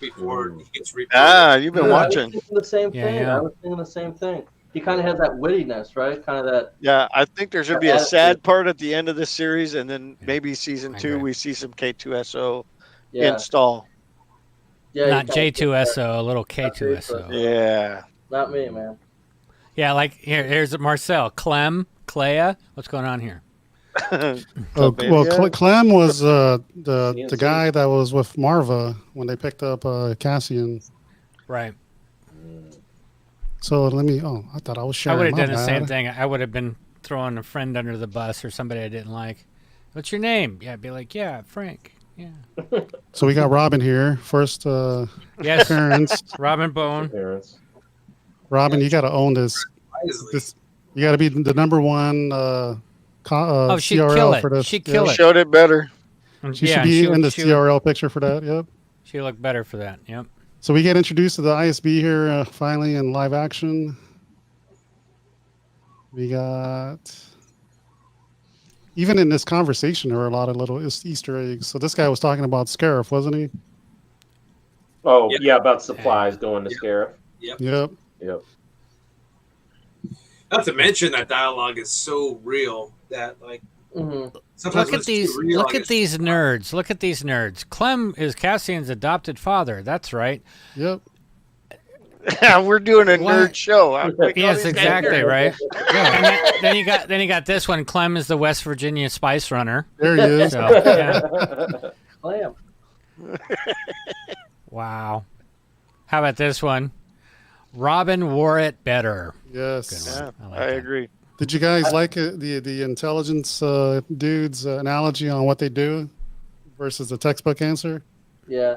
before he gets replaced. Ah, you've been I was watching. thinking the same Yeah, thing. yeah. I was thinking the same thing. He kind of has that wittiness, right? Kind of that. Yeah, I think there's going to be a Attitude. sad part at the end of this series, and then maybe season I 2 agree. we see some K2SO Yeah. install. Yeah. Not you kinda get J2SO, a little K2SO. Yeah. that. Not me, man. Yeah, like here's Marcel, Clea. What's going on here? Oh, well, Clem was the CNC. guy that was with Marva when they picked up Cassian. Right. So let me. Oh, I thought I was I sharing. would have my done the same bad. thing. I would have been throwing a friend under the bus or somebody I didn't like. What's your name? Yeah, I'd be like, yeah, Frank. Yeah. So we got Robin here. First Yes. appearance. Robin Bone. Parents. Robin, you got to own this. This you got to be the number one She'd CRL kill it. for this. She'd kill Yeah. it. Showed it better. She Yeah, should be in the she CRL picture for that. Yep. She looked better for that. Yep. So we get introduced to the ISB here finally in live action. We got, even in this conversation, there were a lot of little Easter eggs. So this guy was talking about Scarif, wasn't he? Oh, Yep. yeah, about supplies going to Scarif. Yep. Yep. Yep. Not to mention that dialogue is so real that like sometimes Look at these. Look at these nerds. Look at these nerds. Clem is Cassian's adopted father. That's right. Yep. We're doing a What? nerd show. I'm like, oh, Yes, these guys exactly. are- Right. And then you got this one. Clem is the West Virginia Spice Runner. There he is. So, yeah. Clam. Wow. How about this one? Robin wore it better. Yes. Yeah, I like I that. agree. Did you guys like the intelligence dude's analogy on what they do versus the textbook answer? Yeah.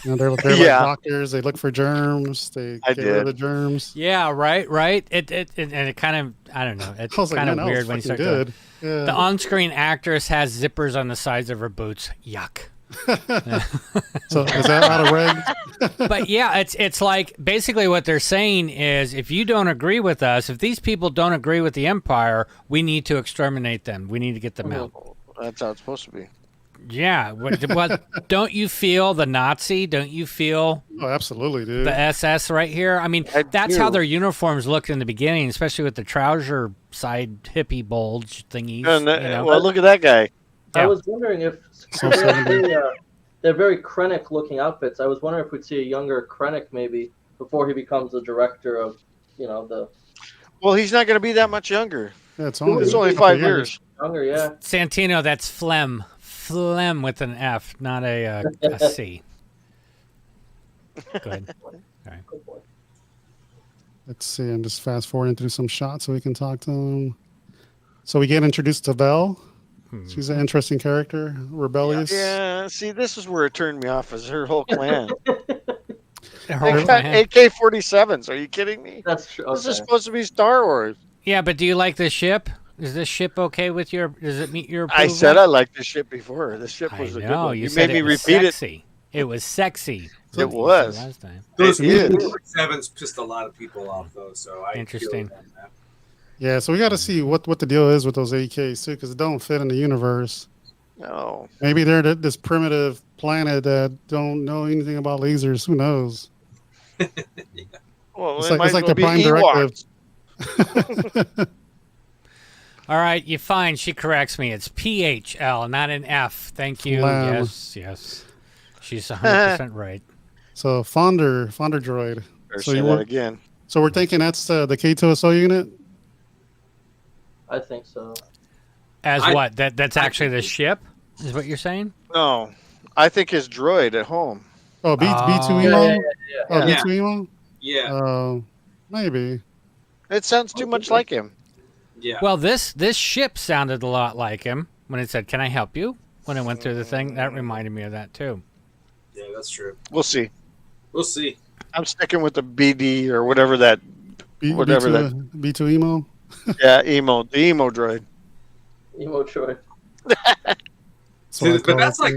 You know, they're Yeah. like doctors. They look for germs. They I get rid of did. the germs. Yeah. Right. It kind of, I don't know. It's I was like, kind man, of that weird was when you fucking start good. The on-screen actress has zippers on the sides of her boots. Yuck. So is that out of reg? But yeah, it's like basically what they're saying is if you don't agree with us, if these people don't agree with the Empire, we need to exterminate them. We need to get them out. That's how it's supposed to be. Yeah. What? Don't you feel the Nazi? Don't you feel Oh, absolutely, dude. the SS right here? I mean, that's how their uniforms looked in the beginning, especially with the trouser side hippie bulge thingies. And, you know? well, look at that guy. I was wondering if they're very Krennic looking outfits. I was wondering if we'd see a younger Krennic maybe before he becomes the director of, the. Well, he's not going to be that much younger. Yeah, it's only 5 years. Younger, yeah. Santino, that's phlegm. Phlegm with an F, not a C. Good. All right. Let's see. I'm just fast forwarding through some shots so we can talk to him. So we get introduced to Vel. She's an interesting character, rebellious. Yeah, see, this is where it turned me off, is her whole clan. Her They whole got clan. AK-47s. Are you kidding me? That's true. This is supposed to be Star Wars. Yeah, but do you like this ship? Is this ship okay with your? Does it meet your approval? I said I liked this ship before. This ship was a good No, one. you You said made me it was repeat sexy. It was sexy. It was. Last time. Those It is. 7s pissed a lot of people off, though. So I Interesting. feel that. Yeah, so we got to see what the deal is with those AKs too, because it don't fit in the universe. No. Maybe they're this primitive planet that don't know anything about lasers. Who knows? Well, It's it like, might it's like as the well prime be directive. All right, you fine. She corrects me. It's PHL, not an F. Thank you. Phlegm. Yes. She's 100% right. So Fonder droid. Or So say you that were, again. so we're thinking that's the K2SO unit. I think so. As what? That's actually the ship? Is what you're saying? No. I think his droid at home. Oh, B2 Oh. Emo. Yeah. Oh, Yeah. B2 Emo. Yeah. Maybe. It sounds too much like him. Yeah. Well, this ship sounded a lot like him when it said, "Can I help you?" When I went through the thing. That reminded me of that too. Yeah, that's true. We'll see. We'll see. I'm sticking with the BD or whatever that. Whatever B2 Emo. Yeah, emo. The emo droid. Emo droid. See, but that's like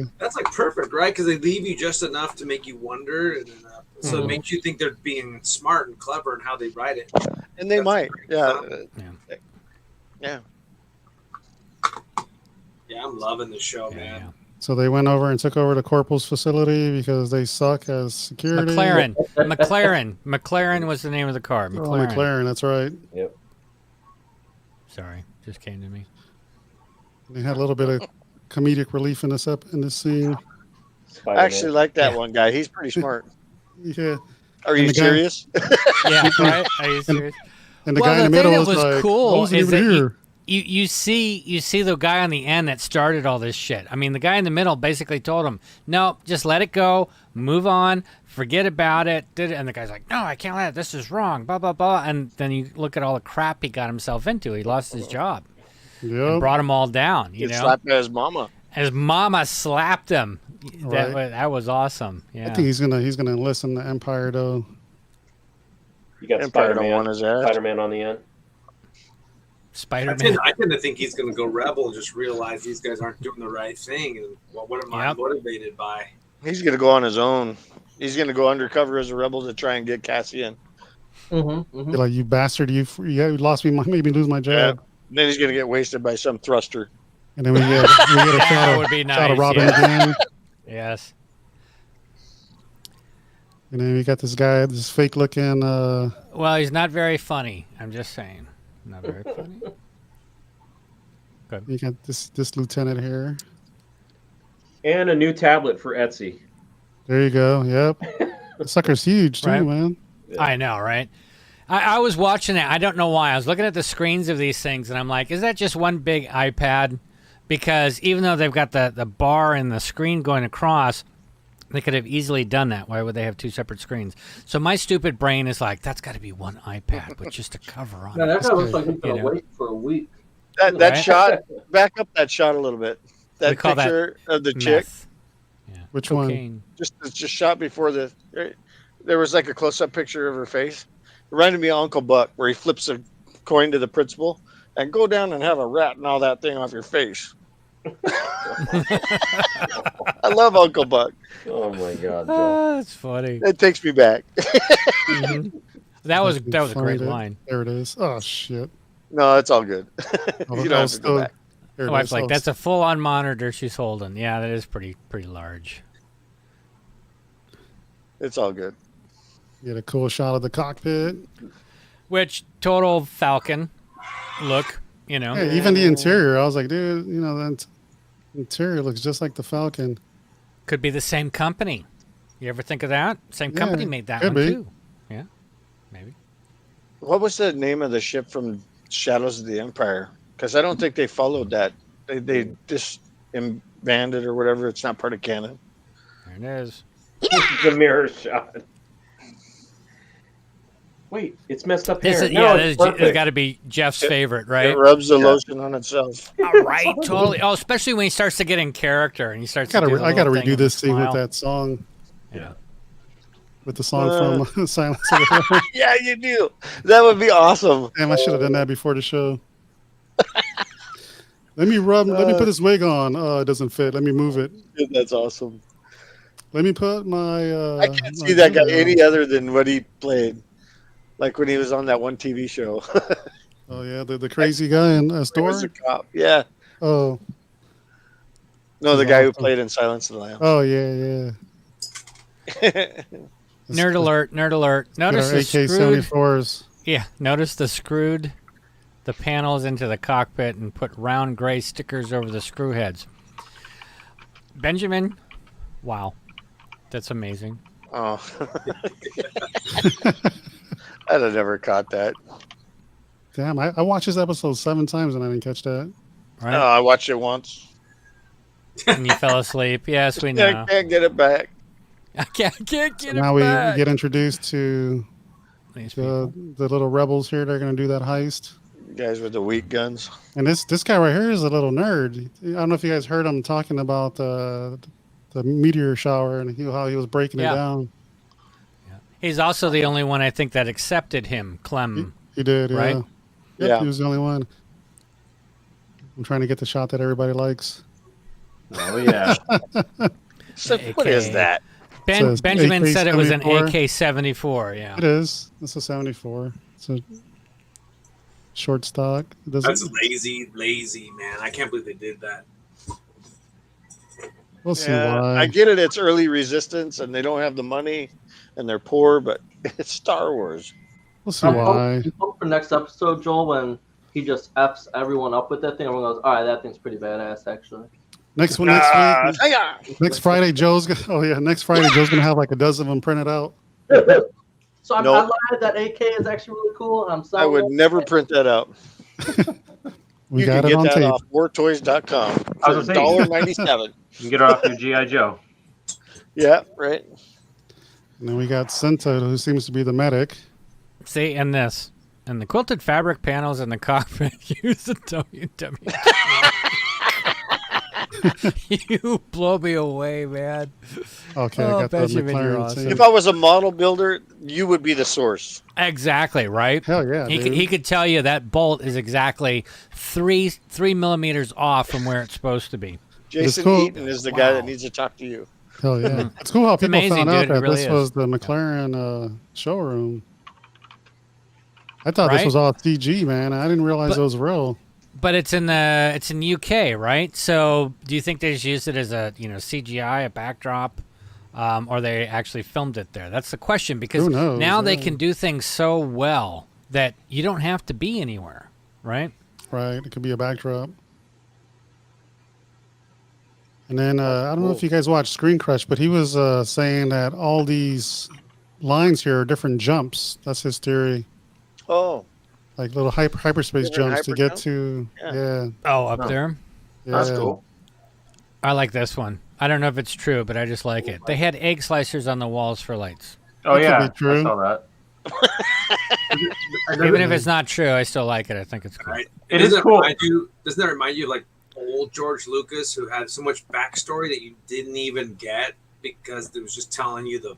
perfect, right? Because they leave you just enough to make you wonder, and then, so it makes you think they're being smart and clever in how they write it. And they might. Yeah. Yeah. Yeah, I'm loving this show, man. Yeah. So they went over and took over the Corporal's facility because they suck as security. McLaren was the name of the car. McLaren. McLaren, that's right. Yep. Sorry, just came to me. They had a little bit of comedic relief in this scene. I actually like that one guy. He's pretty smart. Yeah. Are you serious? Yeah, right? Are you serious? And the guy in the middle thing was that was like, cool "I wasn't is even that here." you see the guy on the end that started all this shit. I mean, the guy in the middle basically told him, "No, just let it go, move on, forget about it." And the guy's like, "No, I can't let it. This is wrong." Blah blah blah. And then you look at all the crap he got himself into. He lost his job. And brought them all down. You know, slapped by his mama. His mama slapped him. Right. That was awesome. Yeah. I think he's gonna enlist in the Empire though. You got Empire don't Spider-Man. want his ass. Spider-Man on the end. Spider-Man. I tend to think he's going to go rebel and just realize these guys aren't doing the right thing. And what am I motivated by? He's going to go on his own. He's going to go undercover as a rebel to try and get Cassian. You're like, "You bastard! You lost me, made me lose my job." Then he's going to get wasted by some thruster. And then we get a shot of, would be shot of nice, Robin yeah. again. Yes. And then we got this guy, this fake looking. Well, he's not very funny. I'm just saying, not very funny. Good. You got this lieutenant here. And a new tablet for Etsy. There you go. Yep. The sucker's huge too, Right. man. I know, right? I was watching it. I don't know why. I was looking at the screens of these things, and I'm like, is that just one big iPad? Because even though they've got the bar and the screen going across, they could have easily done that. Why would they have two separate screens? So my stupid brain is like, that's got to be one iPad with just a cover on Man, it. that guy looks like he's You gonna know? wait for a week. That Right? shot, back up that shot a little bit. We That call that picture of the chick, Meth. Which Cocaine. it's just shot before there was like a close-up picture of her face. It reminded me of Uncle Buck, where he flips a coin to the principal and go down and have a rat and all that thing off your face. I love Uncle Buck. Oh my God, Joe. Oh, that's funny. It takes me back. That was a Find great it. line. There it is. Oh shit. No, it's all good. I You don't have to go back. Here it My wife's is. like, Oh, that's a full-on monitor she's holding. Yeah, that is pretty large. It's all good. Get a cool shot of the cockpit. Which total Falcon look, you know. Hey, even the interior, I was like, dude, you know, that interior looks just like the Falcon. Could be the same company. You ever think of that? Same Yeah, company made that could one be. too. Yeah, maybe. What was the name of the ship from Shadows of the Empire? Because I don't think they followed that. They just banned it or whatever. It's not part of canon. There it is. The mirror shot. Wait, it's messed up This here. is, No, yeah, it's this has perfect. got to be Jeff's favorite, right? It rubs the lotion on itself. All right, totally. Oh, especially when he starts to get in character and he starts to do the I gotta little thing redo with this the scene with smile. that song. Yeah. With the song from Silence of the Lambs. Yeah, you do. That would be awesome. Damn, I should have done that before the show. Let me put this wig on. Oh, it doesn't fit. Let me move it. Dude, that's awesome. Let me put my. I can't see that guy any other than what he played. Like when he was on that one TV show. Oh yeah, the crazy guy in a store. Was a cop. Yeah. Oh. No, the guy who played in Silence of the Lambs. Oh yeah. Nerd alert! Nerd alert! Notice the screwed. AK-74s. Yeah, notice the screwed the panels into the cockpit and put round gray stickers over the screw heads. Benjamin, wow, that's amazing. Oh. I'd have never caught that. Damn, I watched this episode 7 times and I didn't catch that. Right? No, I watched it once. And you fell asleep. Yes, we know. I can't get it back. I can't get it Now we back. get introduced to the little rebels here. They're going to do that heist. Guys with the weak guns. And this guy right here is a little nerd. I don't know if you guys heard him talking about the meteor shower and how he was breaking it down. He's also the only one I think that accepted him, Clem. He did, right? Yep, Yeah. He was the only one. I'm trying to get the shot that everybody likes. Oh yeah. So what is that? Says Benjamin said it was an AK-74. AK-74. Yeah. It is. It's a 74. It's a short stock. It doesn't. That's lazy, man. I can't believe they did that. We'll see Yeah, why. I get it. It's early resistance, and they don't have the money, and they're poor. But it's Star Wars. We'll see why. Hope for next episode, Joel, when he just f's everyone up with that thing. Everyone goes, "All right, that thing's pretty badass, actually." Next week. Next Friday, next Friday, Joe's gonna have like a dozen of them printed out. So I Nope. lied. That AK is actually really cool, and I'm sorry. I would never print that out. We You got can it get on that tape. off wartoys.com I for was gonna say, $1.97. You can get it off your GI Joe. Yeah, right. And then we got Sento, who seems to be the medic. See, and this. And the quilted fabric panels in the cockpit use the WW. You blow me away, man. Okay, Oh, I got Benjamin, the you're McLaren. awesome. too. If I was a model builder, you would be the source. Exactly, right? Hell yeah, dude. He could tell you that bolt is exactly three millimeters off from where it's supposed to be. Jason cool. Eaton is the guy that needs to talk to you. Hell yeah. It's cool how people amazing, found out dude. It that really this is. was the McLaren showroom. I thought this Right? was all CG, man. I didn't realize it was real. But it's in UK, right? So do you think they just used it as a CGI, a backdrop, or they actually filmed it there? That's the question, because Who knows, now they yeah. can do things so well that you don't have to be anywhere, right? Right. It could be a backdrop. And then I don't know if you guys watched Screen Crush, but he was saying that all these lines here are different jumps. That's his theory. Oh, Like little hyperspace Different jumps to get hyperjump? to. Yeah. Oh, up there? That's Yeah. cool. I like this one. I don't know if it's true, but I just like it. They had egg slicers on the walls for lights. Oh That could yeah, be true. I saw that. Even if it's not true, I still like it. I think it's cool. Right? It is cool. Doesn't that remind you of like old George Lucas, who had so much backstory that you didn't even get because it was just telling you the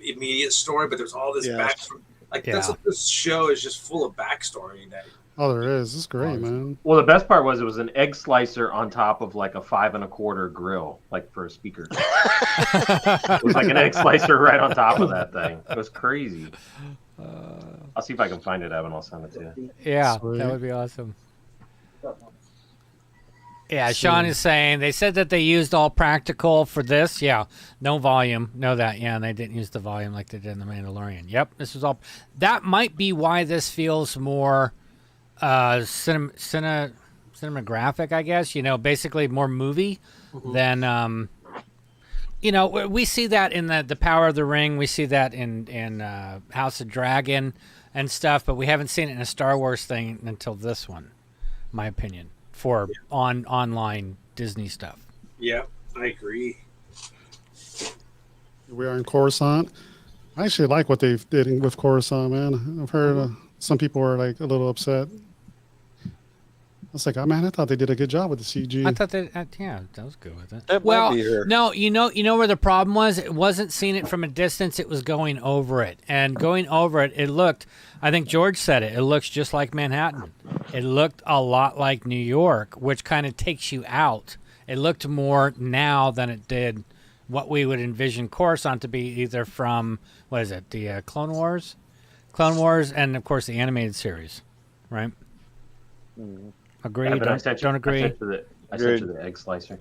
immediate story, but there's all this Yes. backstory. Like that's Yeah. what this show is, just full of backstory. That Oh, there is. This is great, man. Well, the best part was it was an egg slicer on top of like a 5 1/4 grill, like for a speaker. It was like an egg slicer right on top of that thing. It was crazy. I'll see if I can find it, Evan. I'll send it to you. Yeah, Sweet. that would be awesome. Yeah, Sean is saying they said that they used all practical for this. Yeah, no volume, know that. Yeah, and they didn't use the volume like they did in The Mandalorian. Yep, this was all. That might be why this feels more cinematographic, I guess. Basically more movie than. We see that in the Power of the Ring. We see that in House of Dragon and stuff, but we haven't seen it in a Star Wars thing until this one, my opinion. For online Disney stuff. Yeah, I agree. We are in Coruscant. I actually like what they did with Coruscant, man. I've heard some people were like a little upset. I was like, oh man, I thought they did a good job with the CG. I thought that, that was good with it. That might be her. No, you know where the problem was? It wasn't seeing it from a distance. It was going over it, and going over it, it looked. I think George said it. It looks just like Manhattan. It looked a lot like New York, which kind of takes you out. It looked more now than it did what we would envision Coruscant to be, either from the Clone Wars, and of course the animated series, right? Mm-hmm. Agree? Yeah, but Don't agree? I sent you the egg slicer.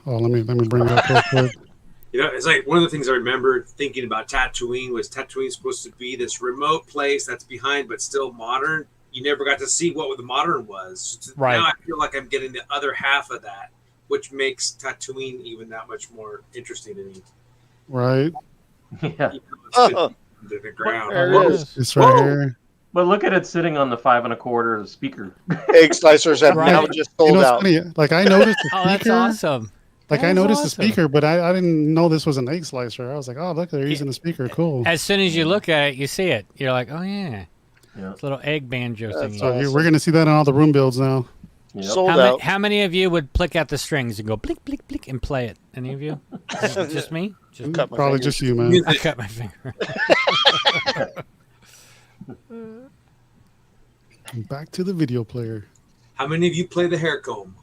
Oh, let me bring it up real quick. It's like one of the things I remember thinking about Tatooine was Tatooine supposed to be this remote place that's behind but still modern. You never got to see what the modern was. Right. Now I feel like I'm getting the other half of that, which makes Tatooine even that much more interesting to me. Right. Yeah. The ground. There it is. It's right here. But look at it sitting on the 5 1/4 speaker. Egg slicers have now just sold It's out. funny. Like I noticed the speaker. Oh, that's awesome. Like I noticed the speaker, but I didn't know this was an egg slicer. I was like, oh look, they're using the speaker. Cool. As soon as you look at it, you see it. You're like, oh yeah. It's a little egg banjo thing. So we're gonna see that in all the room builds now. Yep. Sold out. How many of you would plick out the strings and go blink, blink, blink and play it? Any of you? Just me? Probably just you, man. I cut my finger. Back to the video player. How many of you play the hair comb?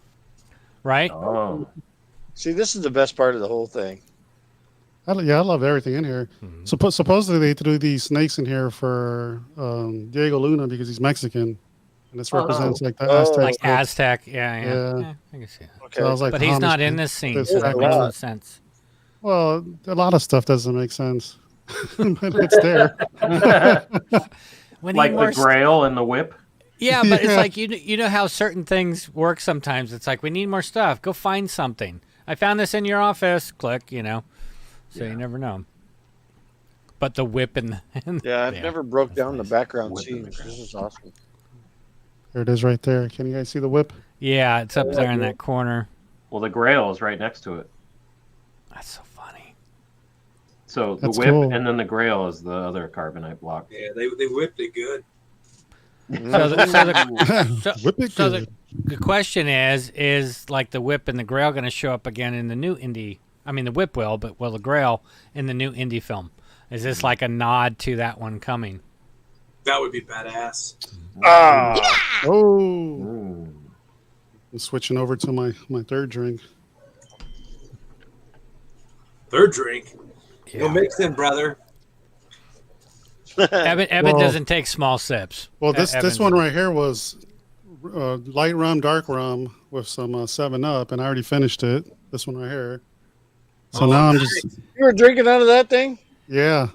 Right? Oh. See, this is the best part of the whole thing. I love everything in here. Supposedly they threw these snakes in here for Diego Luna because he's Mexican, and this represents like the Aztec. Like stuff. Aztec, yeah. I can see that. Okay. So I was like, But he's oh, not this- in this scene, this so that makes no sense. Well, a lot of stuff doesn't make sense, but it's there. We need Like more the Grail and the whip. Yeah, but it's like you know how certain things work sometimes. It's like we need more stuff. Go find something. I found this in your office. Click, So you never know. But the whip and I've never broke down the background scenes. This is awesome. There it is, right there. Can you guys see the whip? Yeah, it's up there in that corner. Well, the Grail is right next to it. That's so funny. So the That's whip cool. and then the Grail is the other carbonite block. Yeah, they whipped it good. So Whip the question is like the whip and the Grail going to show up again in the new indie? I mean, the whip will, but will the Grail in the new indie film? Is this like a nod to that one coming? That would be badass. Oh. I'm switching over to my third drink. Third drink. We'll mix in, brother. Evan Well- doesn't take small sips. Well, this Evan's- one right here was light rum, dark rum with some 7-Up, and I already finished it. This one right here. So now I'm just You were drinking out of that thing? yeah.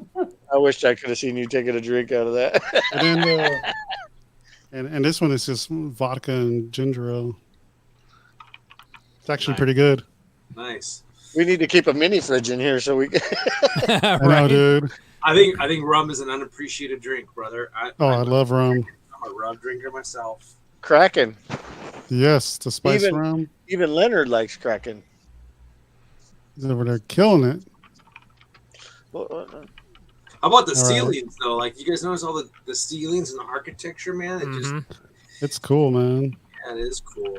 I wish I could have seen you taking a drink out of that. And then and this one is just vodka and ginger ale. It's actually pretty good. Nice. We need to keep a mini fridge in here so we can. I know, dude. I think rum is an unappreciated drink, brother. I love rum. I'm a rum drinker myself. Kraken. Yes, the spice Even- rum. Even Leonard likes Kraken. He's over there killing it. How about the All right. ceilings, though? Like, you guys notice all the ceilings and the architecture, man? It just, It's cool, man. yeah, it is cool.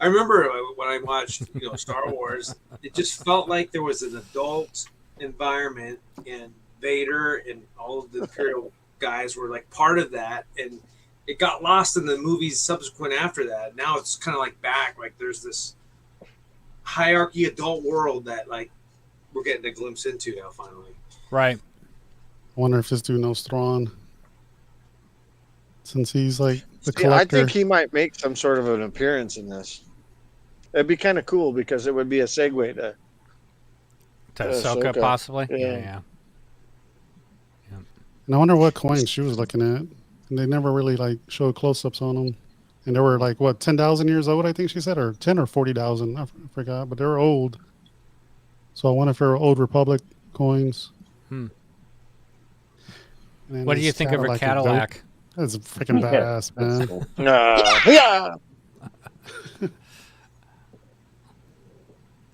I remember when I watched, Star Wars, it just felt like there was an adult environment, and Vader and all of the Imperial guys were like part of that, and it got lost in the movies subsequent after that. Now it's kind of like back, like there's this hierarchy adult world that like we're getting a glimpse into now finally. Right. I wonder if this dude knows Thrawn. Since he's like the See, I collector. think he might make some sort of an appearance in this. It'd be kind of cool because it would be a segue to Ahsoka, possibly. Yeah. Yeah. And I wonder what coins she was looking at. And they never really like showed close-ups on them. And they were like what 10,000 years old, I think she said, or 10 or 40,000. I forgot, but they were old. So I wonder if they were old Republic coins. Hmm. And What do you think of her Cadillac? That's freaking badass, man. Cool. Yeah.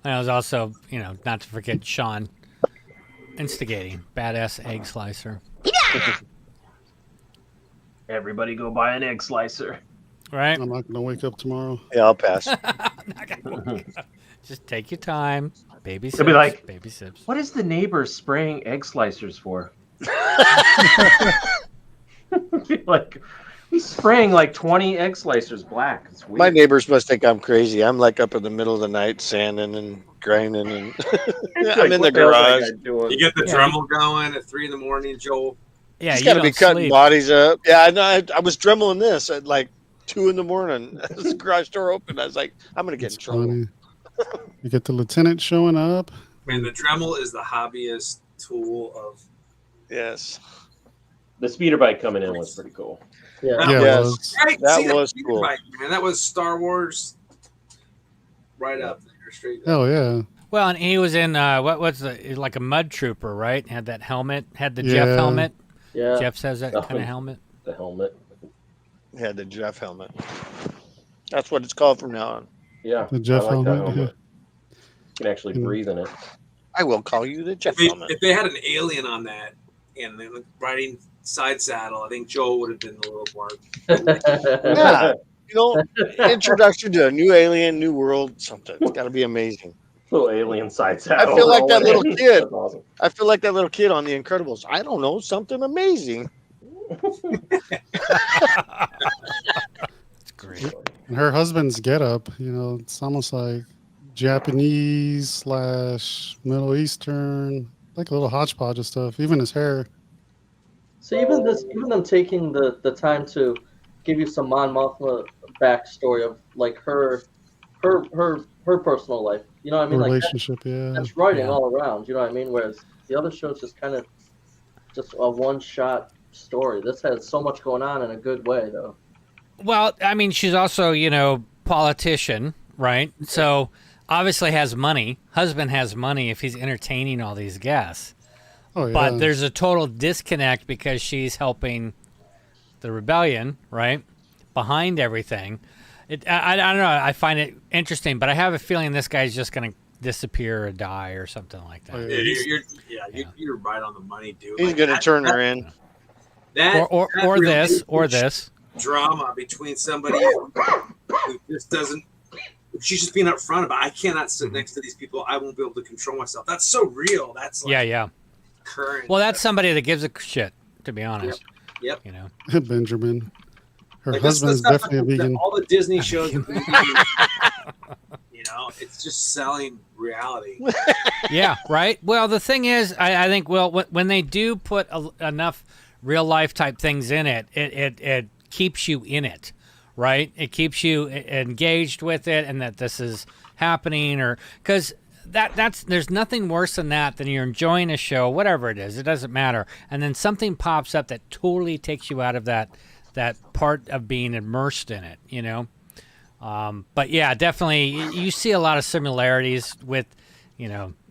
And I was also, not to forget Sean instigating badass egg slicer. Everybody go buy an egg slicer. Right? I'm not going to wake up tomorrow. Yeah, I'll pass. Just take your time. Baby sips. They'll be like, baby sips. What is the neighbor spraying egg slicers for? Like, he's spraying like 20 egg slicers black. It's weird. My neighbors must think I'm crazy. I'm like up in the middle of the night sanding and grinding, and I'm in the garage. You get the Dremel going at 3 a.m, Joel. Yeah, you got to be cutting bodies up. Yeah, I know. I was dremeling this at like 2 a.m. The garage door opened. I was like, I'm gonna get in trouble. Funny. You get the lieutenant showing up. Man, the Dremel is the hobbyist tool of. Yes. The speeder bike coming in was pretty cool. Yeah, that was speeder cool. bike, man. That was Star Wars. Right up there, straight up. Hell yeah. Well, and he was in like a mud trooper, right? Had that helmet. Had the Jeff helmet. Yeah. Jeff says that kind of helmet. The helmet. He had the Jeff helmet. That's what it's called from now on. Yeah. The Jeff I like that helmet. You can actually breathe in it. I will call you the Jeff helmet. If they had an alien on that and they were riding side saddle, I think Joel would have been a little more. Yeah. Introduction to a new alien, new world, something. It's got to be amazing. Little alien side saddle. I feel like that little kid. That's awesome. I feel like that little kid on The Incredibles. I don't know, something amazing. It's great. And her husband's getup, it's almost like Japanese / Middle Eastern, like a little hodgepodge of stuff. Even his hair. So even them taking the time to give you some Mon Mothma backstory of like her personal life. You know what I mean? Relationship, that's writing all around. You know what I mean? Whereas the other shows just kind of just a one-shot story. This has so much going on in a good way, though. Well, I mean, she's also, politician, right? So obviously has money. Husband has money if he's entertaining all these guests. Oh, yeah. But there's a total disconnect because she's helping the rebellion, right? Behind everything. I don't know. I find it interesting, but I have a feeling this guy's just going to disappear or die or something like that. You're right on the money, dude. He's going to turn her in. Or this. Drama between somebody who just doesn't. She's just being upfront about. I cannot sit next to these people. I won't be able to control myself. That's so real. That's like current. Well, that's somebody that gives a shit. To be honest. Yep. Benjamin. Her Like, husband is definitely a vegan. All the Disney shows, it's just selling reality. Yeah, right. Well, the thing is, I think, when they do put enough real life type things in it, it keeps you in it, right? It keeps you engaged with it, and that this is happening, or because there's nothing worse than that than you're enjoying a show, whatever it is, it doesn't matter, and then something pops up that totally takes you out of that part of being immersed in it, but yeah, definitely you see a lot of similarities with,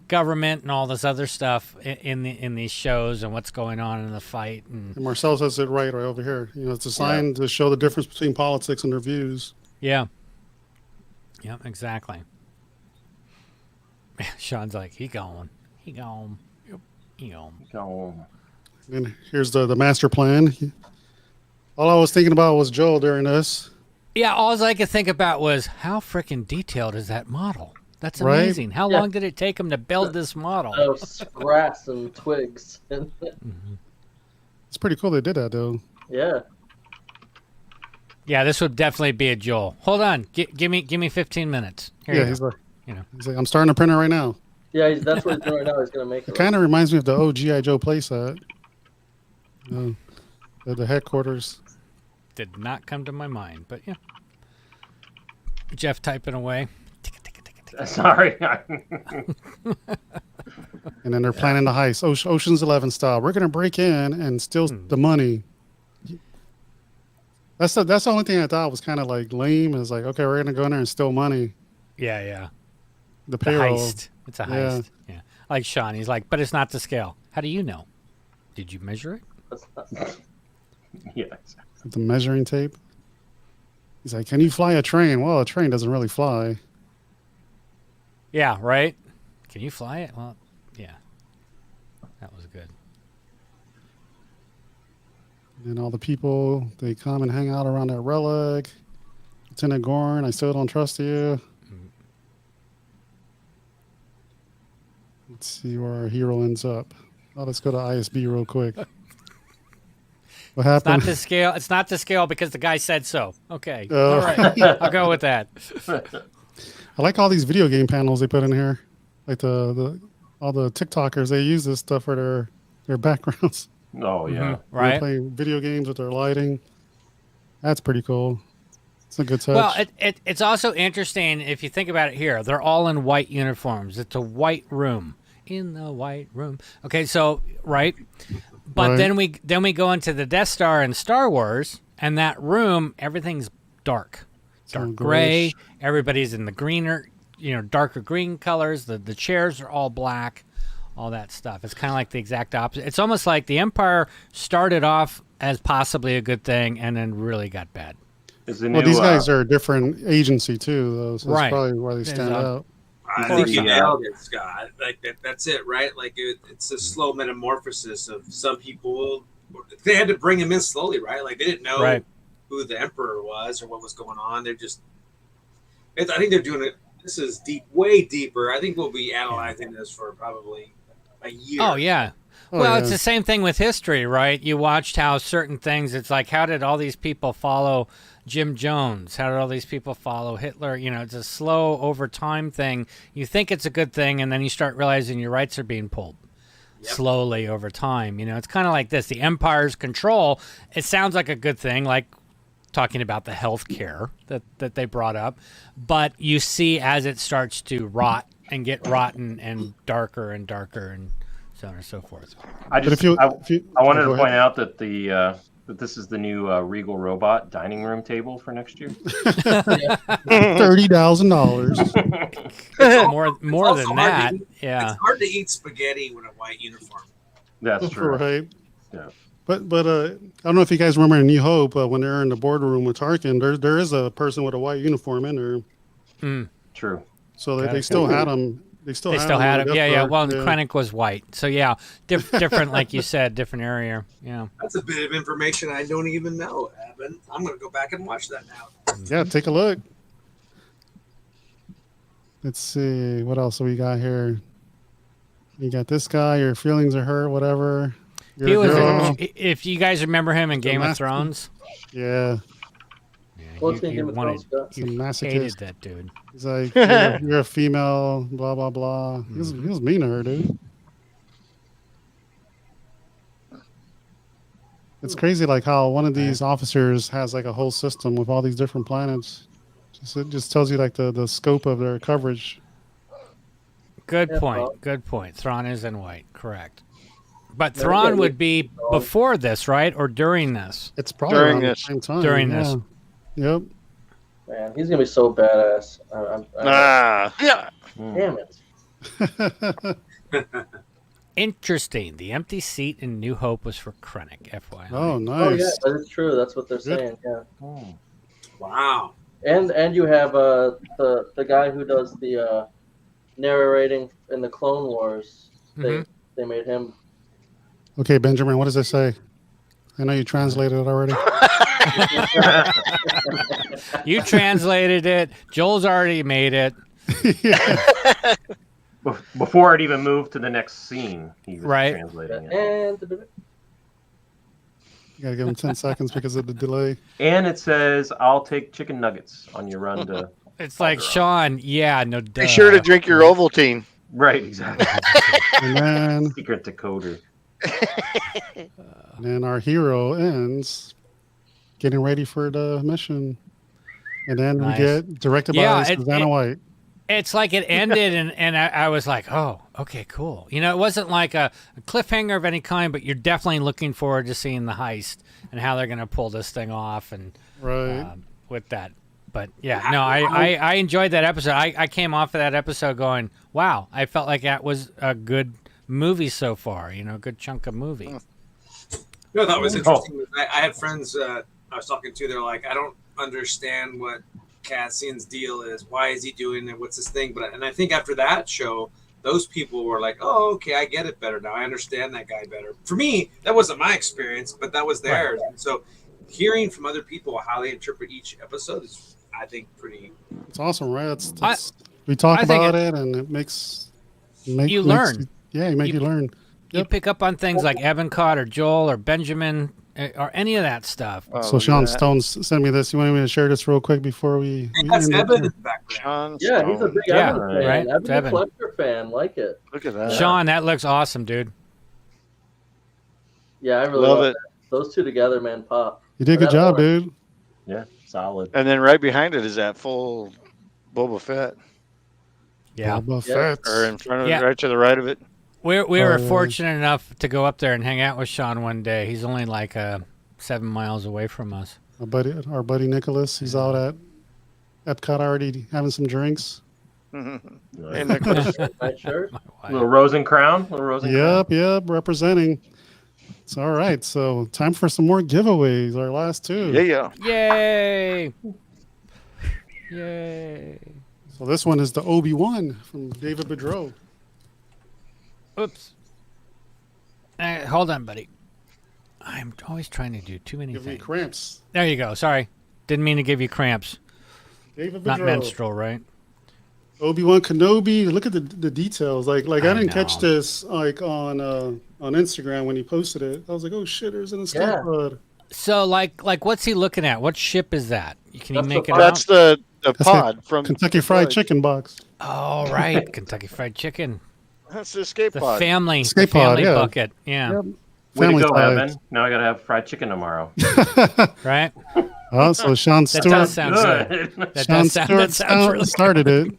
government and all this other stuff in these shows and what's going on in the fight. And Marcel says it right over here. It's designed to show the difference between politics and their views. Yeah. Yeah, exactly. Sean's like, he gone. Yep, he gone. And here's the master plan. All I was thinking about was Joel during this. Yeah, all I could think about was how freaking detailed is that model? That's amazing. How long did it take him to build this model? Grass and twigs. It's pretty cool they did that, though. Yeah. Yeah, this would definitely be a Joel. Hold on. Give me 15 minutes. Here he's like, I'm starting a printer right now. Yeah, that's what he's doing right now. He's going to make it. It kind of reminds me of the old G.I. Joe playset. The headquarters. Did not come to my mind, but yeah. Jeff typing away. Sorry. And then they're planning the heist, Ocean's 11 style. We're gonna break in and steal the money. That's the only thing I thought was kind of like lame. Is like, okay, we're gonna go in there and steal money. Yeah. The payroll. Heist. It's a heist. Yeah. Like Sean, he's like, but it's not to scale. How do you know? Did you measure it? Yeah. The measuring tape. He's like, can you fly a train? Well, a train doesn't really fly. Yeah, right? Can you fly it? Well, yeah. That was good. And all the people, they come and hang out around that relic. Lieutenant Gorn, I still don't trust you. Let's see where our hero ends up. Oh, let's go to ISB real quick. What happened? It's not to scale. It's not to scale because the guy said so. Okay. Oh. All right. I'll go with that. I like all these video game panels they put in here. Like all the TikTokers, they use this stuff for their backgrounds. Oh, yeah. Right. They're playing video games with their lighting. That's pretty cool. It's a good touch. Well, it's also interesting if you think about it here. They're all in white uniforms. It's a white room. In the white room. Okay, so, right? But Right. then we go into the Death Star in Star Wars, and that room, everything's dark. Dark gray. grayish. Everybody's in the greener, darker green colors. The chairs are all black. All that stuff. It's kind of like the exact opposite. It's almost like the Empire started off as possibly a good thing and then really got bad. Well, these guys are a different agency too, though. So Right. that's probably why they stand out. I think you nailed it, Scott. Like that's it, right? Like it's a slow metamorphosis of some people. They had to bring him in slowly, right? Like they didn't know who the emperor was or what was going on. They're just. I think they're doing it. This is deep, way deeper. I think we'll be analyzing this for probably a year. Oh yeah. Well, it's the same thing with history, right? You watched how certain things. It's like, how did all these people follow Jim Jones? How did all these people follow Hitler? It's a slow over time thing. You think it's a good thing, and then you start realizing your rights are being pulled slowly over time. It's kind of like this. The Empire's control, it sounds like a good thing, like talking about the health care that they brought up. But you see as it starts to rot and get rotten and darker and so on and so forth. I wanted to point out that that this is the new Regal Robot dining room table for next year. $30,000. More than that. Yeah. It's hard to eat spaghetti with a white uniform. That's true. Right. Yeah. But I don't know if you guys remember in New Hope when they're in the boardroom with Tarkin, there is a person with a white uniform in there. True. So they still had him. They still had him. Yeah. Well, Krennic was white. So yeah, different, like you said, different area. Yeah. That's a bit of information I don't even know, Evan. I'm going to go back and watch that now. Yeah, take a look. Let's see what else we got here. You got this guy. Your feelings are hurt. Whatever. He was. If you guys remember him in Game of Thrones. Yeah. What's in Game of Thrones? You hated that dude. He's like, you're a female, blah, blah, blah. He was mean to her, dude. It's crazy, like how one of these officers has like a whole system with all these different planets. It just tells you like the scope of their coverage. Good point. Good point. Thrawn is in white, correct. But Thrawn would be before this, right? Or during this? It's probably During around this. the same time. During this. Yep. Man, he's gonna be so badass. Yeah. Damn it. Interesting. The empty seat in New Hope was for Krennic, FYI. Oh, nice. Oh yeah, that is true. That's what they're saying. Yeah. Wow. And you have the guy who does the narrating in the Clone Wars. They made him. Okay, Benjamin, what does it say? I know you translated it already. You translated it. Joel's already made it. Before it even moved to the next scene, he was Right. translating it. And You gotta give him 10 seconds because of the delay. And it says, "I'll take chicken nuggets on your run to." It's like, Sean, yeah, no duh. Be sure to drink your Ovaltine. Right, exactly. And then, Secret decoder. and then our hero ends getting ready for the mission. And then Nice. we get directed by Susanna White. It's like it ended, and I was like, oh, okay, cool. You know, it wasn't like a cliffhanger of any kind, but you're definitely looking forward to seeing the heist and how they're going to pull this thing off, and with that. But yeah, no, I enjoyed that episode. I came off of that episode going, wow, I felt like that was a good movie so far. You know, a good chunk of movie. You know, that was interesting. I had friends I was talking to. They're like, I don't understand what Cassian's deal is. Why is he doing it? What's his thing? And I think after that show, those people were like, oh, okay, I get it better now. I understand that guy better. For me, that wasn't my experience, but that was theirs. Right. And so hearing from other people how they interpret each episode is, I think, pretty... It's awesome, right? We talk about it, and it makes you learn. You learn. You pick up on things like Evancott or Joel or Benjamin or any of that stuff. So Sean Stone's sent me this. You want me to share this real quick before we that's Evan in the background. Yeah, he's a big Evan fan. Right? Evan's a collector fan. Like it. Look at that. Sean, that looks awesome, dude. Yeah, I really love it. Those two together, man, pop. You did a good job, dude. Yeah, solid. And then right behind it is that full Boba Fett. Yeah. Boba Fett. Or in front of it, right to the right of it. We were fortunate enough to go up there and hang out with Sean one day. He's only like 7 miles away from us. Our buddy Nicholas, he's out at Epcot already having some drinks. Hey, Nicholas. Nice shirt. Little Rose and Crown. Yep, representing. It's all right. So time for some more giveaways. Our last two. Yeah. Yay! Yay! So this one is the Obi-Wan from David Bedreau. Oops. Hold on, buddy. I'm always trying to do too many things. Give me cramps. There you go. Sorry. Didn't mean to give you cramps. David Bedreau. Not menstrual, right? Obi-Wan Kenobi. Look at the details. Like I didn't catch this like on Instagram when he posted it. I was like, oh shit, there's an escape pod. So like what's he looking at? What ship is that? Can you make it out? That's the pod from Kentucky Fried Chicken box. Oh, right. Kentucky Fried Chicken. That's the escape pod. The family pod, bucket. Yeah. Yep. Way to go, Evan. Now I got to have fried chicken tomorrow. Right? Oh, so Sean Stewart. That does sound good. Sean Stewart started it.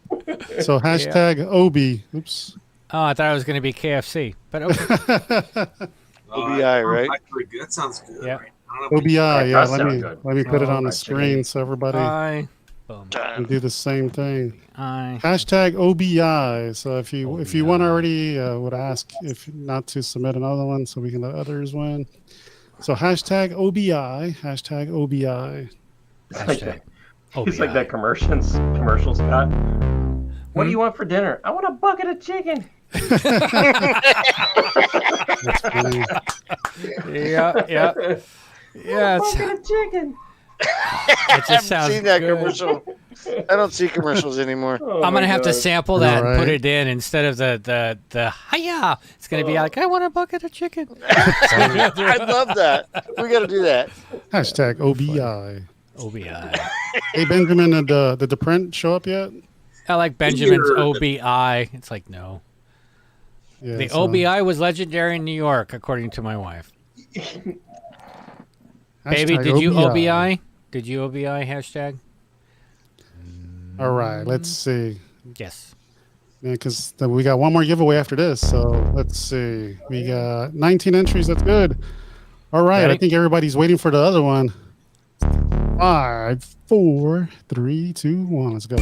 So hashtag Obi. Oops. Oh, I thought it was going to be KFC. But okay. OBI, right? That sounds good. Yeah. Right? OBI, yeah. Let me put it on the screen so everybody can do the same thing. Hashtag OBI. So if you won already, would ask if not to submit another one so we can let others win. So hashtag OBI. Hashtag OBI. Hashtag It's like that commercial, Scott. What do you want for dinner? I want a bucket of chicken. That's funny. Yeah. A bucket of chicken. It just sounds seen that good. commercial. I don't see commercials anymore. I'm gonna have to sample that and put it in instead of the hiya. It's gonna be like, I want a bucket of chicken. I love that. We got to do that. Hashtag OBI. OBI. Hey Benjamin, did the print show up yet? I like Benjamin's OBI. It's like no. Yeah, the OBI was legendary in New York, according to my wife. Baby, did you OBI? Did you OBI hashtag? All right, let's see. Yes. Yeah, because we got one more giveaway after this. So let's see. We got 19 entries. That's good. All right, Ready? I think everybody's waiting for the other one. 5, 4, 3, 2, 1. Let's go.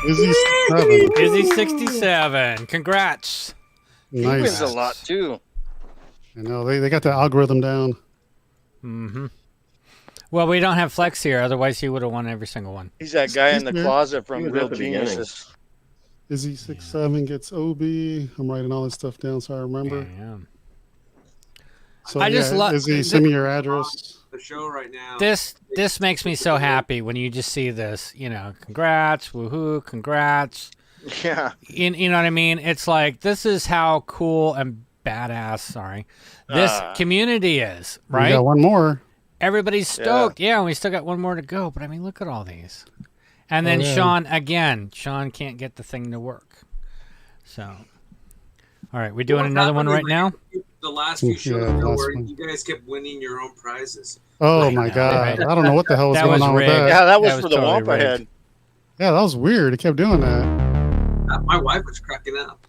Izzy 67. Congrats. He Nice. wins a lot too. I know they got the algorithm down. Mm-hmm. Well, we don't have Flex here, otherwise he would have won every single one. He's that guy in the closet from was Real at the beginning. Geniuses. Izzy 67 gets OB. I'm writing all this stuff down so I remember. Yeah. So I just love Izzy, send me your address. The show right now. This makes me so happy when you just see this. You know, congrats, woohoo, congrats. Yeah. You know what I mean? It's like this is how cool and badass. Sorry, this community is. Right. We got one more. Everybody's stoked. Yeah, and we still got one more to go. But I mean, look at all these. And then Sean again. Sean can't get the thing to work. So All right, we doing another one right now? The last few shows Yeah, last where one. you guys kept winning your own prizes. Oh my god! right? I don't know what the hell was That going was on with rigged. that. Yeah, that was That for was the totally Wampa rigged. head. Yeah, that was weird. It kept doing that. My wife was cracking up.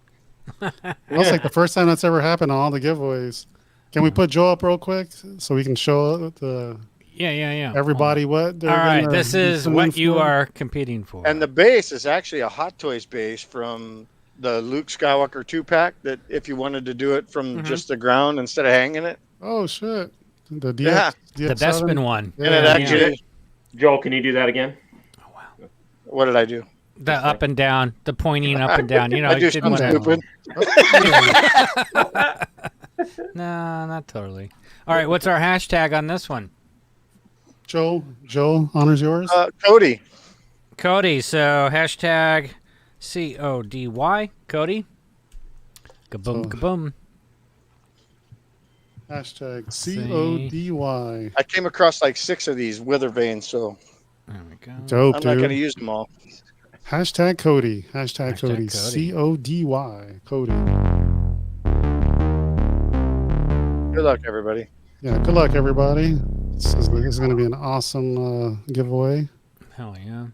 That was like the first time that's ever happened on all the giveaways. Can we put Joe up real quick so we can show the Yeah. everybody what they're All right, gonna this be is tuning what you for? are competing for. And the base is actually a Hot Toys base from the Luke Skywalker 2-pack that if you wanted to do it from just the ground instead of hanging it. Oh shit! The DX, Yeah. the DX7? Bespin one. Yeah, And it yeah. actually, Joel, can you do that again? what did I do? The up and down, the pointing up and down. You know, I you do didn't something want stupid. No, not totally. All right, what's our hashtag on this one? Joe, honors yours. Cody. Cody. So hashtag CODY. Cody. Kaboom, kaboom. Hashtag CODY. I came across like 6 of these wither veins, so there we go. Dope, I'm dude. not going to use them all. Hashtag Cody. Hashtag Cody. Cody. CODY. Cody. Good luck, everybody. Yeah, good luck, everybody. This is going to be an awesome giveaway. Hell yeah.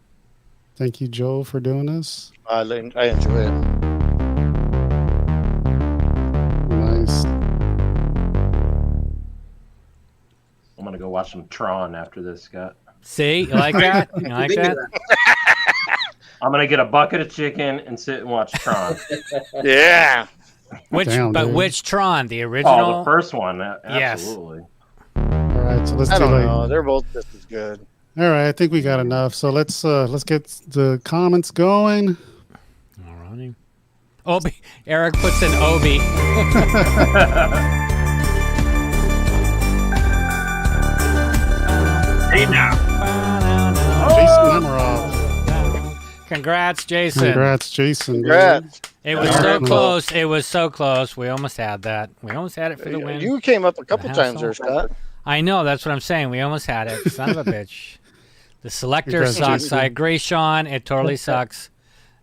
Thank you, Joe, for doing this. I enjoy it. Nice. I'm gonna go watch some Tron after this, Scott. See, you like that? You like that? I'm gonna get a bucket of chicken and sit and watch Tron. Yeah. Which Tron? The original? Oh, the first one. Yes. Absolutely. All right, so let's I do don't like. know. They're both just as good. All right, I think we got enough. So let's get the comments going. All righty. Obi. Eric puts in Obi. Hey now. Jason Emerald. Congrats, Jason. Congrats, Jason. Congrats. It was so close. It was so close. We almost had that. We almost had it for the win. You came up a couple The times there, hassle. Scott. I know. That's what I'm saying. We almost had it. Son of a bitch. The selector Congrats, sucks. Jason. I agree, Sean. It totally sucks.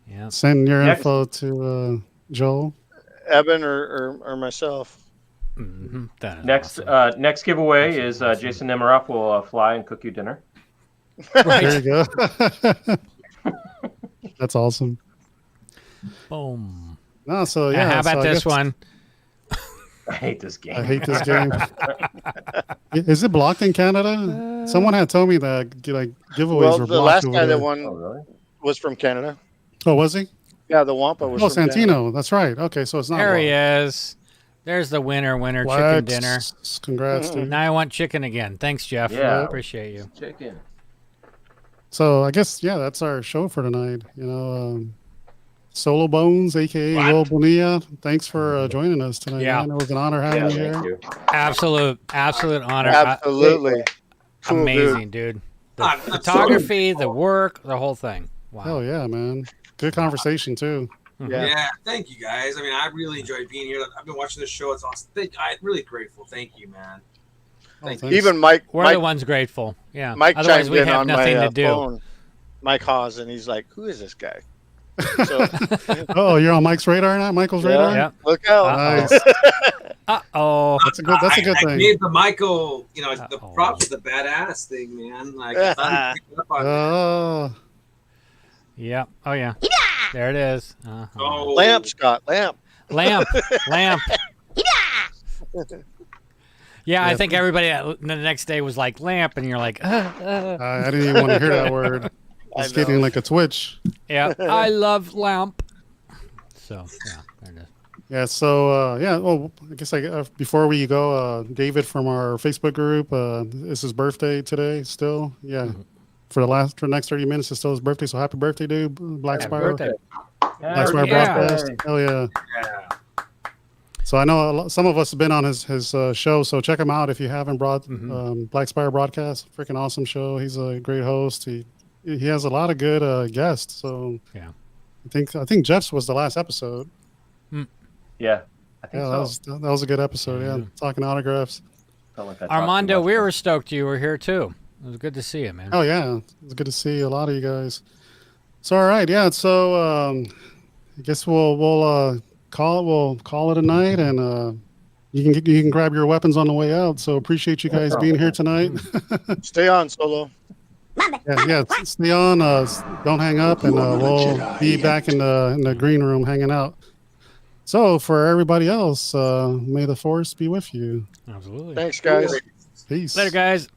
Yeah. Send your Next. info to Joel. Eben or myself. Mm-hmm. That is Next, awesome. next giveaway is Jason Nemiroff will fly and cook you dinner. There you go. That's awesome. Boom. No, so And yeah. how about so I this guess- one? I hate this game. I hate this game. Is it blocked in Canada? Someone had told me that like giveaways Well, were the blocked last over guy there. that won Oh, really? was from Canada. Oh, was he? Yeah, the Wampa was Oh, from Canada. Santino. That's right. Okay, so it's not. There he blocked. is. There's the winner chicken Flex. dinner. Congrats, dude. Now I want chicken again. Thanks, Jeff. Yeah. Appreciate you. Chicken. So I guess that's our show for tonight. Solobones, aka Will Bonilla. Thanks for joining us tonight. Yeah. man. It was an honor having you Thank here. you. Absolute honor. Absolutely. Cool, Amazing, dude. The I'm photography, the work, the whole thing. Wow. Hell yeah, man. Good conversation too. Yeah, thank you guys. I mean, I really enjoyed being here. I've been watching this show. It's awesome. I'm really grateful. Thank you, man. Thank you. thanks. Even Mike. We're the ones grateful. Yeah. Mike Otherwise, chimed we in have on nothing my to do. phone. Mike Hawes, and he's like, "Who is this guy?" So, Oh, you're on Mike's radar now. Michael's radar. Yep. look out! Nice. Uh-oh. That's a good I thing. gave the Michael, the Uh-oh. props with the badass thing, man. Like, I thought he picked up on that. Oh, Yep. Oh, yeah. There it is. Uh-huh. Oh, Lamp, Scott, lamp. Lamp. Yeah, I think everybody the next day was like lamp, and you're like, I didn't even want to hear that word. I It's getting know. like a twitch. yeah, I love lamp. So, yeah, there it is. Yeah. So yeah. Well, I guess before we go, David from our Facebook group. It's his birthday today. Still, yeah. For the next 30 minutes, it's still his birthday. So happy birthday, dude! Black Happy Spire. birthday. Black Spire Yeah. broadcast. Hell yeah. yeah. So I know some of us have been on his show, so check him out if you haven't. Black Spire broadcast, freaking awesome show. He's a great host. He has a lot of good guests. So Yeah. I think Jeff's was the last episode. Yeah, I think Yeah, so. that was a good episode. Yeah, talking autographs. Felt like I talked Armando, too much. we were stoked you were here too. It was good to see you, man. Oh yeah, it's good to see a lot of you guys. So all right, yeah. So I guess we'll we'll call it a night, and you can grab your weapons on the way out. So appreciate you guys being here tonight. Stay on, Solo. yeah, stay on. Don't hang up, and we'll be back in the green room hanging out. So for everybody else, may the force be with you. Absolutely. Thanks, guys. Peace. Later, guys.